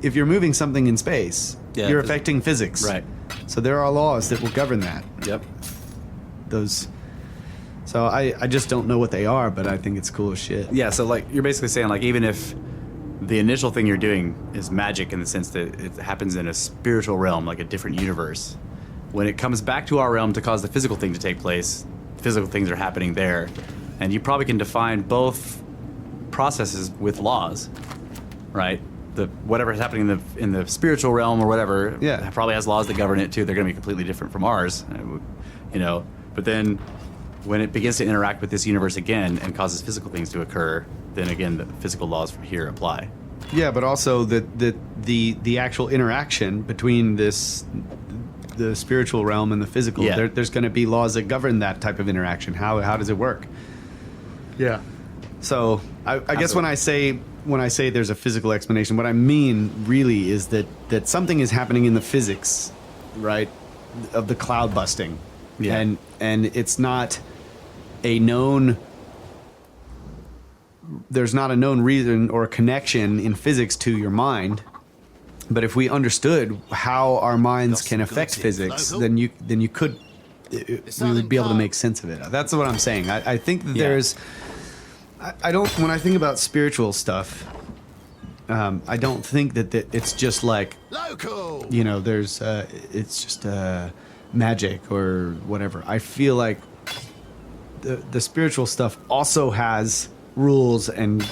S2: if you're moving something in space, you're affecting physics.
S1: Right.
S2: So there are laws that will govern that.
S1: Yep.
S2: So I just don't know what they are, but I think it's cool as shit.
S1: Yeah, so like you're basically saying like even if the initial thing you're doing is magic in the sense that it happens in a spiritual realm, like a different universe. When it comes back to our realm to cause the physical thing to take place, physical things are happening there. And you probably can define both processes with laws, right? Whatever is happening in the spiritual realm or whatever,
S2: Yeah.
S1: probably has laws that govern it too. They're going to be completely different from ours, you know. But then when it begins to interact with this universe again and causes physical things to occur, then again the physical laws from here apply.
S2: Yeah, but also the actual interaction between the spiritual realm and the physical.
S1: Yeah.
S2: There's going to be laws that govern that type of interaction. How does it work?
S1: Yeah.
S2: So I guess when I say there's a physical explanation, what I mean really is that something is happening in the physics, right, of the cloud busting,
S1: Yeah.
S2: and it's not a known. There's not a known reason or connection in physics to your mind, but if we understood how our minds can affect physics, then you could we would be able to make sense of it. That's what I'm saying. I think that there's. I don't. When I think about spiritual stuff, I don't think that it's just like
S5: Local.
S2: you know. There's. It's just magic or whatever. I feel like the spiritual stuff also has rules and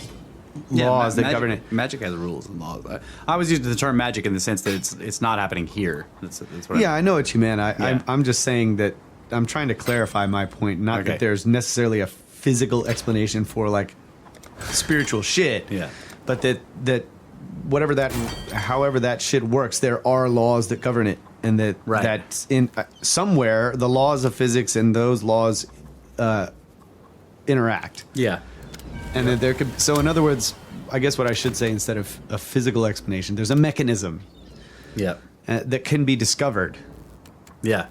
S2: laws that govern it.
S1: Magic has rules and laws. I always use the term magic in the sense that it's not happening here. That's what
S2: Yeah, I know what you meant.
S1: Yeah.
S2: I'm just saying that I'm trying to clarify my point. Not
S1: Okay.
S2: that there's necessarily a physical explanation for like spiritual shit.
S1: Yeah.
S2: But that whatever that, however that shit works, there are laws that govern it, and that
S1: Right.
S2: that's in somewhere the laws of physics and those laws interact.
S1: Yeah.
S2: And then there could. So in other words, I guess what I should say instead of a physical explanation, there's a mechanism
S1: Yeah.
S2: that can be discovered.
S1: Yeah.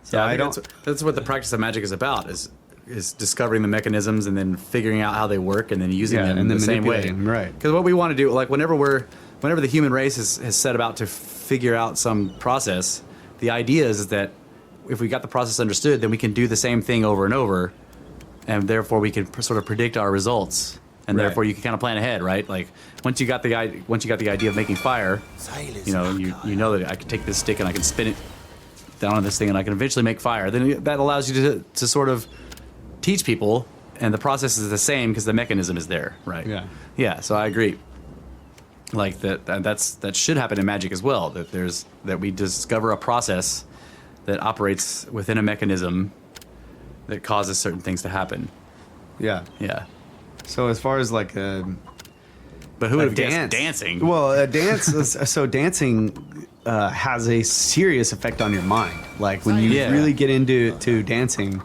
S2: So
S1: Yeah,
S2: I
S1: I think
S2: don't.
S1: that's what the practice of magic is about. Is discovering the mechanisms and then figuring out how they work and then using
S2: Yeah,
S1: them
S2: and
S1: in
S2: then
S1: the same way.
S2: manipulating, right.
S1: Because what we want to do, like whenever the human race has set about to figure out some process, the idea is that if we got the process understood, then we can do the same thing over and over, and therefore we can sort of predict our results, and
S2: Right.
S1: therefore you can kind of plan ahead, right? Like once you got the idea of making fire, you know that I can take this stick and I can spin it down on this thing and I can eventually make fire. Then that allows you to sort of teach people, and the process is the same because the mechanism is there, right?
S2: Yeah.
S1: Yeah. So I agree. Like that should happen in magic as well. That we discover a process that operates within a mechanism that causes certain things to happen.
S2: Yeah.
S1: Yeah.
S2: So as far as like
S1: But who would have
S2: dance,
S1: guessed dancing?
S2: Well, a dance. So dancing has a serious effect on your mind. Like when you
S1: Yeah.
S2: really get into dancing,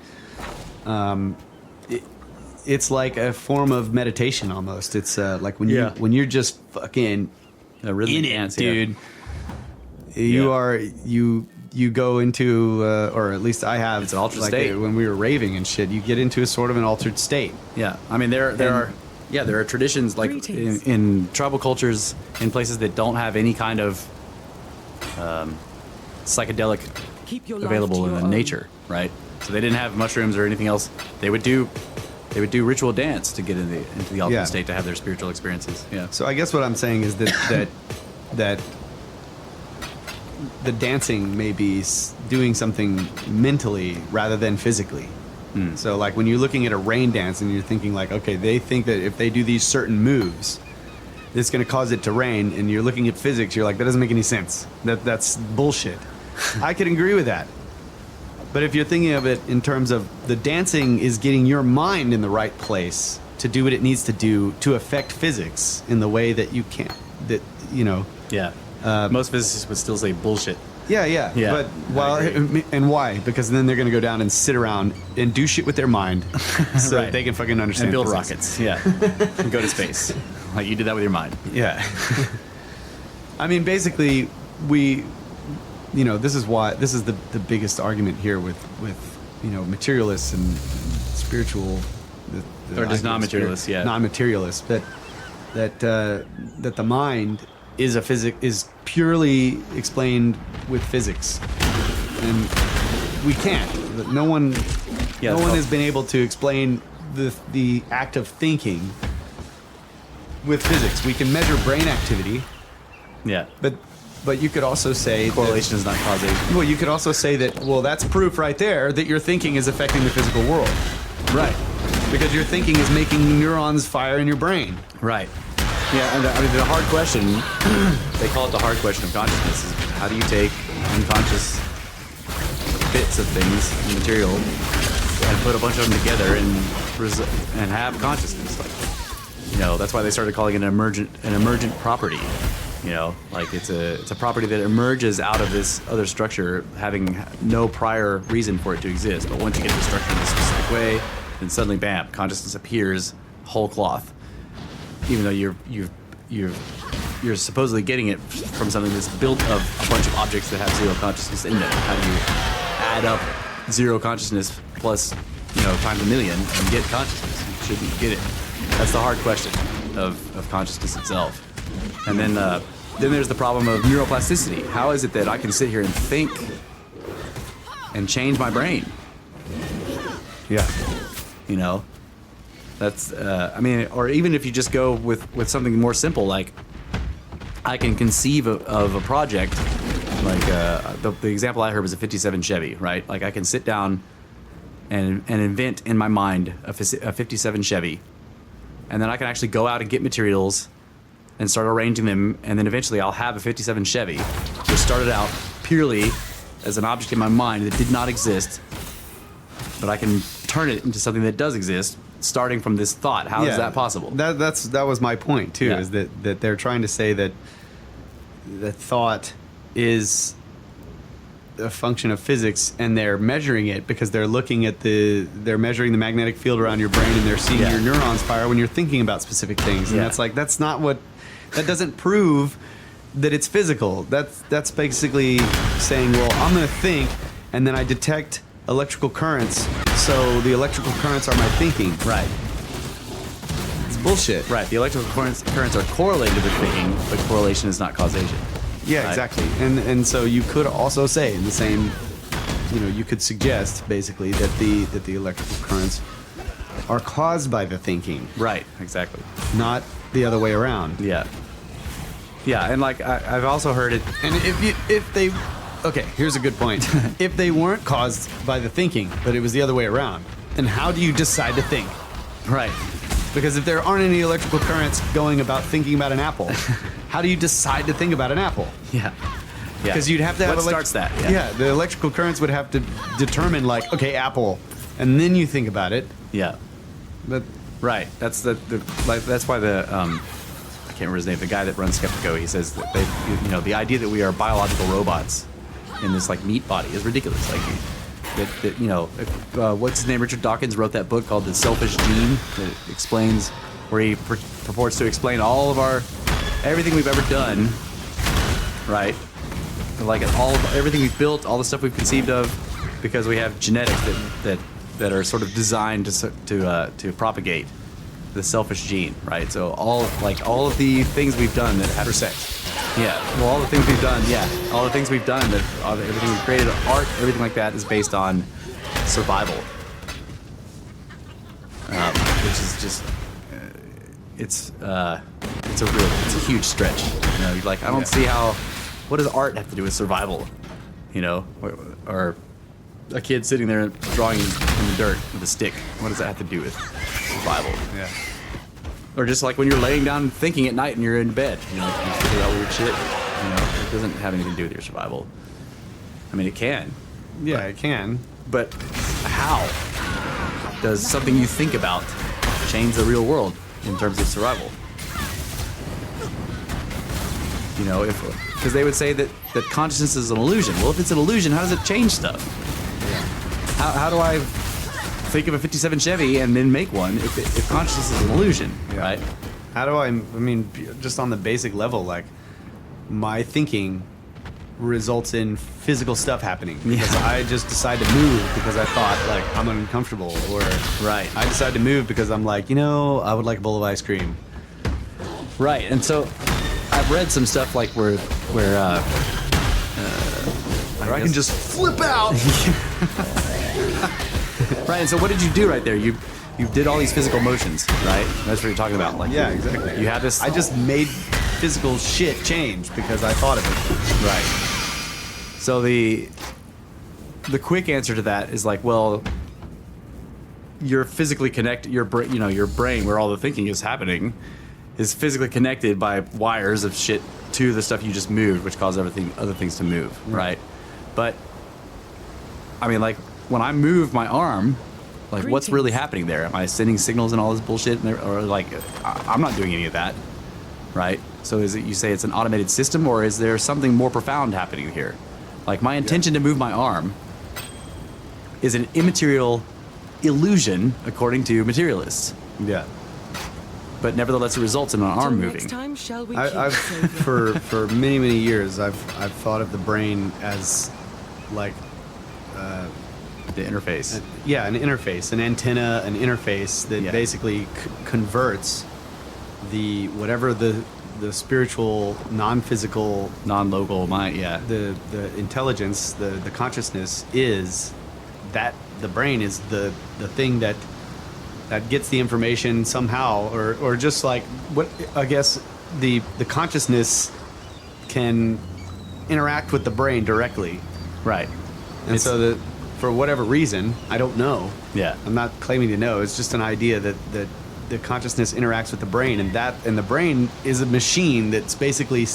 S2: it's like a form of meditation almost. It's like when
S1: Yeah.
S2: when you're just fucking
S1: A rhythmic
S2: in it,
S1: dance, yeah.
S2: dude. You
S1: Yeah.
S2: are you go into or at least I have.
S1: It's an altered
S2: like,
S1: state.
S2: when we were raving and shit. You get into a sort of an altered state.
S1: Yeah, I mean there are traditions like in tribal cultures in places that don't have any kind of psychedelic available in the nature, right? So they didn't have mushrooms or anything else. They would do ritual dance to get into the altered
S2: Yeah.
S1: state to have their spiritual experiences. Yeah.
S2: So I guess what I'm saying is that that the dancing may be doing something mentally rather than physically. So like when you're looking at a rain dance and you're thinking like, okay, they think that if they do these certain moves, it's going to cause it to rain, and you're looking at physics, you're like, that doesn't make any sense. That's bullshit. I can agree with that. But if you're thinking of it in terms of the dancing is getting your mind in the right place to do what it needs to do to affect physics in the way that you can't, that, you know.
S1: Yeah. Most physicists would still say bullshit.
S2: Yeah.
S1: Yeah,
S2: But
S1: I agree.
S2: and why? Because then they're going to go down and sit around and do shit with their mind so
S1: Right.
S2: that they can fucking understand
S1: And build
S2: physics.
S1: rockets. Yeah. And go to space. Like you did that with your mind.
S2: Yeah. I mean, basically, this is why this is the biggest argument here with materialists and spiritual,
S1: Or just non-materialists, yeah.
S2: non-materialists, that the mind is purely explained with physics, and we can't. No one has been able to explain the act of thinking with physics. We can measure brain activity,
S1: Yeah.
S2: but you could also say
S1: Correlation is not causation.
S2: Well, you could also say that, well, that's proof right there that your thinking is affecting the physical world.
S1: Right.
S2: Because your thinking is making neurons fire in your brain.
S1: Right. Yeah, and I mean, the hard question, they call it the hard question of consciousness, is how do you take unconscious bits of things, material, and put a bunch of them together and have consciousness? Like, you know, that's why they started calling it an emergent property. You know, like it's a property that emerges out of this other structure, having no prior reason for it to exist. But once you get the structure in a specific way, then suddenly, bam, consciousness appears whole cloth. Even though you're supposedly getting it from something that's built of a bunch of objects that have zero consciousness in them. How do you add up zero consciousness plus, you know, times a million and get consciousness? You shouldn't get it. That's the hard question of consciousness itself. And then there's the problem of neuroplasticity. How is it that I can sit here and think and change my brain?
S2: Yeah.
S1: You know, that's I mean, or even if you just go with something more simple, like I can conceive of a project, like the example I heard was a 57 Chevy, right? Like I can sit down and invent in my mind a 57 Chevy, and then I can actually go out and get materials and start arranging them, and then eventually I'll have a 57 Chevy, which started out purely as an object in my mind that did not exist, but I can turn it into something that does exist, starting from this thought. How is that possible?
S2: That was my point too.
S1: Yeah.
S2: Is that they're trying to say that thought is a function of physics, and they're measuring it because they're looking at they're measuring the magnetic field around your brain, and they're seeing your neurons fire when you're thinking about specific things. And that's like, that's not what, that doesn't prove that it's physical. That's basically saying, well, I'm going to think, and then I detect electrical currents, so the electrical currents are my thinking.
S1: Right.
S2: It's bullshit.
S1: Right. The electrical currents are correlated with thinking, but correlation is not causation.
S2: Yeah,
S1: Right.
S2: exactly. And so you could also say in the same, you know, you could suggest basically that the electrical currents are caused by the thinking,
S1: Right. Exactly.
S2: not the other way around.
S1: Yeah. Yeah, and like I've also heard it.
S2: And if they okay, here's a good point. If they weren't caused by the thinking, but it was the other way around, then how do you decide to think?
S1: Right.
S2: Because if there aren't any electrical currents going about thinking about an apple, how do you decide to think about an apple?
S1: Yeah. Yeah.
S2: Because you'd have to have
S1: what starts that?
S2: Yeah, the electrical currents would have to determine, like, okay, apple, and then you think about it.
S1: Yeah.
S2: But
S1: Right. That's that's why the I can't remember his name. The guy that runs Skeptico, he says that the idea that we are biological robots in this like meat body is ridiculous. Like that what's his name? Richard Dawkins wrote that book called The Selfish Gene that explains, where he purports to explain all of everything we've ever done, right? Like everything we've built, all the stuff we've conceived of, because we have genetics that are sort of designed to propagate the selfish gene, right? So all of the things we've done that have sex. Yeah, well, all the things we've done, all the things we've done, everything we've created, art, everything like that, is based on survival, which is just it's a huge stretch. You know, like I don't see how. What does art have to do with survival? You know, or a kid sitting there drawing in the dirt with a stick. What does that have to do with survival?
S2: yeah,
S1: Or just like when you're laying down thinking at night and you're in bed, you know, you figure out weird shit. You know, it doesn't have anything to do with your survival. I mean, it can,
S2: yeah, it can.
S1: but how does something you think about change the real world in terms of survival? You know, because they would say that consciousness is an illusion. Well, if it's an illusion, how does it change stuff? How do I think of a 57 Chevy and then make one if consciousness is an illusion, right?
S2: How do I mean, just on the basic level, like, my thinking results in physical stuff happening. Because I just decide to move because I thought, like, I'm uncomfortable. Or
S1: Right.
S2: I decide to move because I'm like, I would like a bowl of ice cream.
S1: Right, and so I've read some stuff like where
S2: I can just flip out.
S1: Right, and so what did you do right there? you did all these physical motions, right? That's what you're talking about. Like,
S2: Yeah, exactly.
S1: You had this.
S2: I just made physical shit change because I thought of it.
S1: Right. So the quick answer to that is like, well, you're physically connected. Your brain, where all the thinking is happening, is physically connected by wires of shit to the stuff you just moved, which cause other things to move, right? But I mean, like when I move my arm, like what's really happening there? Am I sending signals and all this bullshit, or like I'm not doing any of that, right? So is it, you say it's an automated system, or is there something more profound happening here? Like my intention to move my arm is an immaterial illusion, according to materialists.
S2: Yeah.
S1: But nevertheless, it results in an arm moving.
S5: Next time, shall we
S2: I've for many years I've thought of the brain as like
S1: The interface.
S2: an interface, an antenna, an interface that basically converts the whatever the spiritual, non-physical,
S1: Non-local mind,
S2: the intelligence, the consciousness is that the brain is the thing that gets the information somehow, or just like what I guess the consciousness can interact with the brain directly,
S1: Right.
S2: and so that for whatever reason, I don't know.
S1: Yeah.
S2: I'm not claiming to know. It's just an idea that the consciousness interacts with the brain, and the brain is a machine that's basically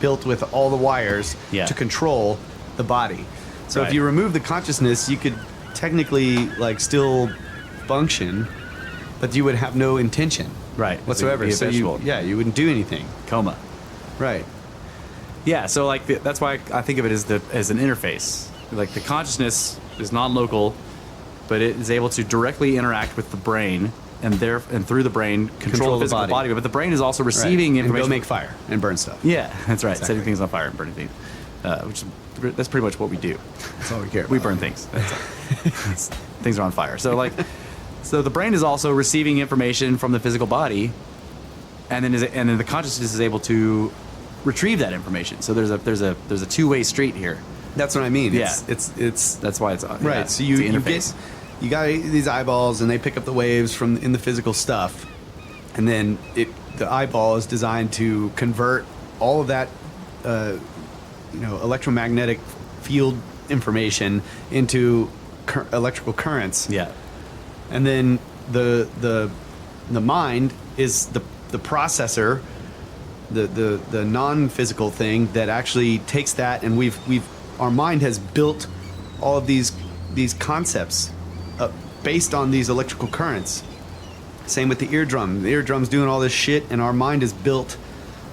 S2: built with all the wires to control the body. So if you remove the consciousness, you could technically like still function, but you would have no intention,
S1: Right.
S2: whatsoever.
S1: So
S2: So you wouldn't do anything,
S1: coma.
S2: right?
S1: Yeah, so like that's why I think of it as an interface. Like the consciousness is non-local, but it is able to directly interact with the brain and through the brain control the physical body. But the brain is also receiving
S2: And
S1: information.
S2: go make fire and burn stuff.
S1: Yeah, that's right.
S2: Exactly.
S1: Setting things on fire and burning things, that's pretty much what we do.
S2: That's all we care about.
S1: We burn things. Things are on fire. So like, so the brain is also receiving information from the physical body, and then the consciousness is able to retrieve that information. So there's a two-way street here.
S2: That's what I mean.
S1: Yeah.
S2: It's
S1: That's why it's
S2: right.
S1: Yeah,
S2: So
S1: it's the interface.
S2: you got these eyeballs, and they pick up the waves from in the physical stuff, and then the eyeball is designed to convert all of that, electromagnetic field information into electrical currents.
S1: Yeah.
S2: And then the mind is the processor, the non-physical thing that actually takes that, and our mind has built all of these concepts based on these electrical currents. Same with the eardrum. The eardrum's doing all this shit, and our mind has built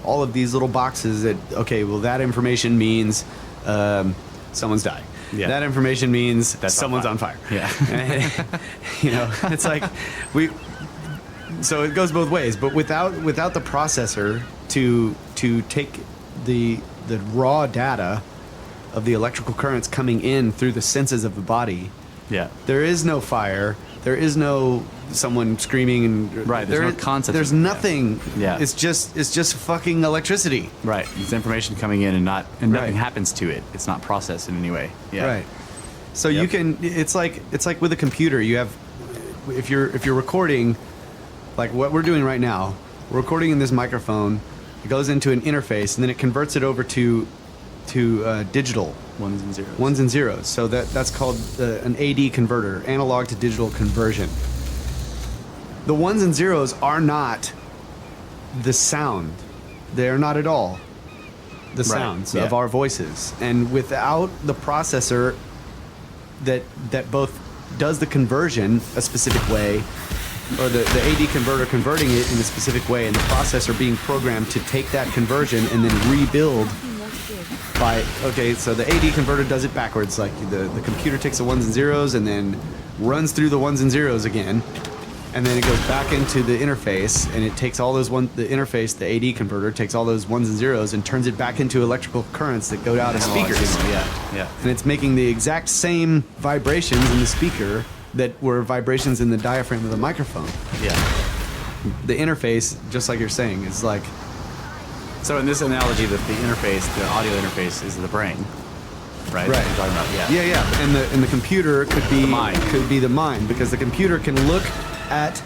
S2: all of these little boxes that, okay, well, that information means someone's dying.
S1: Yeah.
S2: That information means
S1: That's
S2: someone's on fire.
S1: Yeah.
S2: It's like so it goes both ways, but without the processor to take the raw data of the electrical currents coming in through the senses of the body,
S1: Yeah.
S2: there is no fire, there is no someone screaming, and
S1: Right, there's no concept
S2: there's
S1: of it.
S2: nothing.
S1: Yeah.
S2: It's just fucking electricity.
S1: Right. It's information coming in and nothing happens to it. It's not processed in any way. Yeah.
S2: Right. So
S1: Yep.
S2: you can. It's like with a computer. You have, if you're recording, like what we're doing right now, we're recording in this microphone. It goes into an interface, and then it converts it over to digital
S1: Ones and zeros.
S2: ones and zeros. So that's called an AD converter, analog to digital conversion. The ones and zeros are not the sound. They are not at all the sounds of our voices. And without the processor that both does the conversion a specific way, or the AD converter converting it in a specific way, and the processor being programmed to take that conversion and then rebuild so the AD converter does it backwards. Like the computer takes the ones and zeros and then runs through the ones and zeros again, and then it goes back into the interface, and it takes all those the AD converter takes all those ones and zeros and turns it back into electrical currents that go out of speakers.
S1: Yeah.
S2: And it's making the exact same vibrations in the speaker that were vibrations in the diaphragm of the microphone.
S1: Yeah.
S2: The interface, just like you're saying, is like,
S1: So in this analogy, that the audio interface is the brain. right?
S2: Right.
S1: You're talking about,
S2: Yeah. And the computer could be the mind because the computer can look at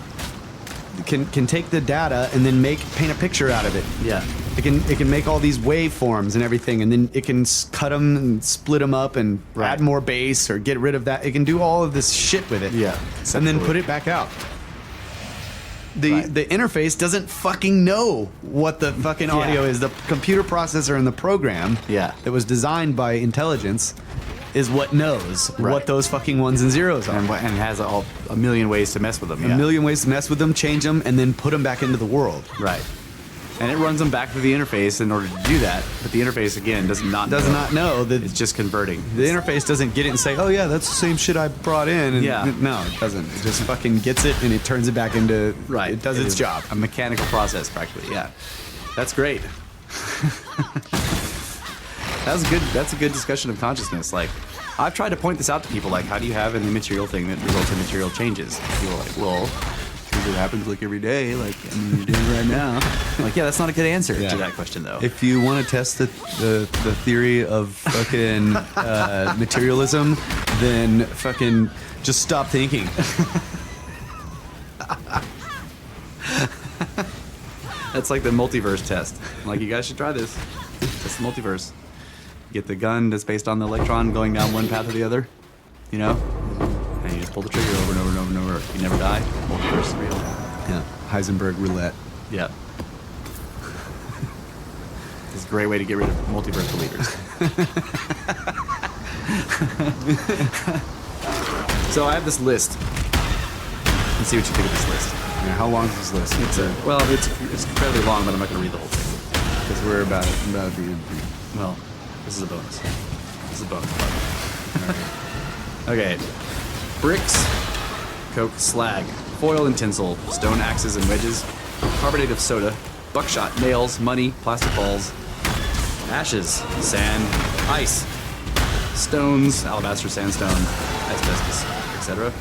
S2: can take the data and then paint a picture out of it.
S1: Yeah.
S2: It can make all these waveforms and everything, and then it can cut them and split them up and add more bass or get rid of that. It can do all of this shit with it.
S1: Yeah.
S2: And then put it back out. The interface doesn't fucking know what the fucking audio is. The computer processor in the program that was designed by intelligence is what knows what those fucking ones and zeros are.
S1: And has a million ways to mess with them.
S2: A million ways to mess with them, change them, and then put them back into the world.
S1: Right. And it runs them back through the interface in order to do that. But the interface, again, does not
S2: know that
S1: it's just converting.
S2: The interface doesn't get it and say, oh, yeah, that's the same shit I brought in. And no, it doesn't. It just fucking gets it and it turns it back into...
S1: Right.
S2: It does its job.
S1: A mechanical process, practically, yeah. That's great. That's a good discussion of consciousness. Like, I've tried to point this out to people, like, how do you have an immaterial thing that results in material changes? People are like, well... it happens like every day, like you're doing right now. I'm like, yeah, that's not a good answer to that question, though.
S2: If you want to test the theory of fucking materialism, then fucking just stop thinking.
S1: That's like the multiverse test. Like, you guys should try this. Test the multiverse. Get the gun that's based on the electron going down one path or the other, you know? And you just pull the trigger over and over and over and over. You never die. Multiverse is real.
S2: Yeah. Heisenberg roulette.
S1: Yeah. It's a great way to get rid of multiverse believers. So I have this list. Let's see what you think of this list.
S2: Yeah, how long is this list?
S1: It's incredibly long, but I'm not going to read the whole thing.
S2: Because we're about to be...
S1: Well, this is a bonus. This is a bonus part. Okay. Bricks, coke, slag, foil and tinsel, stone axes and wedges, carbonate of soda, buckshot, nails, money, plastic balls, ashes, sand, ice, stones, alabaster sandstone, asbestos, etc.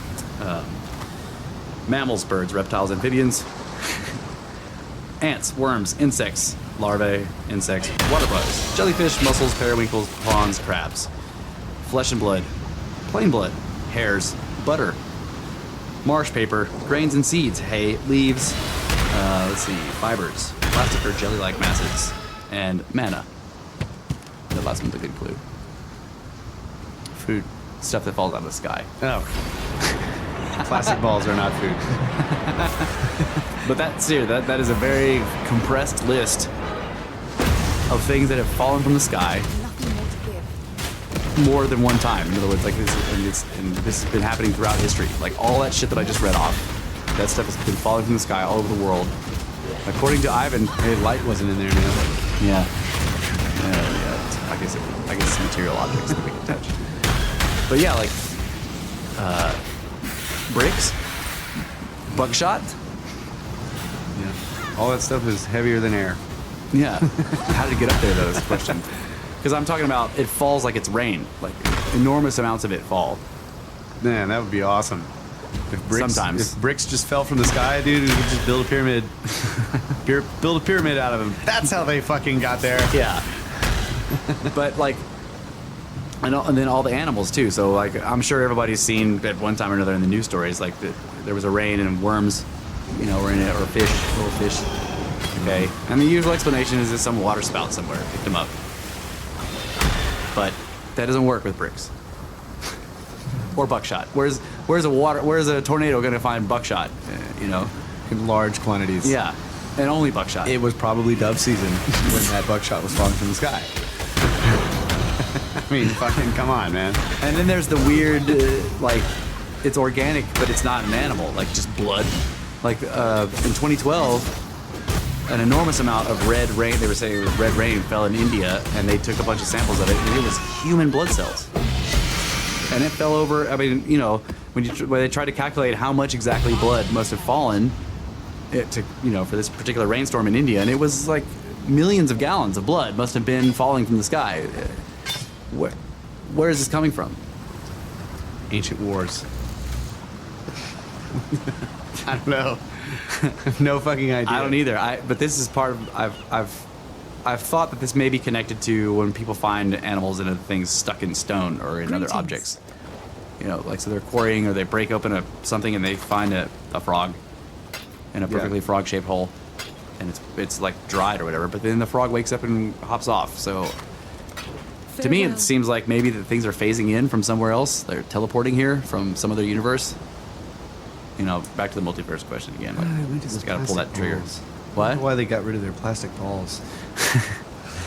S1: Mammals, birds, reptiles, amphibians, ants, worms, insects, larvae, insects, water bugs, jellyfish, mussels, periwinkles, prawns, crabs, flesh and blood, plain blood, hairs, butter, marsh paper, grains and seeds, hay, leaves, fibers, plastic or jelly-like masses, and manna. The last one's a good clue. Food, stuff that falls out of the sky.
S2: Oh. Plastic balls are not food.
S1: But that is a very compressed list of things that have fallen from the sky more than one time. In other words, like this has been happening throughout history. Like all that shit that I just read off, that stuff has been falling from the sky all over the world. According to Ivan,
S2: hey, light wasn't in there, man.
S1: Yeah. I guess it's material objects that we can touch. But yeah, like bricks, buckshot.
S2: Yeah. All that stuff is heavier than air.
S1: Yeah. How did it get up there, though, is the question. Because I'm talking about it falls like it's rain. Like enormous amounts of it fall.
S2: Man, that would be awesome.
S1: Sometimes.
S2: If bricks just fell from the sky, dude, we could just build a pyramid. Build a pyramid out of them. That's how they fucking got there.
S1: Yeah. But like, and then all the animals too. So like, I'm sure everybody's seen at one time or another in the news stories, like there was a rain and worms, were in it, or fish, little fish. Okay. And the usual explanation is that some water spout somewhere picked them up. But that doesn't work with bricks. Or buckshot. Where's a tornado going to find buckshot?
S2: In large quantities.
S1: Yeah, and only buckshot.
S2: It was probably dove season when that buckshot was falling from the sky. I mean, fucking come on, man.
S1: And then there's the weird, it's organic, but it's not an animal, like just blood. Like in 2012, an enormous amount of red rain, they were saying red rain fell in India, and they took a bunch of samples of it, and it was human blood cells. And it fell over, when they tried to calculate how much exactly blood must have fallen for this particular rainstorm in India, and it was like millions of gallons of blood must have been falling from the sky. Where is this coming from?
S2: Ancient wars. I don't know. I have no fucking idea.
S1: I don't either. But this is part of I've thought that this may be connected to when people find animals and other things stuck in stone or in other objects. You know, like so they're quarrying or they break open something and they find a frog in a perfectly frog-shaped hole, and it's like dried or whatever. But then the frog wakes up and hops off. So to me, it seems like maybe that things are phasing in from somewhere else. They're teleporting here from some other universe. You know, back to the multiverse question again. Like, just gotta pull that trigger. What?
S2: I wonder why they got rid of their plastic balls.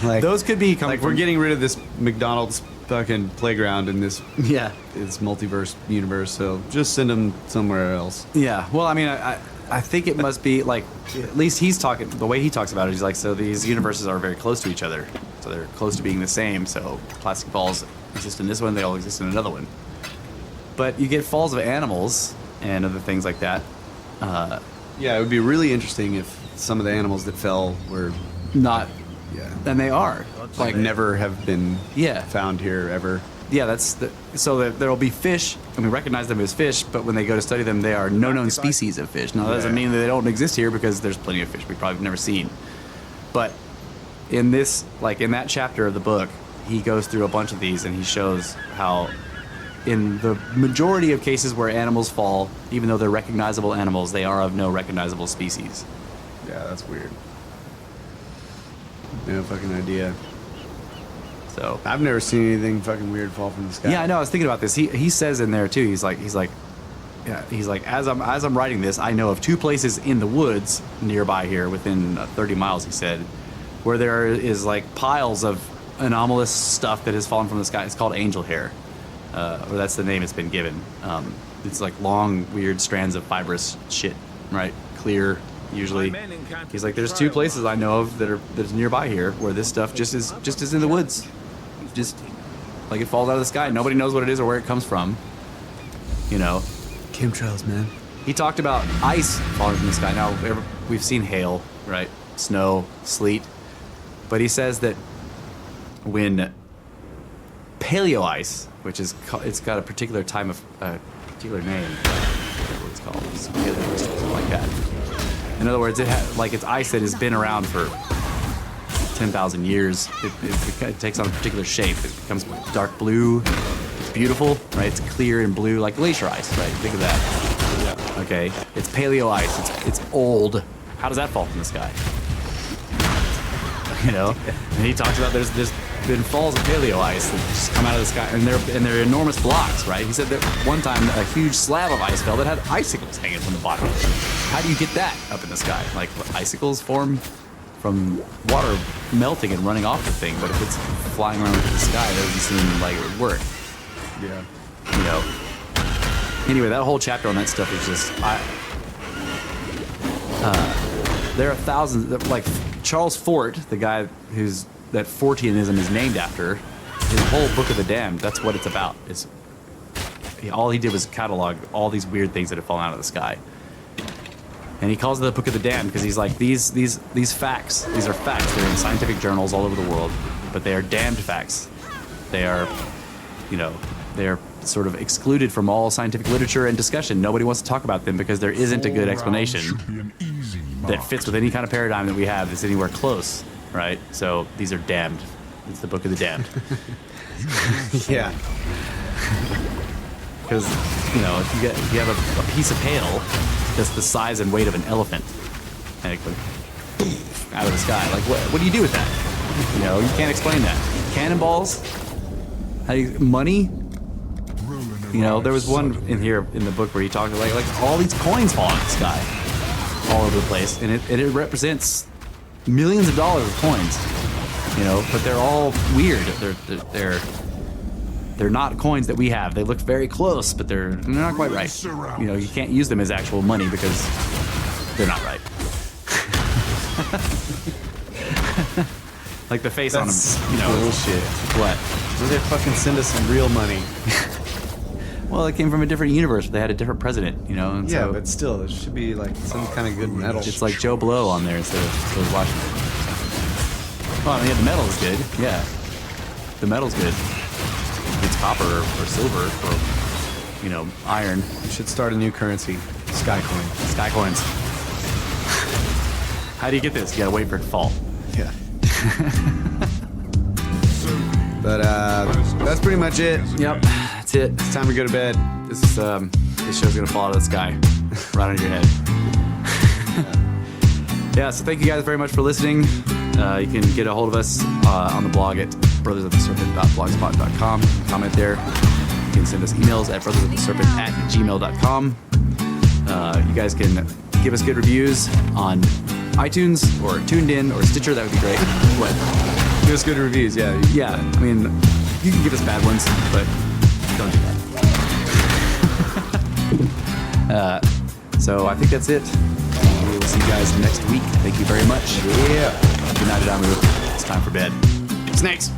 S2: Like
S1: those could be
S2: like we're getting rid of this McDonald's fucking playground in this this multiverse universe. So just send them somewhere else.
S1: Yeah. Well, I mean, I think it must be like at least he's talking the way he talks about it. He's like, so these universes are very close to each other, so they're close to being the same. So plastic balls exist in this one, they all exist in another one. But you get falls of animals and other things like that.
S2: Yeah, it would be really interesting if some of the animals that fell were
S1: not.
S2: Yeah.
S1: And they are
S2: Like never have been
S1: Yeah.
S2: found here ever.
S1: Yeah, so that there'll be fish, and we recognize them as fish, but when they go to study them, they are no known species of fish. Now, that doesn't mean that they don't exist here because there's plenty of fish we probably have never seen. But in this, like in that chapter of the book, he goes through a bunch of these and he shows how in the majority of cases where animals fall, even though they're recognizable animals, they are of no recognizable species.
S2: Yeah, that's weird. No fucking idea.
S1: So
S2: I've never seen anything fucking weird fall from the sky.
S1: yeah, I know. I was thinking about this. He says in there too. He's like, as I'm writing this, I know of 2 places in the woods nearby here, within 30 miles. He said, where there is like piles of anomalous stuff that has fallen from the sky. It's called angel hair, or that's the name it's been given. It's like long, weird strands of fibrous shit, right? Clear, usually. He's like, there's 2 places I know of that's nearby here where this stuff just is in the woods. Just like it falls out of the sky. Nobody knows what it is or where it comes from. You know.
S3: Chemtrails, man.
S1: He talked about ice falling from the sky. Now, we've seen hail, right? Snow, sleet. But he says that when paleo ice, which is it's got a particular time of particular name, what it's called, it's paleo, something like that. In other words, it's ice that has been around for 10,000 years. It takes on a particular shape. It becomes dark blue. It's beautiful, right? It's clear and blue, like glacier ice, right? Think of that. Yeah. Okay. It's paleo ice. It's old. How does that fall from the sky? You know. And he talks about there's been falls of paleo ice that just come out of the sky, and they're enormous blocks, right? He said that one time a huge slab of ice fell that had icicles hanging from the bottom. How do you get that up in the sky? Like icicles form from water melting and running off the thing, but if it's flying around into the sky, it doesn't seem like it would work.
S2: Yeah.
S1: You know. Anyway, that whole chapter on that stuff is just there are thousands. Like Charles Fort, the guy that Fortianism is named after, his whole Book of the Damned. That's what it's about. All he did was catalog all these weird things that have fallen out of the sky. And he calls it the Book of the Damned because he's like, these facts, these are facts. They're in scientific journals all over the world, but they are damned facts. They are, they're sort of excluded from all scientific literature and discussion. Nobody wants to talk about them because there isn't a good explanation that fits with any kind of paradigm that we have that's anywhere close, right? So these are damned. It's the Book of the Damned.
S2: Yeah.
S1: Because, if you have a piece of hail that's the size and weight of an elephant, and it goes out of the sky, like, what do you do with that? You can't explain that. Cannonballs? Money? There was one in here in the book where he talked like all these coins fall out of the sky all over the place, and it represents millions of dollars of coins, but they're all weird. They're not coins that we have. They look very close, but they're not quite right. You can't use them as actual money because they're not right. Like the face on them,
S2: bullshit.
S1: What?
S2: They fucking send us some real money.
S1: Well, it came from a different universe. They had a different president, and
S2: yeah,
S1: so
S2: but still, there should be like some kind of good metal.
S1: it's like Joe Blow on there instead of George Washington. Well, the metal is good. Yeah, the metal's good. It's copper or silver or, iron.
S2: We should start a new currency, Sky coin.
S1: Sky coins. How do you get this? You gotta wait for it to fall.
S2: Yeah. But that's pretty much it.
S1: Yep, that's it.
S2: It's time to go to bed.
S1: This show's gonna fall out of the sky, right on your head. Yeah, so thank you guys very much for listening. You can get a hold of us on the blog at brothersoftheserpent.blogspot.com. Comment there. You can send us emails at brothersoftheserpent@gmail.com. You guys can give us good reviews on iTunes or Tuned In or Stitcher. That would be great. What?
S2: Give us good reviews, yeah.
S1: Yeah, I mean, you can give us bad ones, but don't do that. So I think that's it. We will see you guys next week. Thank you very much.
S2: Yeah.
S1: Good night, Adamu. It's time for bed. Snakes!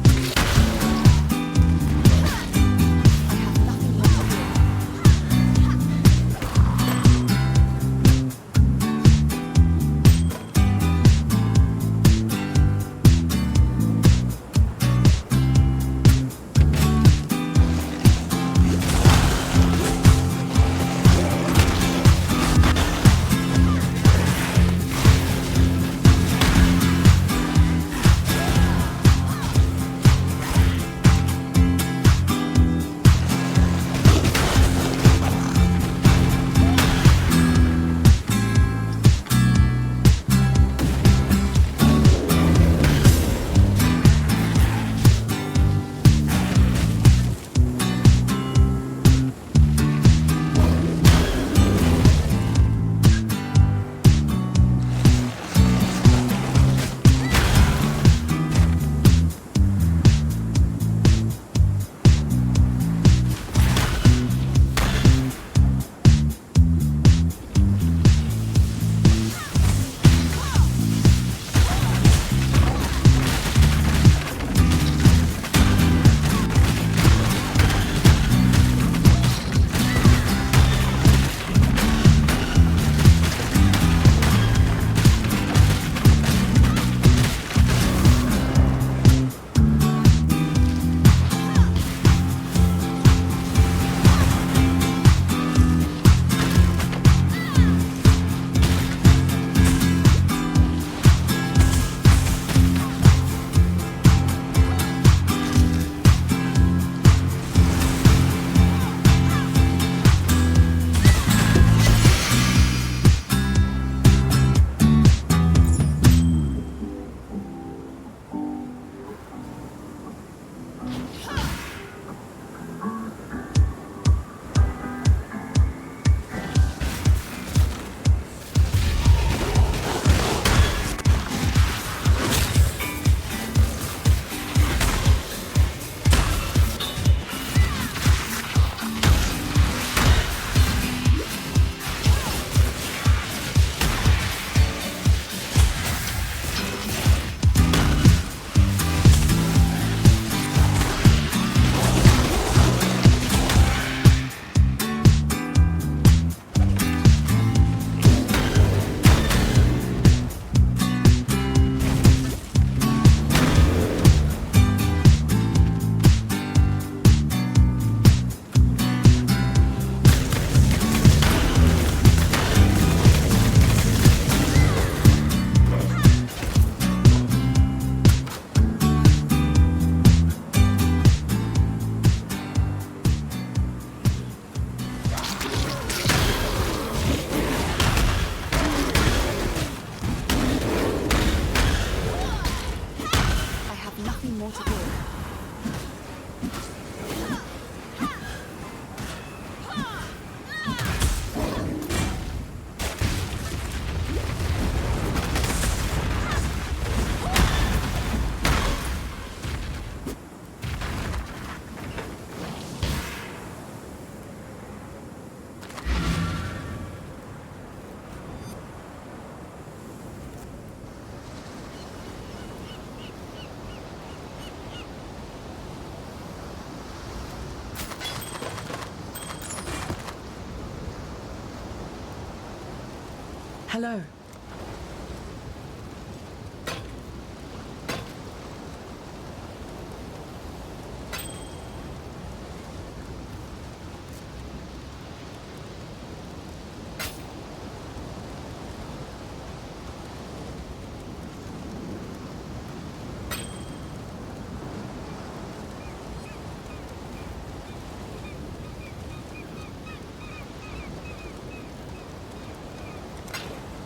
S5: Hello.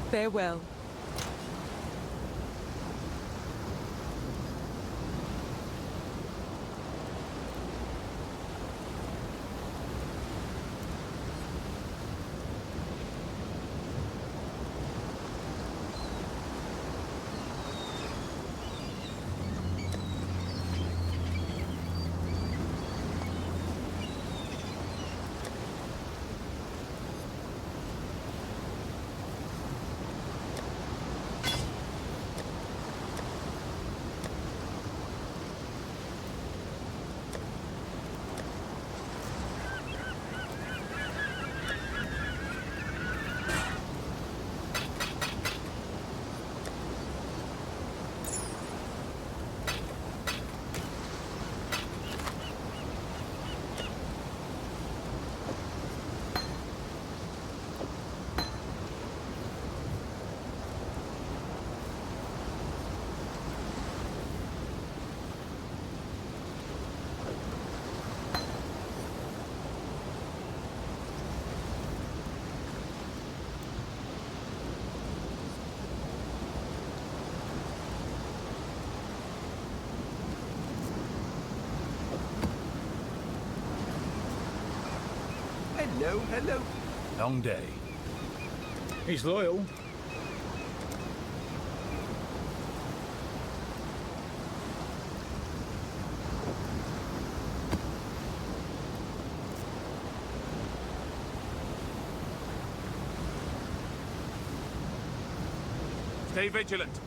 S5: Farewell.
S6: Hello, hello. Long day.
S7: He's loyal.
S6: Stay vigilant.